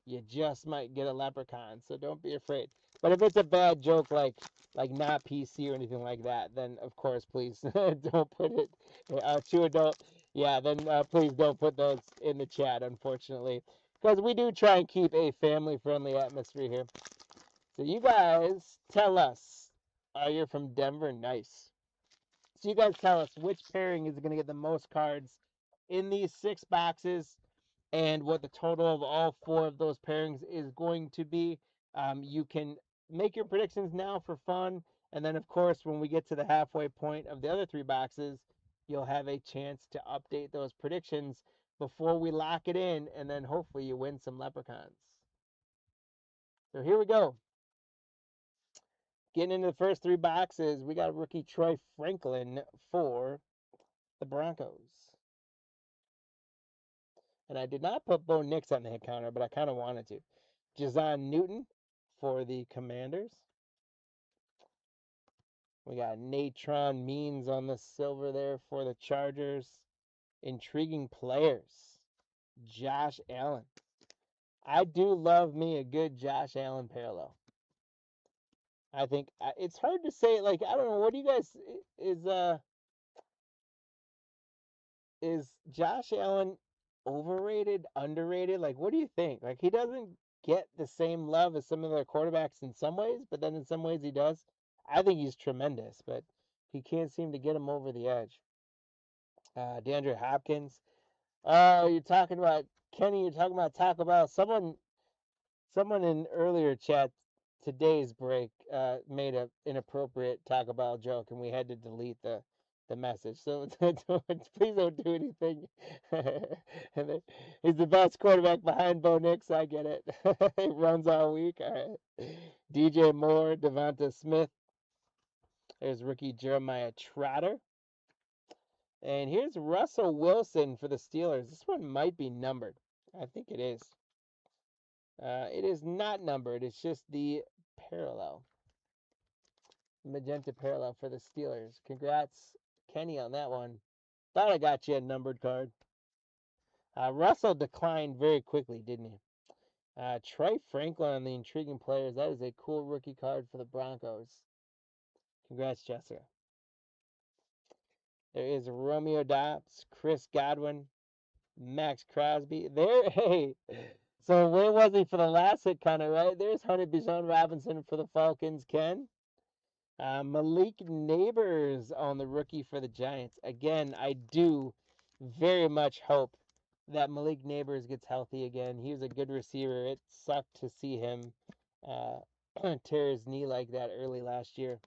you just might get a leprechaun. So don't be afraid. But if it's a bad joke like not PC or anything like that, then of course please don't put it to adult. Yeah, then please don't put those in the chat, unfortunately, because we do try and keep a family-friendly atmosphere here. So you guys tell us. You're from Denver, nice. So you guys tell us which pairing is going to get the most cards in these 6 boxes, and what the total of all 4 of those pairings is going to be. You can make your predictions now for fun, And then, of course, when we get to the halfway point of the other 3 boxes, you'll have a chance to update those predictions before we lock it in, and then hopefully you win some leprechauns. So here we go. Getting into the first 3 boxes, we got rookie Troy Franklin for the Broncos. And I did not put Bo Nix on the hit counter, but I kind of wanted to. Jazon Newton for the Commanders. We got Natron Means on the silver there for the Chargers. Intriguing players. Josh Allen. I do love me a good Josh Allen parallel. I think it's hard to say. Like, I don't know. What do you guys is Josh Allen overrated, underrated? Like, what do you think? Like, he doesn't get the same love as some of their quarterbacks in some ways, but then in some ways he does. I think he's tremendous, but he can't seem to get him over the edge. DeAndre Hopkins. You're talking about Kenny. You're talking about Taco Bell. Someone in earlier chat today's break made an inappropriate Taco Bell joke, and we had to delete the message. So please don't do anything. He's the best quarterback behind Bo Nix. I get it. He runs all week. All right. DJ Moore, Devonta Smith. There's rookie Jeremiah Trotter. And here's Russell Wilson for the Steelers. This one might be numbered. I think it is. It is not numbered. It's just the parallel. Magenta parallel for the Steelers. Congrats, Kenny, on that one. Thought I got you a numbered card. Russell declined very quickly, didn't he? Troy Franklin on the intriguing players. That is a cool rookie card for the Broncos. Congrats, Jessica. There is Romeo Dobbs, Chris Godwin, Max Crosby. There, hey. So where was he for the last hit, kind of, right? There's Hunter Bijan Robinson for the Falcons, Ken. Malik Neighbors on the rookie for the Giants. Again, I do very much hope that Malik Neighbors gets healthy again. He was a good receiver. It sucked to see him tear his knee like that early last year.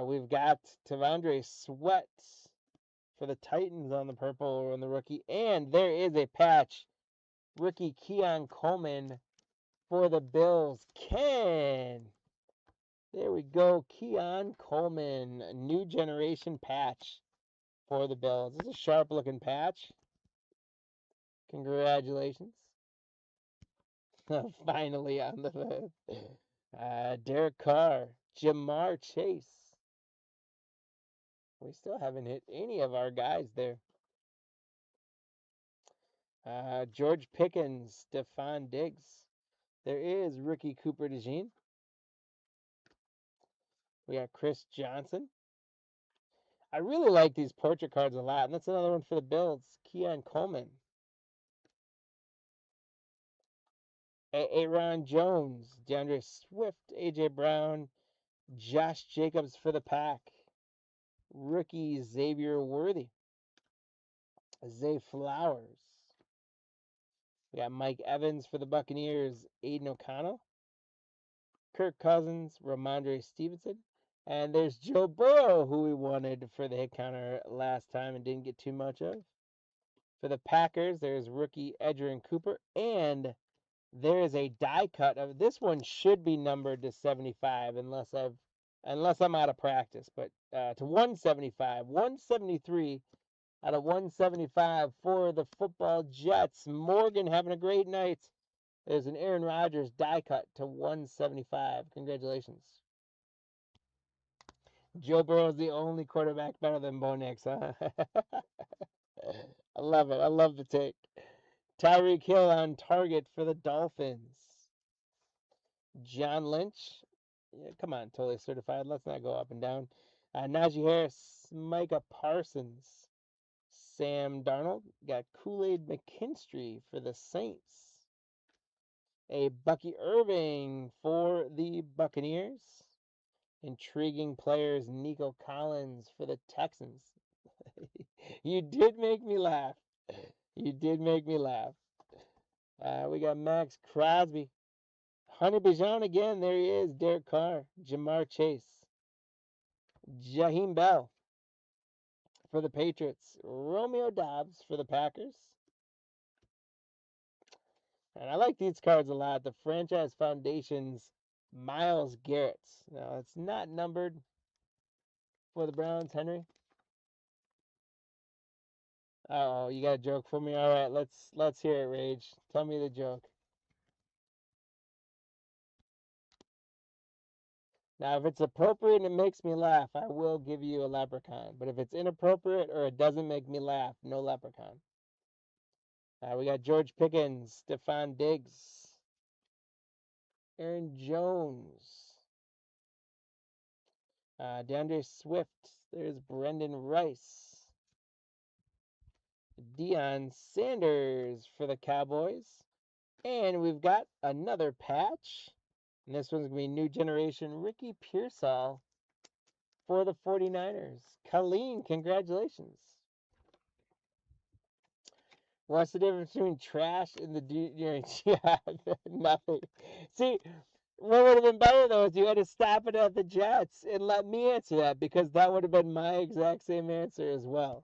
We've got Tavondre Sweat for the Titans on the purple on the rookie. And there is a patch. Rookie Keon Coleman for the Bills. Ken. There we go. Keon Coleman. New generation patch for the Bills. This is a sharp looking patch. Congratulations. Finally on the Derek Carr. Jamar Chase. We still haven't hit any of our guys there. George Pickens, Stephon Diggs. There is rookie Cooper DeJean. We got Chris Johnson. I really like these portrait cards a lot, and that's another one for the Bills. Keon Coleman. Aaron Jones, DeAndre Swift, A.J. Brown, Josh Jacobs for the Pack. Rookie Xavier Worthy. Zay Flowers. We got Mike Evans for the Buccaneers, Aiden O'Connell. Kirk Cousins, Ramondre Stevenson. And there's Joe Burrow, who we wanted for the hit counter last time and didn't get too much of. For the Packers, there's rookie Edgerrin Cooper. And there is a die cut of this one. Should be numbered to 75 unless I'm out of practice. But to 175, 173 out of 175 for the football Jets. Morgan having a great night. There's an Aaron Rodgers die cut to 175. Congratulations. Joe Burrow is the only quarterback better than Bo Nix, huh? I love it. I love the take. Tyreek Hill on target for the Dolphins. John Lynch. Yeah, come on, totally certified. Let's not go up and down. Najee Harris, Micah Parsons. Sam Darnold. Got Kool-Aid McKinstry for the Saints. A Bucky Irving for the Buccaneers. Intriguing players, Nico Collins for the Texans. You did make me laugh. You did make me laugh. We got Max Crosby. Honey Bijan again. There he is. Derek Carr. Jamar Chase. Jaheim Bell for the Patriots. Romeo Dobbs for the Packers. And I like these cards a lot. The Franchise Foundation's Myles Garrett. Now, it's not numbered for the Browns, Henry. Oh, you got a joke for me? All right, let's hear it, Rage. Tell me the joke. Now, if it's appropriate and it makes me laugh, I will give you a leprechaun. But if it's inappropriate or it doesn't make me laugh, no leprechaun. We got George Pickens, Stephon Diggs, Aaron Jones, DeAndre Swift. There's Brendan Rice, Deion Sanders for the Cowboys. And we've got another patch. And this one's going to be new generation Ricky Pearsall for the 49ers. Colleen, congratulations. What's the difference between trash and the yeah, nothing. See, what would have been better though is you had to stop it at the Jets and let me answer that because that would have been my exact same answer as well.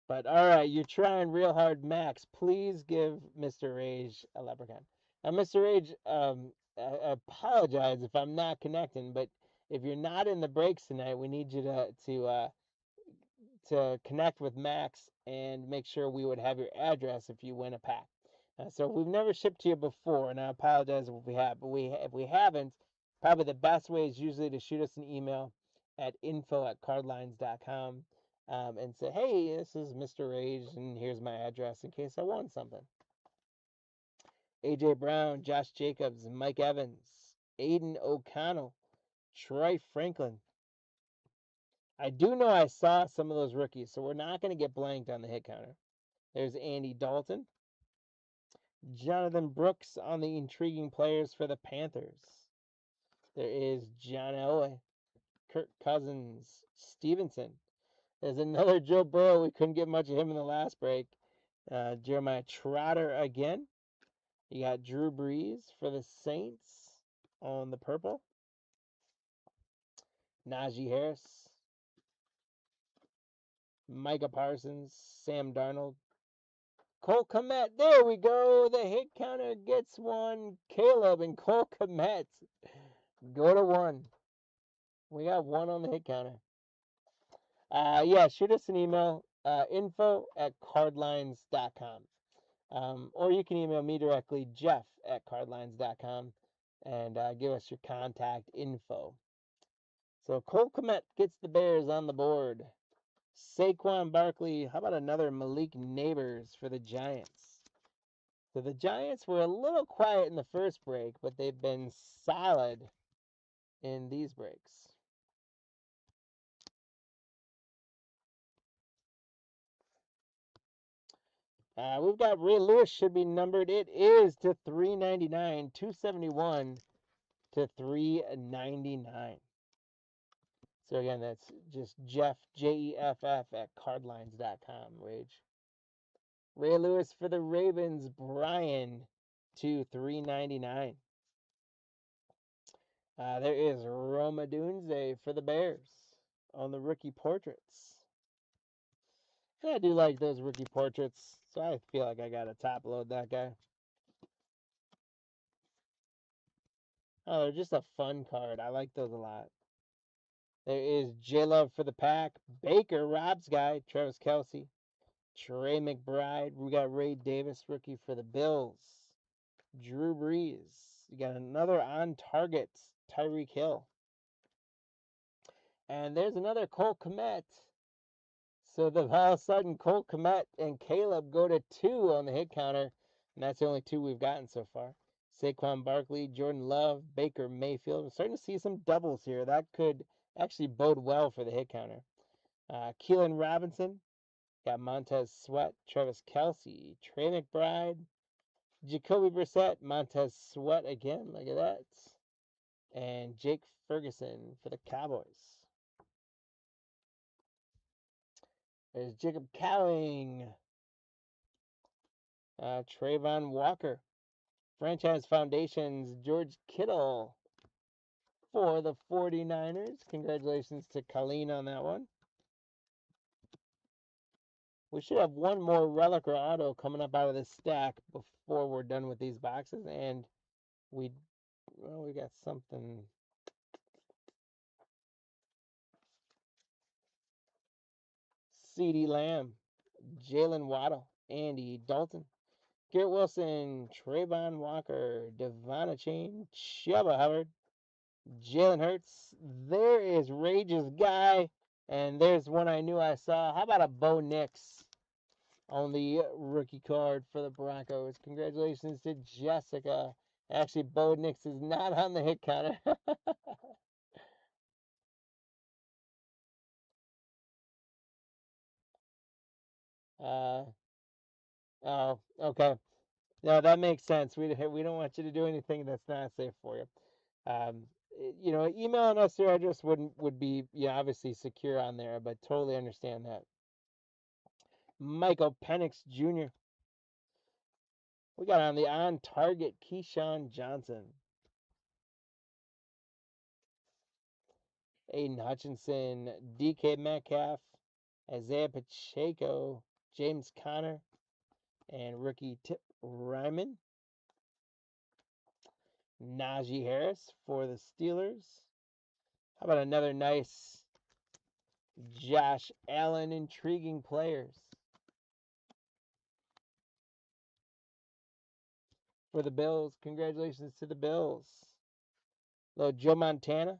But all right, you're trying real hard, Max. Please give Mr. Rage a leprechaun. Now, Mr. Rage, I apologize if I'm not connecting, but if you're not in the breaks tonight, we need you to connect with Max and make sure we would have your address if you win a pack. So we've never shipped to you before, and I apologize if we have, but if we haven't, probably the best way is usually to shoot us an email at info@cardlines.com and say, hey, this is Mr. Rage, and here's my address in case I won something. AJ Brown, Josh Jacobs, Mike Evans, Aiden O'Connell, Troy Franklin. I do know I saw some of those rookies, so we're not going to get blanked on the hit counter. There's Andy Dalton. Jonathan Brooks on the intriguing players for the Panthers. There is John Elway, Kirk Cousins, Stevenson. There's another Joe Burrow. We couldn't get much of him in the last break. Jeremiah Trotter again. You got Drew Brees for the Saints on the purple. Najee Harris. Micah Parsons, Sam Darnold. Cole Kmet, there we go. The hit counter gets one. Caleb and Cole Kmet go to one. We got one on the hit counter. Yeah, shoot us an email, info@cardlines.com. Or you can email me directly, jeff@cardlines.com, and give us your contact info. So Cole Kmet gets the Bears on the board. Saquon Barkley, how about another Malik Neighbors for the Giants? So the Giants were a little quiet in the first break, but they've been solid in these breaks. We've got Ray Lewis should be numbered. It is to 399, 271 to 399. So again, that's just Jeff, Jeff @cardlines.com, Rage. Ray Lewis for the Ravens, Brian to 399. There is Roma Dunze for the Bears on the rookie portraits. And I do like those rookie portraits, so I feel like I got to top load that guy. Oh, they're just a fun card. I like those a lot. There is J-Love for the Pack. Baker, Rob's guy. Travis Kelce. Trey McBride. We got Ray Davis, rookie for the Bills. Drew Brees. You got another on target, Tyreek Hill. And there's another Cole Kmet. So all of a sudden, Cole Kmet and Caleb go to 2 on the hit counter. And that's the only 2 we've gotten so far. Saquon Barkley, Jordan Love, Baker Mayfield. We're starting to see some doubles here. That could actually bode well for the hit counter. Keelan Robinson, got Montez Sweat, Travis Kelce, Trey McBride, Jacoby Brissett, Montez Sweat again. Look at that. And Jake Ferguson for the Cowboys. There's Jacob Cowing. Trayvon Walker. Franchise Foundations, George Kittle for the 49ers. Congratulations to Colleen on that one. We should have one more relic or auto coming up out of this stack before we're done with these boxes. And we got something. CeeDee Lamb, Jalen Waddle, Andy Dalton, Garrett Wilson, Trayvon Walker, Devon Chain, Chuba Hubbard, Jalen Hurts. There is Rage's guy, and there's one I knew I saw. How about a Bo Nix on the rookie card for the Broncos? Congratulations to Jessica. Actually, Bo Nix is not on the hit counter. uh, oh, okay. No, that makes sense. We don't want you to do anything that's not safe for you. Emailing us your address would be obviously secure on there, but totally understand that. Michael Penix Jr. We got on the on target Keyshawn Johnson, Aiden Hutchinson, DK Metcalf, Isaiah Pacheco, James Conner, and rookie Tip Ryman. Najee Harris for the Steelers. How about another nice Josh Allen intriguing players for the Bills? Congratulations to the Bills. Hello, Joe Montana.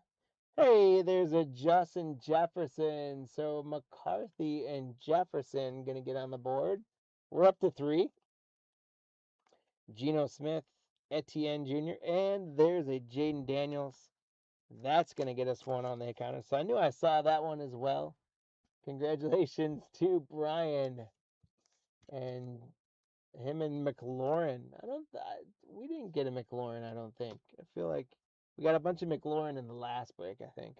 Hey, there's a Justin Jefferson. So McCarthy and Jefferson going to get on the board. We're up to 3. Geno Smith, Etienne Jr., and there's a Jaden Daniels. That's going to get us one on the counter. So I knew I saw that one as well. Congratulations to Brian and him and McLaurin. We didn't get a McLaurin, I don't think. I feel like we got a bunch of McLaurin in the last break, I think.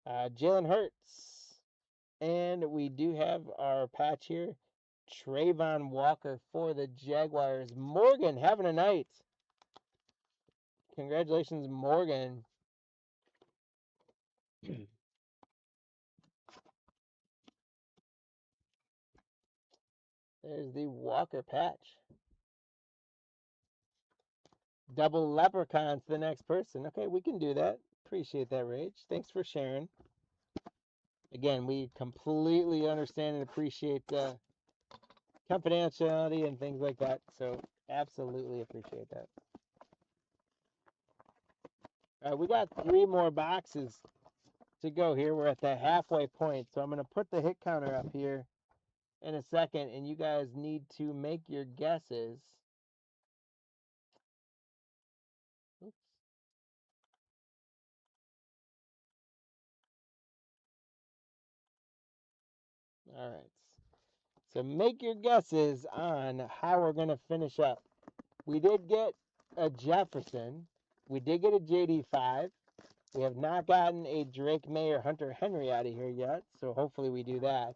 Jalen Hurts. And we do have our patch here. Trayvon Walker for the Jaguars. Morgan having a night. Congratulations, Morgan. There's the Walker patch. Double leprechauns the next person. Okay, we can do that. Appreciate that, Rage. Thanks for sharing. Again, we completely understand and appreciate confidentiality and things like that. So absolutely appreciate that. All right, we got 3 more boxes to go here. We're at the halfway point. So I'm going to put the hit counter up here in a second, and you guys need to make your guesses. Oops. All right. So make your guesses on how we're going to finish up. We did get a Jefferson. We did get a JD5. We have not gotten a Drake May or Hunter Henry out of here yet, so hopefully we do that.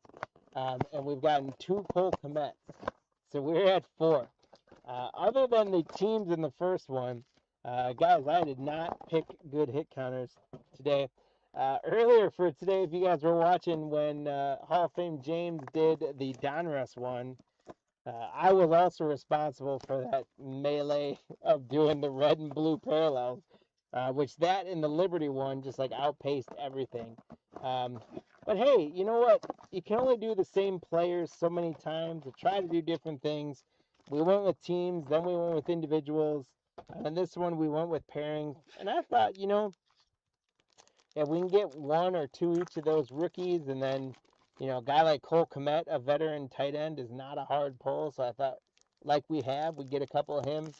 And we've gotten 2 Cole Kmets. So we're at 4. Other than the teams in the first one, guys, I did not pick good hit counters today. Earlier for today, if you guys were watching when Hall of Fame James did the Donruss one, I was also responsible for that melee of doing the red and blue parallels, which that and the Liberty one just like outpaced everything. But hey, you know what? You can only do the same players so many times to try to do different things. We went with teams, then we went with individuals, and this one we went with pairings. And I thought, if we can get 1 or 2 each of those rookies, and then, a guy like Cole Kmet, a veteran tight end, is not a hard pull. So I thought, like we get a couple of him.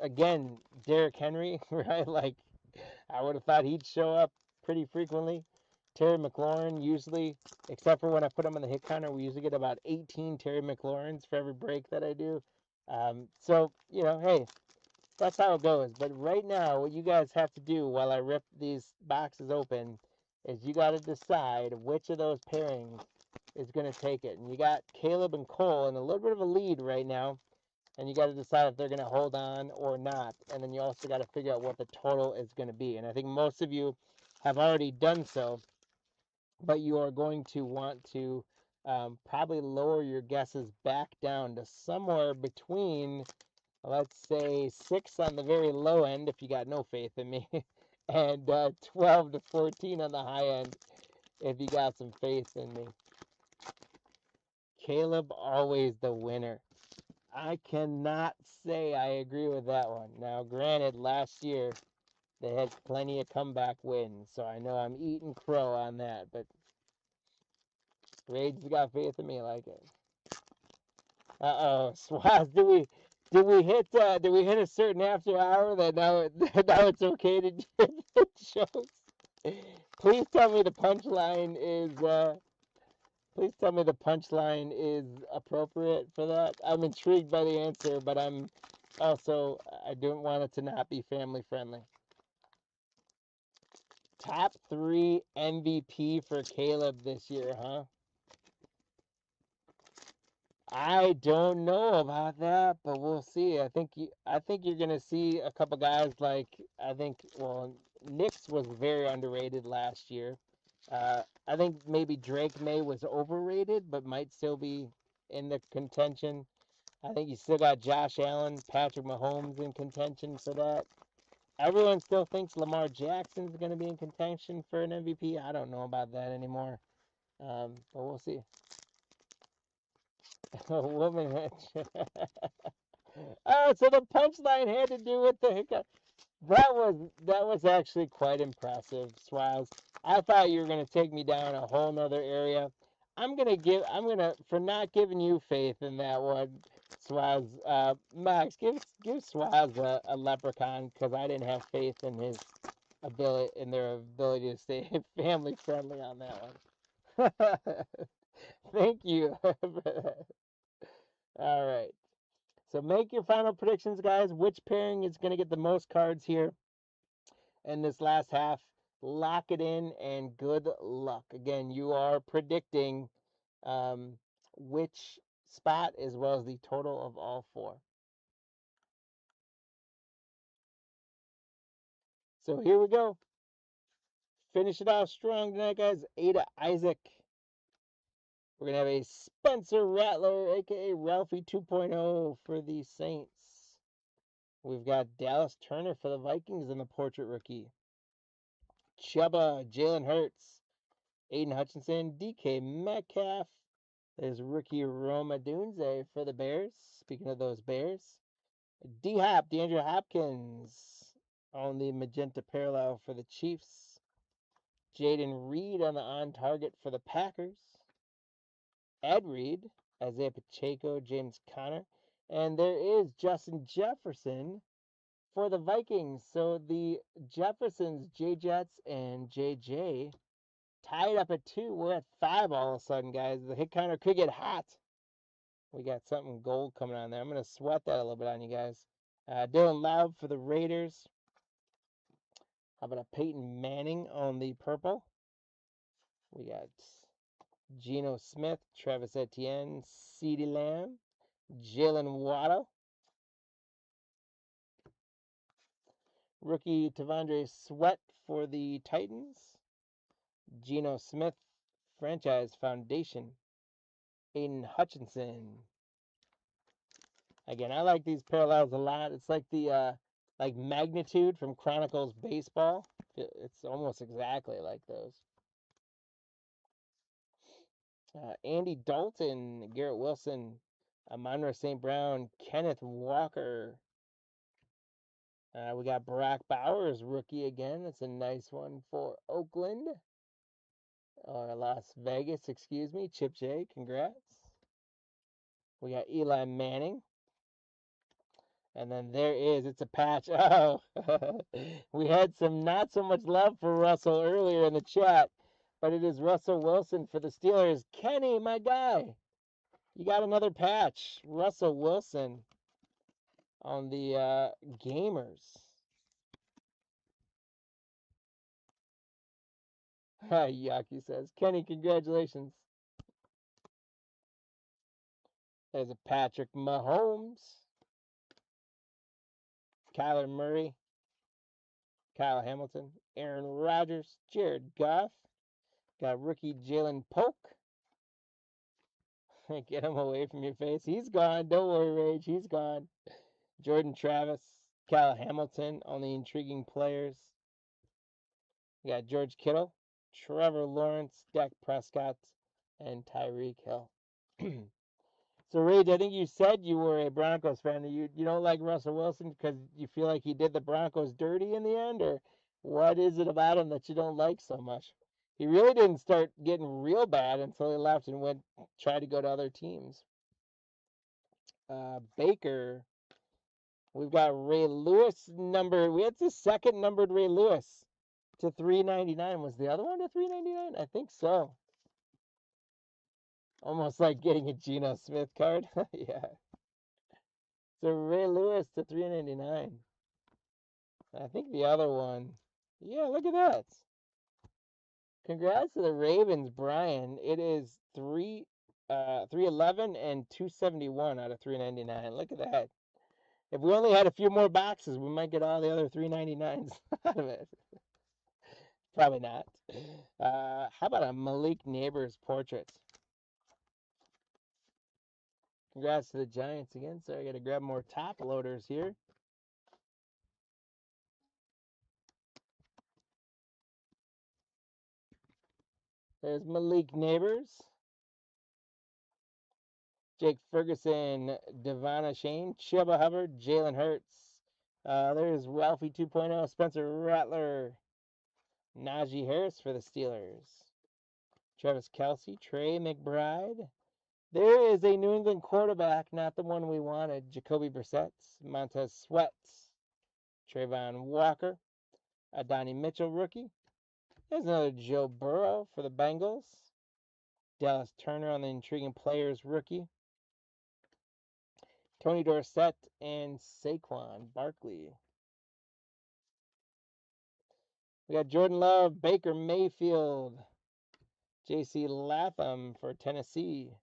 Again, Derrick Henry, right? Like, I would have thought he'd show up pretty frequently. Terry McLaurin, usually, except for when I put him on the hit counter, we usually get about 18 Terry McLaurins for every break that I do. So, hey, that's how it goes. But right now, what you guys have to do while I rip these boxes open is you got to decide which of those pairings is going to take it. And you got Caleb and Cole in a little bit of a lead right now. and you got to decide if they're going to hold on or not. And then you also got to figure out what the total is going to be. And I think most of you have already done so, but you are going to want to probably lower your guesses back down to somewhere between, let's say, 6 on the very low end if you got no faith in me, and 12 to 14 on the high end if you got some faith in me. Caleb, always the winner. I cannot say I agree with that one. Now, granted, last year they had plenty of comeback wins, so I know I'm eating crow on that, but Rage's got faith in me like it. Uh-oh, Swaz, did we hit a certain after hour that now now it's okay to do the shows? Please tell me the punchline is please tell me the punchline is appropriate for that. I'm intrigued by the answer, but I'm also, I don't want it to not be family friendly. Top 3 MVP for Caleb this year, huh? I don't know about that, but we'll see. I think you're gonna see a couple guys like, well, Nix was very underrated last year. I think maybe Drake May was overrated, but might still be in the contention. I think you still got Josh Allen, Patrick Mahomes in contention for that. Everyone still thinks Lamar Jackson's going to be in contention for an MVP. I don't know about that anymore, but we'll see. Woman. Oh, so the punchline had to do with the hiccup. That was actually quite impressive, Swaz. I thought you were gonna take me down a whole nother area. I'm gonna for not giving you faith in that one, Swaz. Max, give Swaz a leprechaun because I didn't have faith in their ability to stay family friendly on that one. Thank you. All right. So make your final predictions, guys. Which pairing is going to get the most cards here in this last half? Lock it in and good luck. Again, you are predicting which spot as well as the total of all 4. So here we go. Finish it off strong tonight, guys. Ada Isaac. We're going to have a Spencer Rattler, a.k.a. Ralphie 2.0 for the Saints. We've got Dallas Turner for the Vikings in the portrait rookie. Chuba, Jalen Hurts, Aiden Hutchinson, DK Metcalf. There's rookie Roma Dunze for the Bears. Speaking of those Bears. D-Hop, DeAndre Hopkins on the magenta parallel for the Chiefs. Jaden Reed on the on-target for the Packers. Ed Reed, Isaiah Pacheco, James Conner. And there is Justin Jefferson for the Vikings. So the Jeffersons, J-Jets, and JJ tied up at 2. We're at 5 all of a sudden, guys. The hit counter could get hot. We got something gold coming on there. I'm going to sweat that a little bit on you guys. Dylan Loud for the Raiders. How about a Peyton Manning on the purple? We got Geno Smith, Travis Etienne, CeeDee Lamb, Jalen Waddle. Rookie Tavondre Sweat for the Titans. Geno Smith, Franchise Foundation. Aiden Hutchinson. Again, I like these parallels a lot. It's like the like Magnitude from Chronicles Baseball. It's almost exactly like those. Andy Dalton, Garrett Wilson, Amon-Ra St. Brown, Kenneth Walker. We got Brock Bowers, rookie again. That's a nice one for Oakland. Or Las Vegas, excuse me. Chip J, congrats. We got Eli Manning. And then it's a patch. Oh, we had some not so much love for Russell earlier in the chat, but it is Russell Wilson for the Steelers. Kenny, my guy, you got another patch. Russell Wilson on the Gamers. Yaki says, Kenny, congratulations. There's a Patrick Mahomes. Kyler Murray, Kyle Hamilton, Aaron Rodgers, Jared Goff. Got rookie Jalen Polk. Get him away from your face. He's gone. Don't worry, Rage. He's gone. Jordan Travis, Kyle Hamilton on the intriguing players. We got George Kittle, Trevor Lawrence, Dak Prescott, and Tyreek Hill. So, Rage, I think you said you were a Broncos fan. You don't like Russell Wilson because you feel like he did the Broncos dirty in the end, or what is it about him that you don't like so much? He really didn't start getting real bad until he left and tried to go to other teams. Baker, we've got Ray Lewis numbered. We had the second numbered Ray Lewis to 399. Was the other one to 399? I think so. Almost like getting a Geno Smith card. Yeah. So Ray Lewis to 399. I think the other one. Yeah, look at that. Congrats to the Ravens, Brian. It is 311 and 271 out of 399. Look at that. If we only had a few more boxes, we might get all the other 399s out of it. Probably not. How about a Malik Neighbors portrait? Congrats to the Giants again. Sorry, I got to grab more top loaders here. There's Malik Neighbors. Jake Ferguson, Devon Shane, Chuba Hubbard, Jalen Hurts. There's Ralphie 2.0, Spencer Rattler, Najee Harris for the Steelers. Travis Kelce, Trey McBride. There is a New England quarterback, not the one we wanted. Jacoby Brissett, Montez Sweat, Trayvon Walker, Adonai Mitchell rookie. There's another Joe Burrow for the Bengals. Dallas Turner on the intriguing players rookie. Tony Dorsett and Saquon Barkley. We got Jordan Love, Baker Mayfield, J.C. Latham for Tennessee.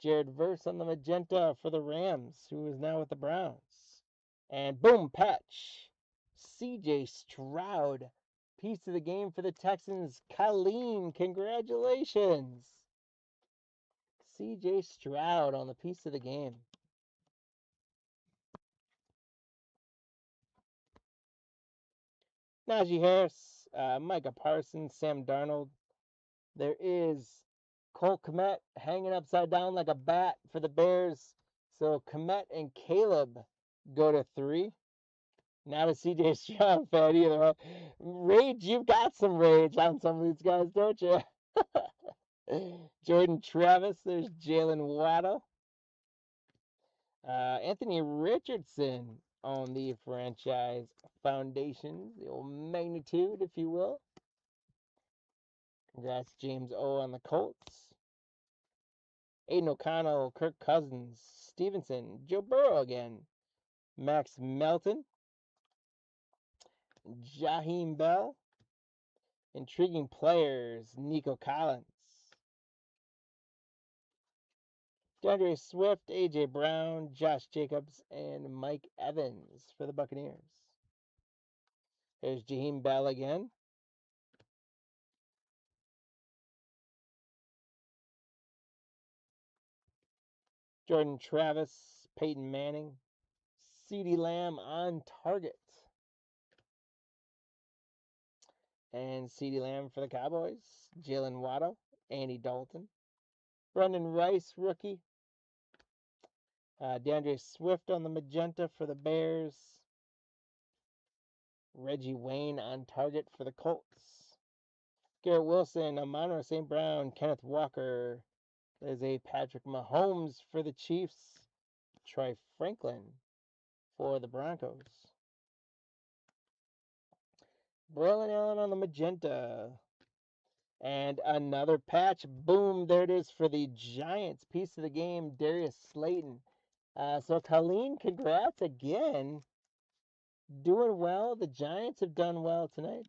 Jared Verse on the magenta for the Rams, who is now with the Browns. And boom, patch. C.J. Stroud, piece of the game for the Texans. Colleen, congratulations. C.J. Stroud on the piece of the game. Najee Harris, Micah Parsons, Sam Darnold. There is Cole Kmet hanging upside down like a bat for the Bears. So Kmet and Caleb go to 3. Not a CJ Stroud fan either. Rage, you've got some rage on some of these guys, don't you? Jordan Travis, there's Jalen Waddle. Anthony Richardson on the franchise foundation, the old magnitude, if you will. Congrats, James O. on the Colts. Aiden O'Connell, Kirk Cousins, Stevenson, Joe Burrow again, Max Melton, Jaheim Bell, intriguing players, Nico Collins, DeAndre Swift, A.J. Brown, Josh Jacobs, and Mike Evans for the Buccaneers. There's Jaheim Bell again. Jordan Travis, Peyton Manning, CeeDee Lamb on target. And CeeDee Lamb for the Cowboys, Jalen Waddle, Andy Dalton, Brendan Rice, rookie, DeAndre Swift on the magenta for the Bears, Reggie Wayne on target for the Colts, Garrett Wilson, Amon St. Brown, Kenneth Walker. There's a Patrick Mahomes for the Chiefs, Troy Franklin for the Broncos. Braylon Allen on the magenta. And another patch. Boom, there it is for the Giants. Piece of the game, Darius Slayton. So, Colleen, congrats again. Doing well. The Giants have done well tonight.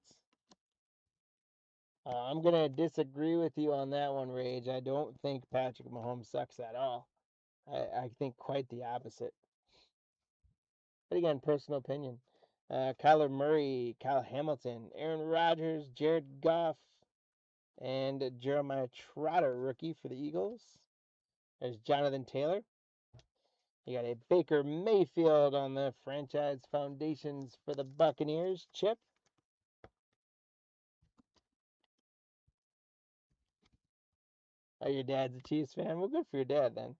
I'm going to disagree with you on that one, Rage. I don't think Patrick Mahomes sucks at all. I think quite the opposite. But again, personal opinion. Kyler Murray, Kyle Hamilton, Aaron Rodgers, Jared Goff, and Jeremiah Trotter, rookie for the Eagles. There's Jonathan Taylor. You got a Baker Mayfield on the franchise foundations for the Buccaneers. Chip. Oh, your dad's a Chiefs fan? Well, good for your dad then.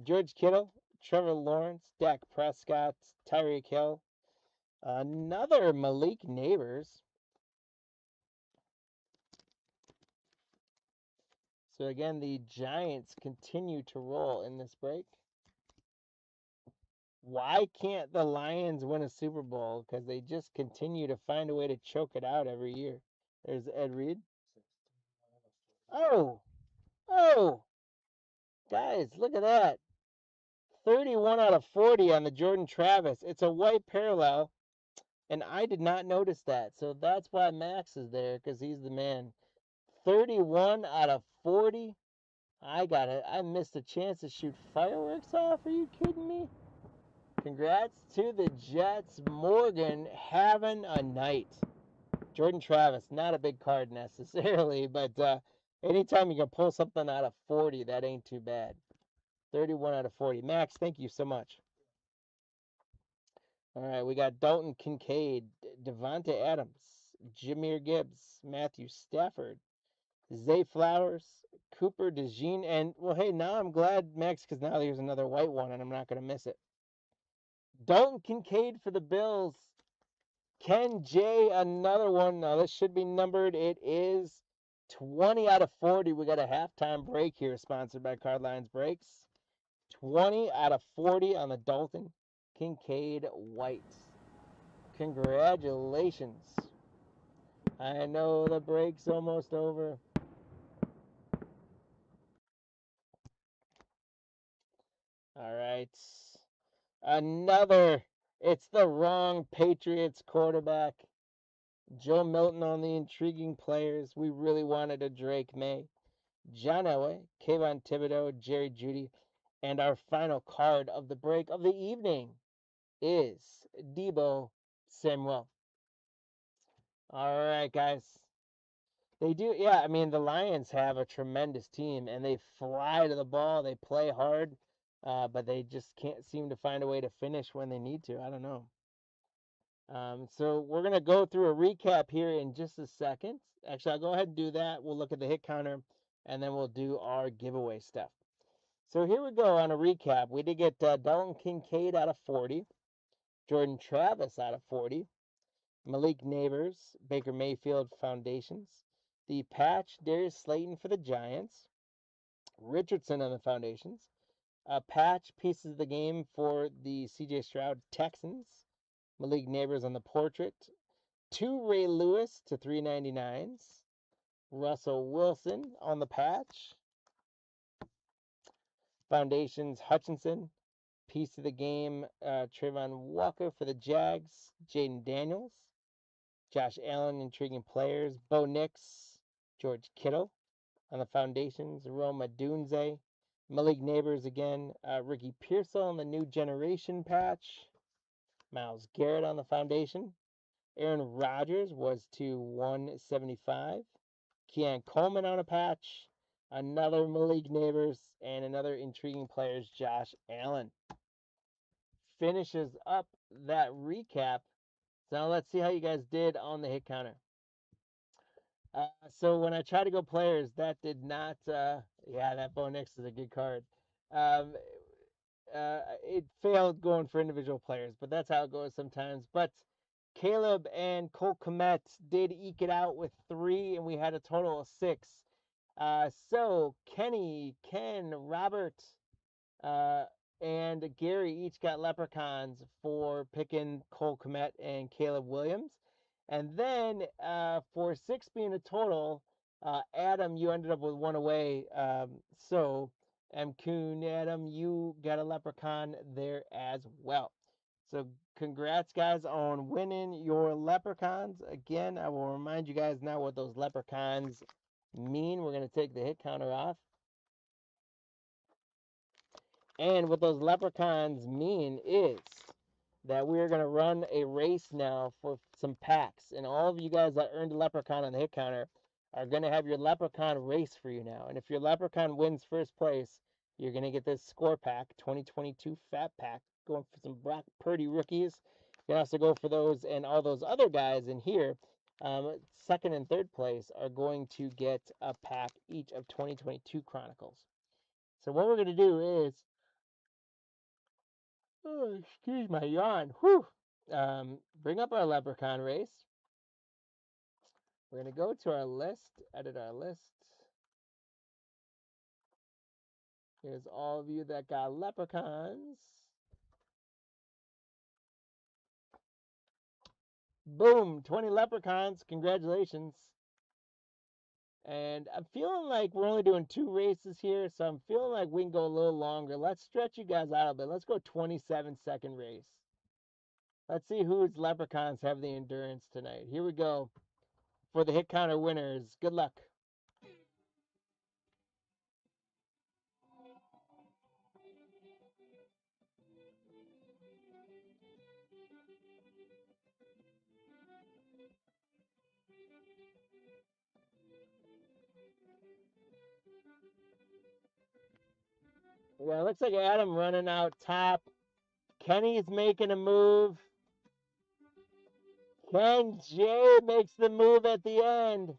George Kittle, Trevor Lawrence, Dak Prescott, Tyreek Hill, another Malik Neighbors. So again, the Giants continue to roll in this break. Why can't the Lions win a Super Bowl? Because they just continue to find a way to choke it out every year. There's Ed Reed. Oh, guys, look at that. 31 out of 40 on the Jordan Travis. It's a white parallel, and I did not notice that. So that's why Max is there, because he's the man. 31 out of 40. I got it. I missed a chance to shoot fireworks off. Are you kidding me? Congrats to the Jets. Morgan having a night. Jordan Travis, not a big card necessarily, but anytime you can pull something out of 40, that ain't too bad. 31 out of 40. Max, thank you so much. All right, we got Dalton Kincaid, Devontae Adams, Jahmyr Gibbs, Matthew Stafford, Zay Flowers, Cooper DeJean, and, well, hey, now I'm glad, Max, because now there's another white one, and I'm not going to miss it. Dalton Kincaid for the Bills. Ken J, another one. Now, this should be numbered. It is 20 out of 40. We got a halftime break here, sponsored by Cardlines Breaks. 20 out of 40 on the Dalton Kincaid White. Congratulations. I know the break's almost over. All right. Another. It's the wrong Patriots quarterback. Joe Milton on the intriguing players. We really wanted a Drake May. John Elway, Kayvon Thibodeau, Jerry Jeudy. And our final card of the break of the evening is Deebo Samuel. All right, guys. They do, yeah. I mean, the Lions have a tremendous team, and they fly to the ball. They play hard, but they just can't seem to find a way to finish when they need to. I don't know. So we're going to go through a recap here in just a second. Actually, I'll go ahead and do that. We'll look at the hit counter, and then we'll do our giveaway stuff. So here we go on a recap. We did get Dalton Kincaid out of 40, Jordan Travis out of 40, Malik Neighbors, Baker Mayfield Foundations, the patch, Darius Slayton for the Giants, Richardson on the Foundations, patch, pieces of the game for the CJ Stroud Texans, Malik Neighbors on the portrait, 2 Ray Lewis to 399s, Russell Wilson on the patch, Foundations Hutchinson, piece of the game, Trayvon Walker for the Jags, Jaden Daniels, Josh Allen, intriguing players, Bo Nix, George Kittle on the Foundations, Roma Dunze, Malik Neighbors again, Ricky Pearsall on the New Generation patch, Myles Garrett on the Foundation, Aaron Rodgers was to 175, Keon Coleman on a patch, another Malik Neighbors, and another intriguing players, Josh Allen. Finishes up that recap. So now let's see how you guys did on the hit counter. So when I try to go players, that did not, yeah, that Bo Nix is a good card. It failed going for individual players, but that's how it goes sometimes. But Caleb and Cole Kmet did eke it out with 3, and we had a total of 6. So Kenny, Ken, Robert, and Gary each got leprechauns for picking Cole Kmet and Caleb Williams. And then for 6 being a total, Adam, you ended up with 1 away. So M. Kuhn, Adam, you got a leprechaun there as well. So congrats, guys, on winning your leprechauns. Again, I will remind you guys now what those leprechauns mean. We're going to take the hit counter off. And what those leprechauns mean is that we're going to run a race now for some packs. And all of you guys that earned a leprechaun on the hit counter are going to have your leprechaun race for you now. And if your leprechaun wins first place, you're going to get this score pack, 2022 Fat Pack, going for some Brock Purdy rookies. You can also go for those, and all those other guys in here, second and third place, are going to get a pack each of 2022 Chronicles. So what we're going to do is, oh, excuse my yawn, whew, bring up our leprechaun race. We're going to go to our list, edit our list. Here's all of you that got leprechauns. Boom, 20 leprechauns. Congratulations. And I'm feeling like we're only doing 2 races here, so I'm feeling like we can go a little longer. Let's stretch you guys out a bit. Let's go 27-second race. Let's see whose leprechauns have the endurance tonight. Here we go for the hit counter winners. Good luck. Yeah, looks like Adam running out top. Kenny's making a move. Ken J makes the move at the end.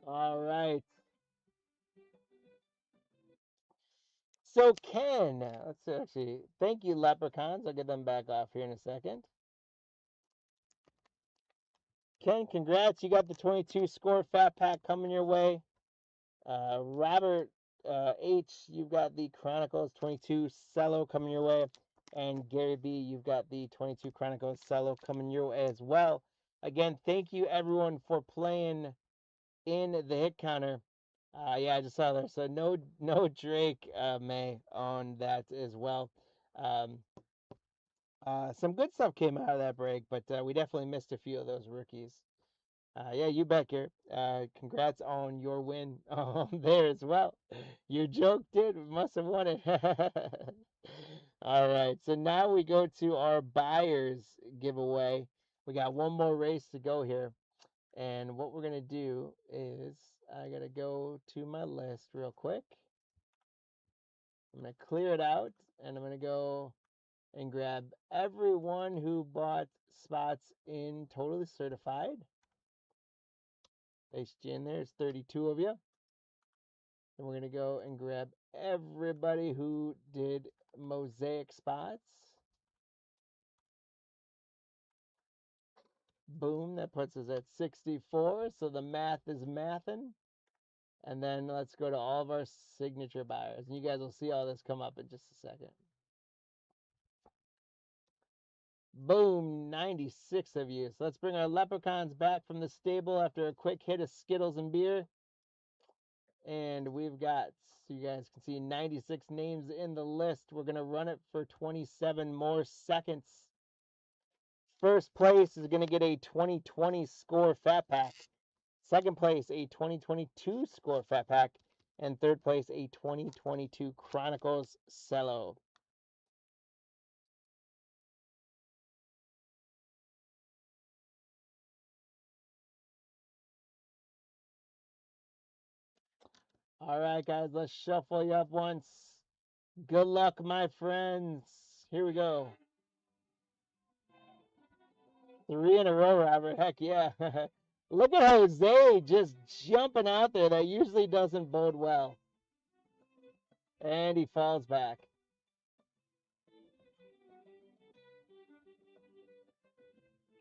All right. So Ken, let's actually, thank you, Leprechauns. I'll get them back off here in a second. Ken, congrats. You got the 22 score Fat Pack coming your way. Robert H, you've got the Chronicles 22 Cello coming your way. And Gary B, you've got the 22 Chronicles Cello coming your way as well. Again, thank you everyone for playing in the hit counter. Yeah, I just saw there. So no Drake May on that as well. Um, some good stuff came out of that break, but we definitely missed a few of those rookies. Yeah, you bet, Garrett. Congrats on your win there as well. Your joke did must have won it. All right, so now we go to our buyers giveaway. We got one more race to go here, and what we're gonna do is I gotta go to my list real quick. I'm gonna clear it out, and I'm gonna go and grab everyone who bought spots in Totally Certified. Paste you in there. There's 32 of you. And we're going to go and grab everybody who did Mosaic spots. Boom, that puts us at 64. So the math is mathin'. And then let's go to all of our signature buyers. And you guys will see all this come up in just a second. Boom, 96 of you. So let's bring our leprechauns back from the stable after a quick hit of Skittles and beer. And we've got, so you guys can see, 96 names in the list. We're going to run it for 27 more seconds. First place is going to get a 2020 score Fat Pack. Second place, a 2022 score Fat Pack. And third place, a 2022 Chronicles Cello. All right, guys, let's shuffle you up once. Good luck, my friends. Here we go. 3 in a row, Robert. Heck yeah. Look at Jose just jumping out there. That usually doesn't bode well. And he falls back.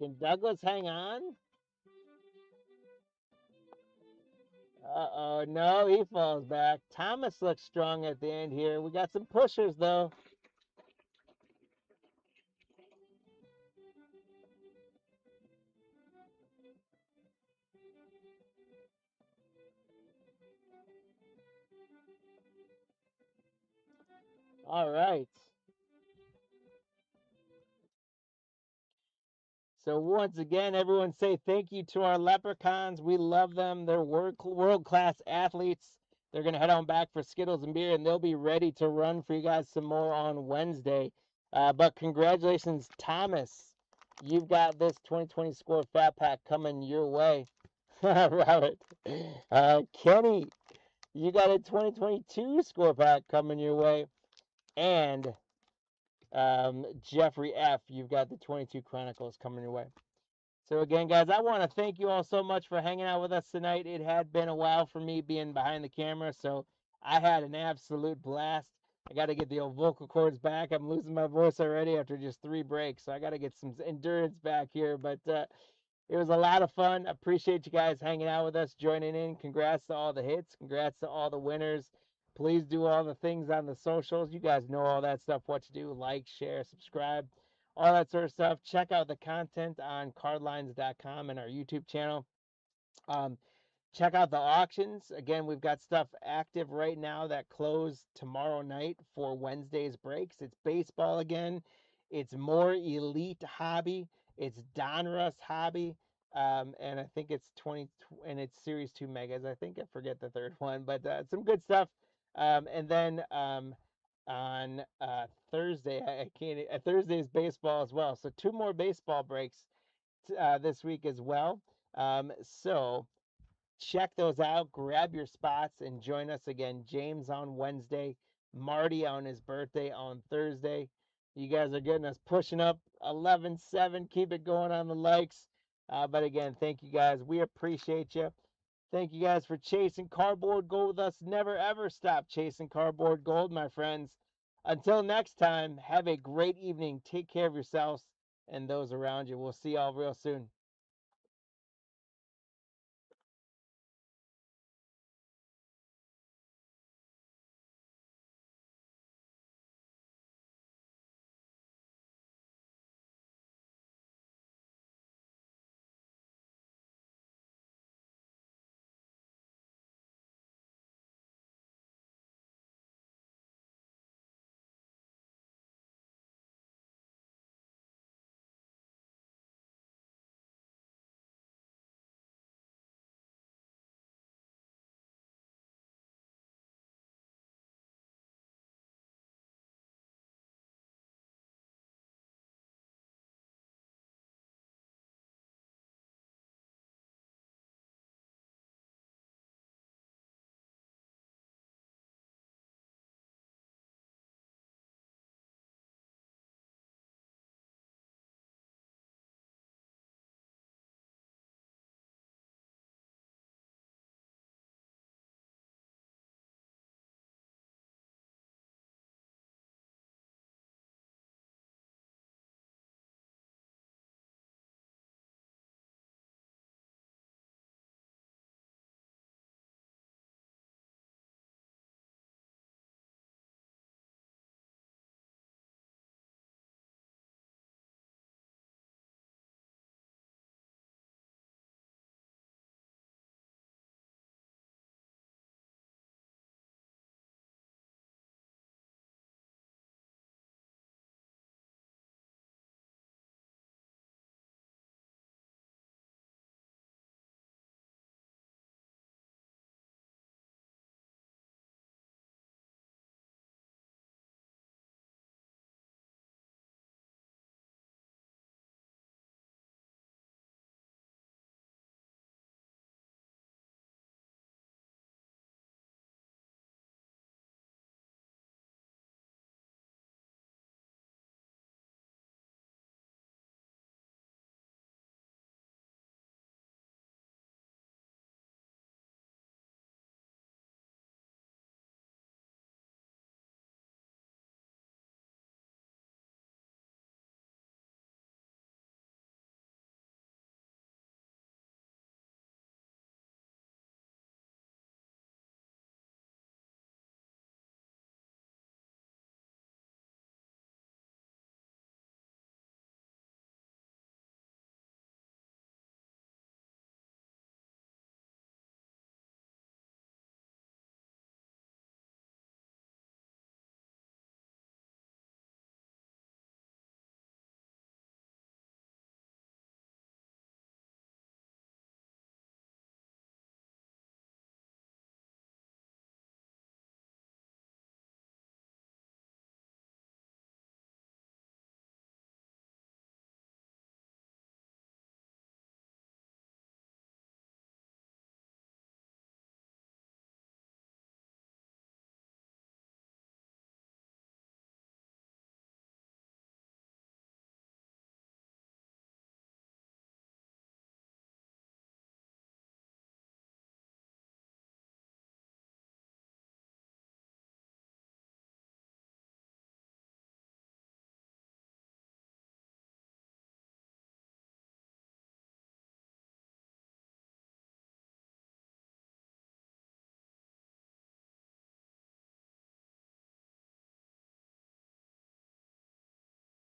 Can Douglas hang on? Uh-oh, no, he falls back. Thomas looks strong at the end here. We got some pushers, though. All right. So once again, everyone say thank you to our leprechauns. We love them. They're world-class athletes. They're going to head on back for Skittles and beer, and they'll be ready to run for you guys some more on Wednesday. But congratulations, Thomas. You've got this 2020 Score Fat Pack coming your way. Robert. Kenny, you got a 2022 Score Pack coming your way. And Jeffrey F., you've got the 22 Chronicles coming your way. So again, guys, I want to thank you all so much for hanging out with us tonight. It had been a while for me being behind the camera, so I had an absolute blast. I got to get the old vocal cords back. I'm losing my voice already after just 3 breaks, so I got to get some endurance back here. But it was a lot of fun. Appreciate you guys hanging out with us, joining in. Congrats to all the hits. Congrats to all the winners. Please do all the things on the socials. You guys know all that stuff, what to do. Like, share, subscribe, all that sort of stuff. Check out the content on cardlines.com and our YouTube channel. Check out the auctions. Again, we've got stuff active right now that close tomorrow night for Wednesday's breaks. It's baseball again. It's more elite hobby. It's Donruss hobby. And I think it's 20 and it's Series 2 Megas. I think I forget the third one, but some good stuff. And then on Thursday, I can't. Thursday is baseball as well. So 2 more baseball breaks this week as well. So check those out. Grab your spots and join us again. James on Wednesday, Marty on his birthday on Thursday. You guys are getting us pushing up 11-7. Keep it going on the likes. But again, thank you guys. We appreciate you. Thank you guys for chasing cardboard gold with us. Never ever stop chasing cardboard gold, my friends. Until next time, have a great evening. Take care of yourselves and those around you. We'll see y'all real soon.